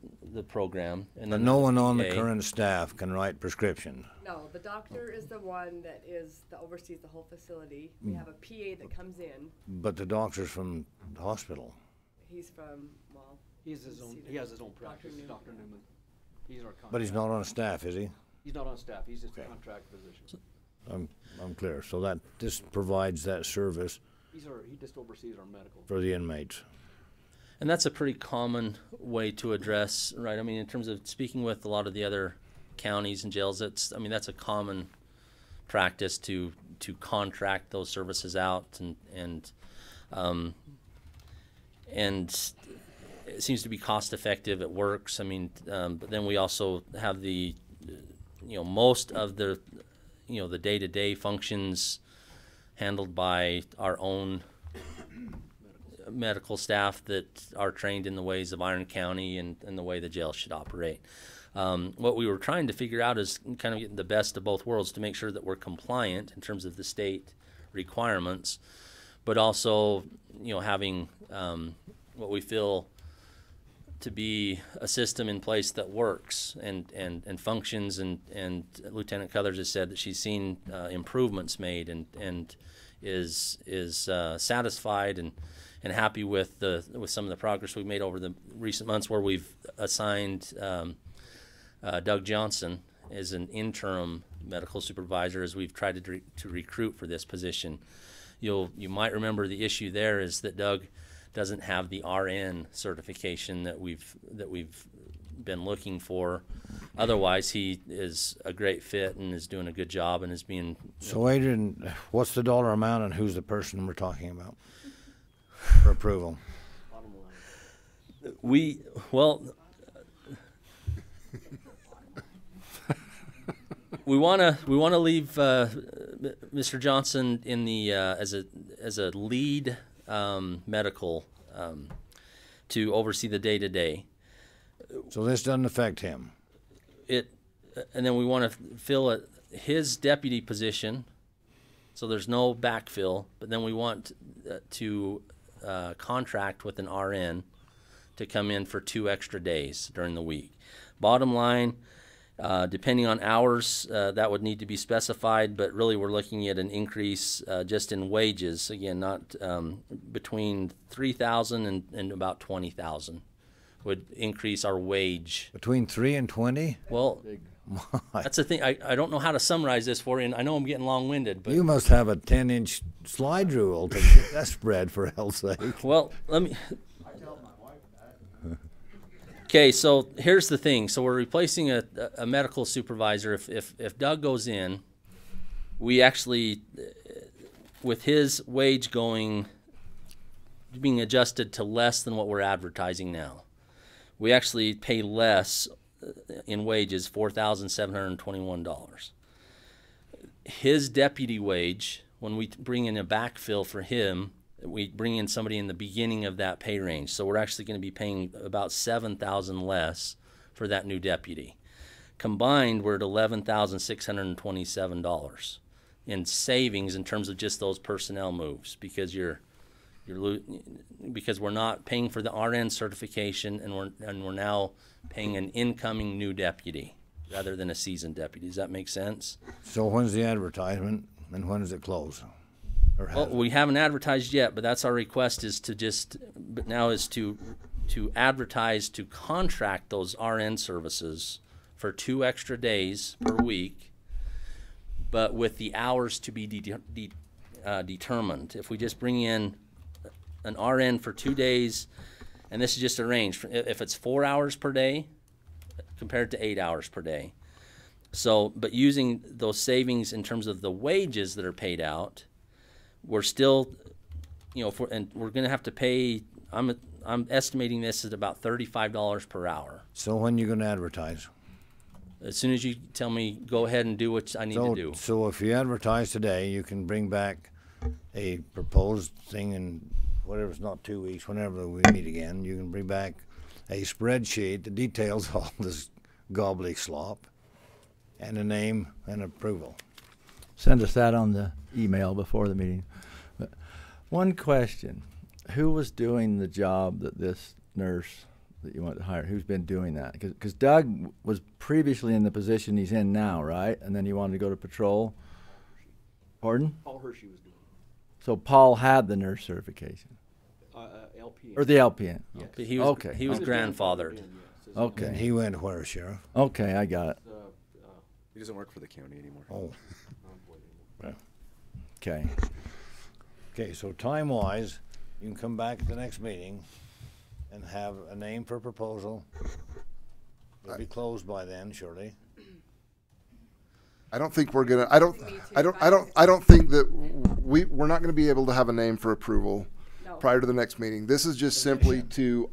program, and But then no one on the PA. current staff can write prescriptions. No, the doctor is the one that oversees the whole facility. We have a PA that comes in. But the doctor's from the hospital. He's from, well, He has his own, he has his own practice, Dr. Newman. He's our contract. But he's not on staff, is he? He's not on staff, he's just a contract position. I'm clear. So that this provides that service He just oversees our medical. for the inmates. And that's a pretty common way to address, right? I mean, in terms of speaking with a lot of the other counties and jails, that's a common practice to contract those services out, and it seems to be cost effective. It works. I mean, but then we also have the, most of the, the day-to-day functions handled by our own medical staff that are trained in the ways of Iron County and the way the jail should operate. What we were trying to figure out is kind of getting the best of both worlds to make sure that we're compliant in terms of the state requirements, but also, having what we feel to be a system in place that works and functions, and Lieutenant Cuthers has said that she's seen improvements made and is satisfied and happy with some of the progress we've made over the recent months, where we've assigned Doug Johnson as an interim medical supervisor as we've tried to recruit for this position. You might remember the issue there is that Doug doesn't have the RN certification that we've been looking for. Otherwise, he is a great fit and is doing a good job and is being. So Adrian, what's the dollar amount and who's the person we're talking about for approval? We want to leave Mr. Johnson in the as a lead medical to oversee the day-to-day. So this doesn't affect him. And then we want to fill his deputy position, so there's no backfill. But then we want to contract with an RN to come in for 2 extra days during the week. Bottom line, depending on hours, that would need to be specified, but really we're looking at an increase just in wages, again, not between $3,000 and about $20,000 would increase our wage. Between 3 and 20? Well, that's the thing. I don't know how to summarize this for you, and I know I'm getting long-winded, but you must have a 10-inch slide rule to get that spread, for hell's sake. Well, let me. Okay, so here's the thing. So we're replacing a medical supervisor. If Doug goes in, we actually, with his wage being adjusted to less than what we're advertising now, we actually pay less in wages, $4,721. His deputy wage, when we bring in a backfill for him, we bring in somebody in the beginning of that pay range. So we're actually going to be paying about $7,000 less for that new deputy. Combined, we're at $11,627 in savings in terms of just those personnel moves, because because we're not paying for the RN certification, and we're now paying an incoming new deputy rather than a seasoned deputy. Does that make sense? So when's the advertisement and when does it close? Well, we haven't advertised yet, but that's our request, is to advertise to contract those RN services for 2 extra days per week, but with the hours to be determined. If we just bring in an RN for 2 days, and this is just a range, if it's 4 hours per day compared to 8 hours per day. So, but using those savings in terms of the wages that are paid out, we're still, and we're going to have to pay. I'm estimating this at about $35 per hour. So when you going to advertise? As soon as you tell me go ahead and do what I need to do. So if you advertise today, you can bring back a proposed thing in whatever, it's not 2 weeks, whenever we meet again. You can bring back a spreadsheet that details all this gobbly slop and a name and approval. Send us that on the email before the meeting. But one question: who was doing the job that this nurse that you want to hire? Who's been doing that? Because Doug was previously in the position he's in now, right? And then he wanted to go to patrol. Pardon? Paul Hershey was doing it. So Paul had the nurse certification. LPN. Or the LPN? Yes. But he was Okay. he was Okay. grandfathered. Okay. And he went where, Sheriff? Okay, I got it. He doesn't work for the county anymore. Oh. Okay. Okay, so time-wise, you can come back at the next meeting and have a name for proposal. It'll be closed by then, surely. I don't think we're gonna. I don't think that we're not gonna be able to have a name for approval prior to the next meeting. This is just simply to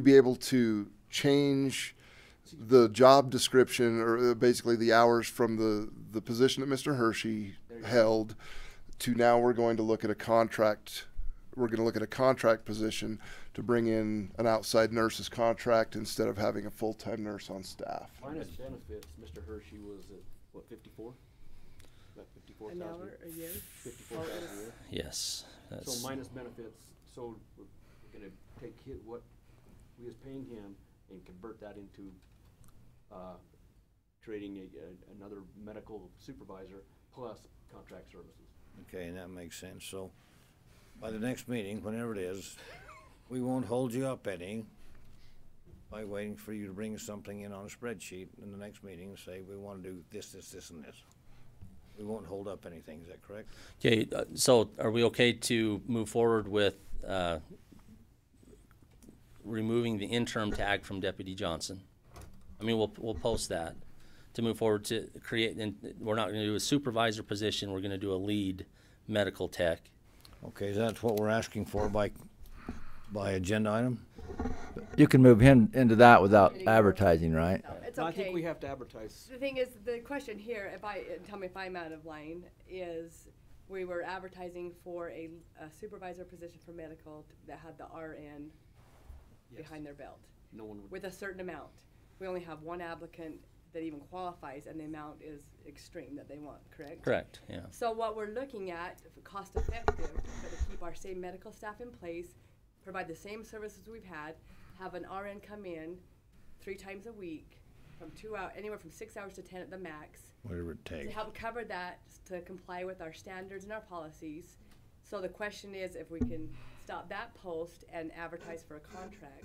be able to change the job description, or basically the hours from the position that Mr. Hershey held to now we're going to look at a contract. We're going to look at a contract position to bring in an outside nurse's contract instead of having a full-time nurse on staff. Minus benefits, Mr. Hershey was at, what, 54? About 54,000? An hour a year? 54,000 a year? Yes. So minus benefits, so we're gonna take what we was paying him and convert that into, creating another medical supervisor plus contract services. Okay, and that makes sense. So by the next meeting, whenever it is, we won't hold you up any by waiting for you to bring something in on a spreadsheet in the next meeting and say, we want to do this, this, this, and this. We won't hold up anything, is that correct? Okay, so are we okay to move forward with removing the interim tag from Deputy Johnson? I mean, we'll post that to move forward to create, and we're not going to do a supervisor position, we're going to do a lead medical tech. Okay, that's what we're asking for by agenda item? You can move him into that without advertising, right? No, it's No, okay. I think we have to advertise. The thing is, the question here, tell me if I'm out of line, is we were advertising for a supervisor position for medical that had the RN behind their belt. No one would. With a certain amount. We only have one applicant that even qualifies, and the amount is extreme that they want, correct? Correct, yeah. So what we're looking at, cost effective, but to keep our same medical staff in place, provide the same services we've had, have an RN come in 3 times a week, from 2 hours, anywhere from 6 hours to 10 at the max. Whatever it takes. To help cover that, to comply with our standards and our policies. So the question is if we can stop that post and advertise for a contract.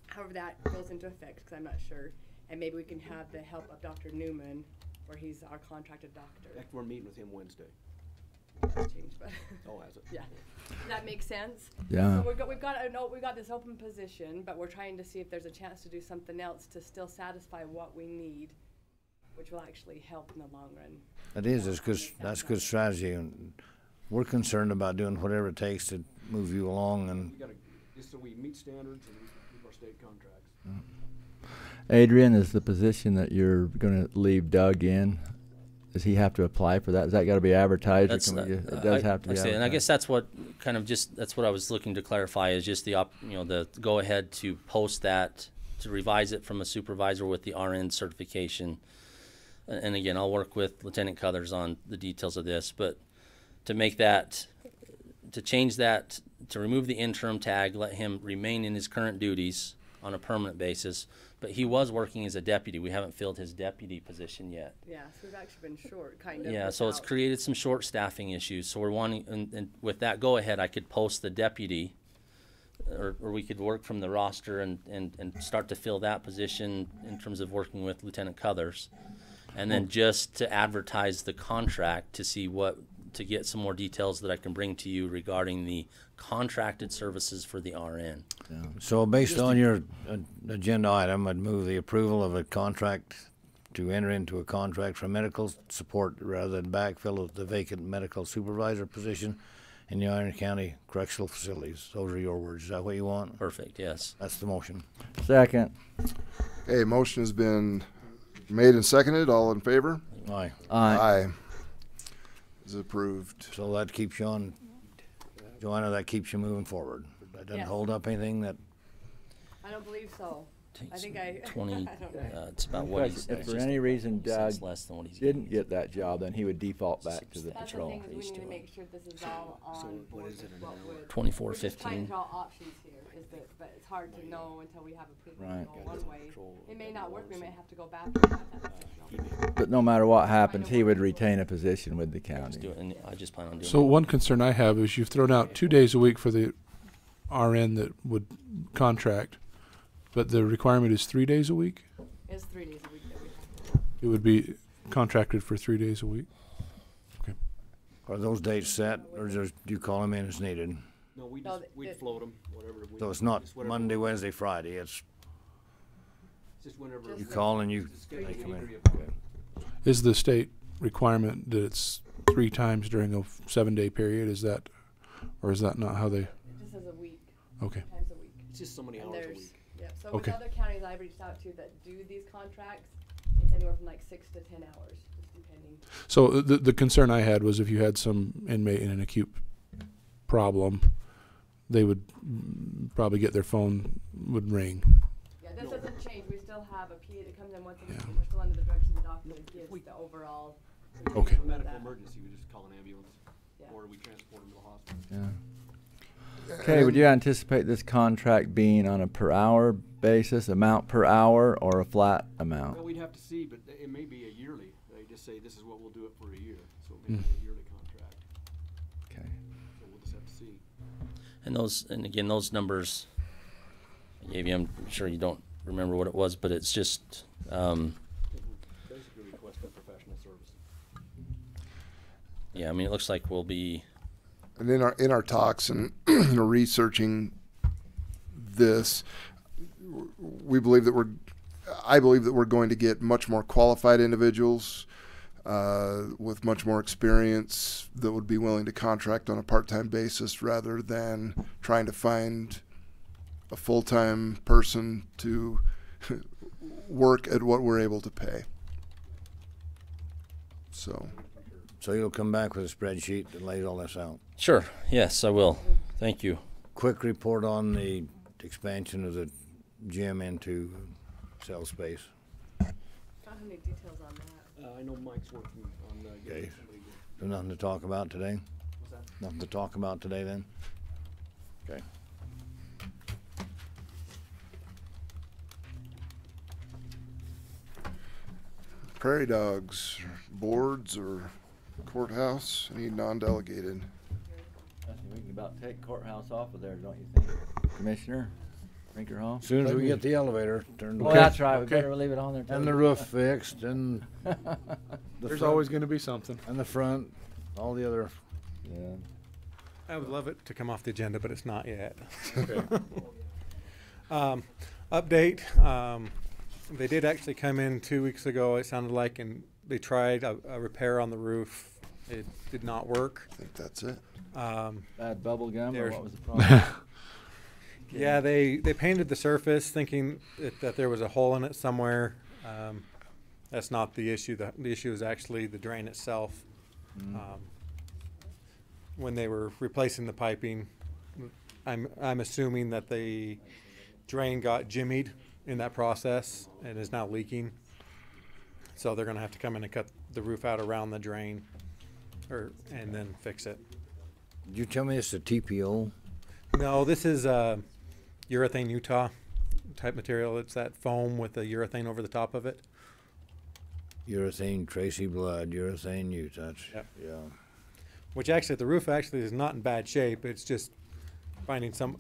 However that goes into effect, because I'm not sure. And maybe we can have the help of Dr. Newman, where he's our contracted doctor. In fact, we're meeting with him Wednesday. That's changed, but. Oh, has it? Yeah. Does that make sense? Yeah. So we've got this open position, but we're trying to see if there's a chance to do something else to still satisfy what we need, which will actually help in the long run. That's good strategy, and we're concerned about doing whatever it takes to move you along, and We gotta, just so we meet standards and we keep our state contracts. Adrian, is the position that you're going to leave Doug in, does he have to apply for that? Has that got to be advertised? That's or can we not- it does have to be like I say, advertised. and I guess that's what kind of that's what I was looking to clarify is just the go ahead to post that, to revise it from a supervisor with the RN certification. And again, I'll work with Lieutenant Cuthers on the details of this, but to make that, to change that, to remove the interim tag, let him remain in his current duties on a permanent basis. But he was working as a deputy. We haven't filled his deputy position yet. Yeah, so we've actually been short, kind of. Yeah, so it's created some short staffing issues. So we're wanting, and with that go ahead, I could post the deputy, or we could work from the roster and start to fill that position in terms of working with Lieutenant Cuthers. And then just to advertise the contract to see to get some more details that I can bring to you regarding the contracted services for the RN. Yeah. so based on your agenda item, I'd move the approval of a contract to enter into a contract for medical support rather than backfill of the vacant medical supervisor position in the Iron County Correctional Facilities. Those are your words. Is that what you want? Perfect, yes. That's the motion. Second. Okay, motion has been made and seconded. All in favor? Aye. Aye. Is approved. So that keeps you on, Joanna, that keeps you moving forward. That doesn't Yes. hold up anything that, I don't believe so. I think 20, I don't know. it's about what he's. If it's for just any reason 20 cents Doug less than what he's didn't get that job, then he would default back to the That's the patrol. thing, is we need to make sure this is all on board with what would. 24.15. We're just trying to draw options here, but it's hard to know until we have approval Right. to go one way. It may not work, we may have to go back and have that position. But no matter what happens, he would retain a position with the Just do county. it, and I just plan on doing So it. one concern I have is you've thrown out 2 days a week for the RN that would contract, but the requirement is 3 days a week? It's 3 days a week that we have. It would be contracted for 3 days a week? Okay. Are those dates set, or do you call them in as needed? No, we No, just, we'd float them, whatever. So it's not just whatever- Monday, Wednesday, Friday, it's, Just whenever. you call and you, Just they schedule come in. delivery of- Okay. Is the state requirement that it's 3 times during a 7-day period? Is that, or is that not how they? It just says a week. Okay. Times a week. It's just so many And hours a there's- week. Yeah, so Okay. with other counties I've reached out to that do these contracts, it's anywhere from like 6 to 10 hours, just depending. So the concern I had was if you had some inmate in an acute problem, they would probably get their phone would ring. Yeah, this doesn't change. We still have a PA that comes in once a week, and we're still under the direction of the doctor that gives the overall. Okay. For a medical emergency, we just call an ambulance, Yeah. or we transport them to the hospital. Yeah. Okay, would you anticipate this contract being on a per hour basis, amount per hour, or a flat amount? Well, we'd have to see, but it may be a yearly. They just say this is what we'll do it for a year, so it may be a yearly contract. Okay. So we'll just have to see. And again, those numbers I gave you, I'm sure you don't remember what it was, but it's just, Basically requesting professional services. yeah, I mean, it looks like we'll be, And in our talks and researching this, I believe that we're going to get much more qualified individuals with much more experience that would be willing to contract on a part-time basis rather than trying to find a full-time person to work at what we're able to pay. So you'll come back with a spreadsheet that lays all this out? sure, yes, I will. Thank you. Quick report on the expansion of the gym into cell space. Don't have any details on that. I know Mike's working on getting Okay. somebody good. So nothing to talk about today? What's that? Nothing to talk about today then? Okay. prairie dogs, boards, or courthouse, any non-delegated? We can about take courthouse off of there, don't you think, Commissioner Rinkerhoff? As soon as we get the elevator turned Well, on. that's right, we better leave it on there. And till- the roof fixed, and There's always going to be something. And the front, all the other. Yeah. I would love it to come off the agenda, but it's not yet. Okay. Update, they did actually come in 2 weeks ago, it sounded like, and they tried a repair on the roof. It did not work. I think that's it. Bad bubble gum, or There's- what was the problem? Yeah, they painted the surface thinking that there was a hole in it somewhere. That's not the issue. The issue is actually the drain itself. When they were replacing the piping, I'm assuming that the drain got jimmied in that process and is now leaking. So they're gonna have to come in and cut the roof out around the drain, and then fix it. Did you tell me it's a TPO? No, this is urethane Utah type material. It's that foam with the urethane over the top of it. Urethane Tracy Blood, urethane Utah. Yep. Yeah. Which actually, the roof actually is not in bad shape. It's just finding some,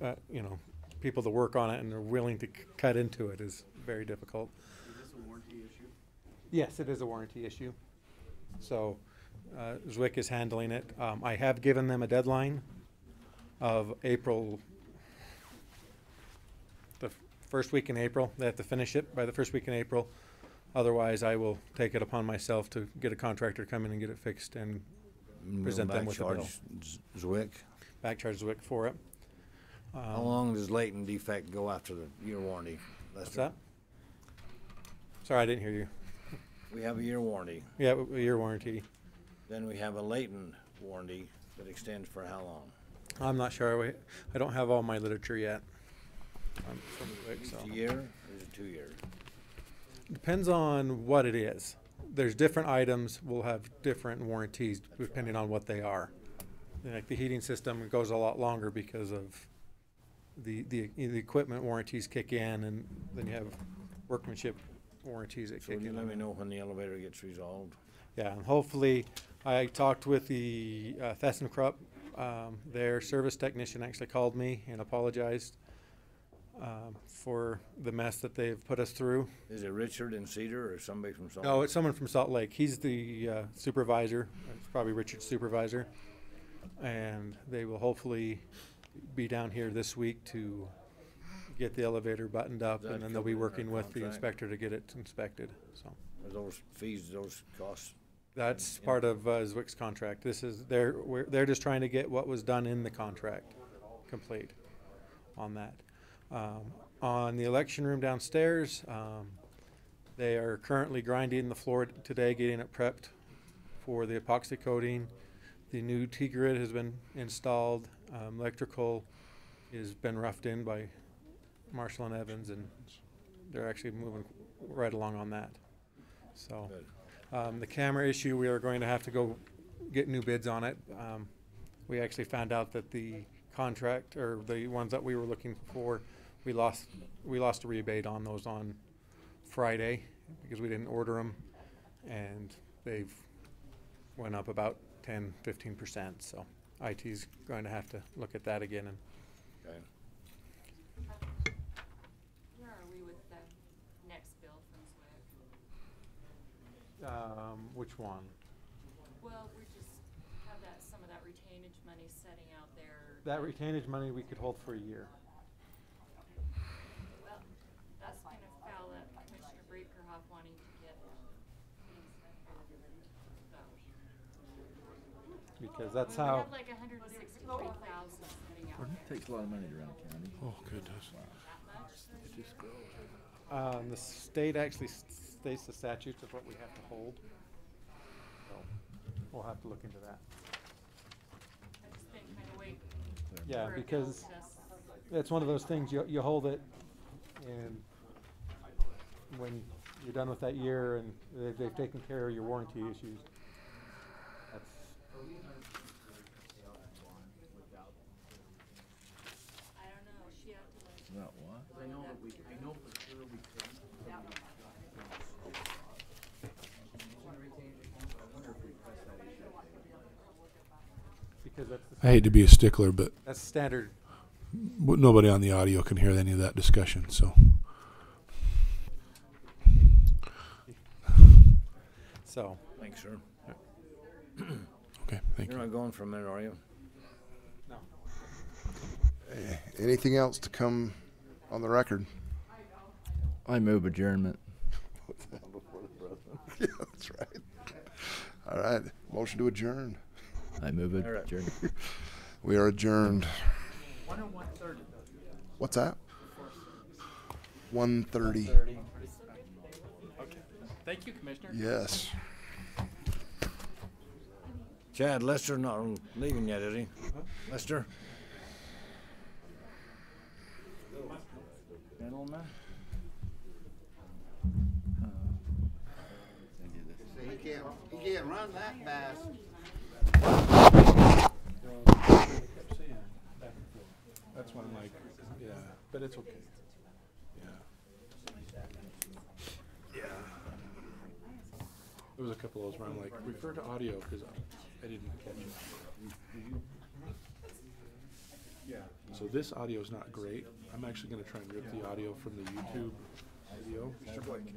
people to work on it and are willing to cut into it is very difficult. Is this a warranty issue? Yes, it is a warranty issue. So, Zwick is handling it. I have given them a deadline of April, the first week in April. They have to finish it by the first week in April. Otherwise, I will take it upon myself to get a contractor to come in and get it fixed and present them with a bill. Zwick. Back charge Zwick for it. How long does latent defect go after the year warranty? What's that? Sorry, I didn't hear you. We have a year warranty. Yeah, a year warranty. Then we have a latent warranty that extends for how long? I'm not sure. I don't have all my literature yet. From Zwick, so. Is it a year or is it 2 years? Depends on what it is. There's different items will have different warranties depending on what they are. Like the heating system goes a lot longer because of the equipment warranties kick in, and then you have workmanship warranties that So kick you in. let me know when the elevator gets resolved. Yeah, and hopefully, I talked with the ThyssenKrupp Their service technician actually called me and apologized for the mess that they've put us through. Is it Richard in Cedar or somebody from Salt No, Lake? it's someone from Salt Lake. He's the supervisor. It's probably Richard's supervisor. And they will hopefully be down here this week to get the elevator buttoned up, Is that and then they'll be covered in our working with the contract? inspector to get it inspected. So Are those fees, those costs? that's part of Zwick's contract. This is they're just trying to get what was done in the contract complete on that. On the election room downstairs, they are currently grinding the floor today, getting it prepped for the epoxy coating. The new T-grid has been installed. Electrical has been roughed in by Marshall and Evans, and they're actually moving right along on that. So the camera issue, we are going to have to go get new bids on it. We actually found out that the contract, or the ones that we were looking for, we lost a rebate on those on Friday because we didn't order them, and they've went up about 10-15%. So IT's going to have to look at that again. And Okay. Where are we with the next bill from Zwick? which one? Well, we just have some of that retainage money setting out there. That retainage money we could hold for a year. Well, that's kind of foul up Commissioner Breakerhoff wanting to get Because that's we how. have like 163,000 sitting out there. It takes a lot of money to run a county. Oh, goodness. The state actually states the statutes of what we have to hold. So we'll have to look into that. I've just been kind of waiting. Yeah, for a because bill to- it's one of those things, you hold it, and when you're done with that year and they've taken care of your warranty issues, that's. I don't know, she had to like. About what? I know that I know for sure we could. Because that's I hate to be a stickler, but that's standard. Nobody on the audio can hear any of that discussion, so. So. Thanks, sir. Okay, thank You're not going for a minute, are you? No. Anything else to come on the record? I move adjournment. Yeah, that's right. All right. Motion to adjourn. I move adjournment. We are adjourned. 1 or 1:30? What's that? 1:30. Okay. Thank you, Commissioner. Yes. Chad, Lester not leaving yet, is he? Lester? Gentlemen. He can't run that fast. That's when I'm like, yeah, but it's okay. Yeah. Yeah. There was a couple of those where I'm like, refer to audio, because I didn't catch it. Yeah. So this audio is not great. I'm actually going to try and rip the audio from the YouTube video. Mr. Blake.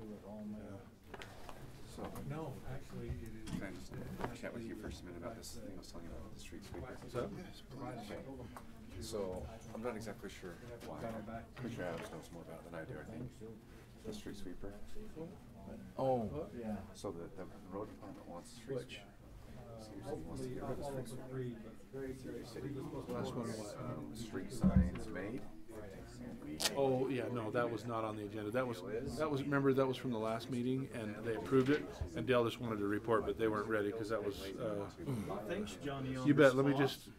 So, No, actually, it is. can I just chat with you for just a minute about this thing I was telling you about the street sweeper? So? Okay. So, I'm not exactly sure why. Commissioner Adams knows more about it than I do, I think. The street sweeper. Oh, yeah. So the road department wants the street sweeper. Seriously, wants to get rid of the street sweeper. City Last one, what? Street signs made. Oh, yeah, no, that was not on the agenda. That was, remember, that was from the last meeting, and they approved it, and Dale just wanted to report, but they weren't ready, because that was, Thanks, Johnny. you bet, let me just,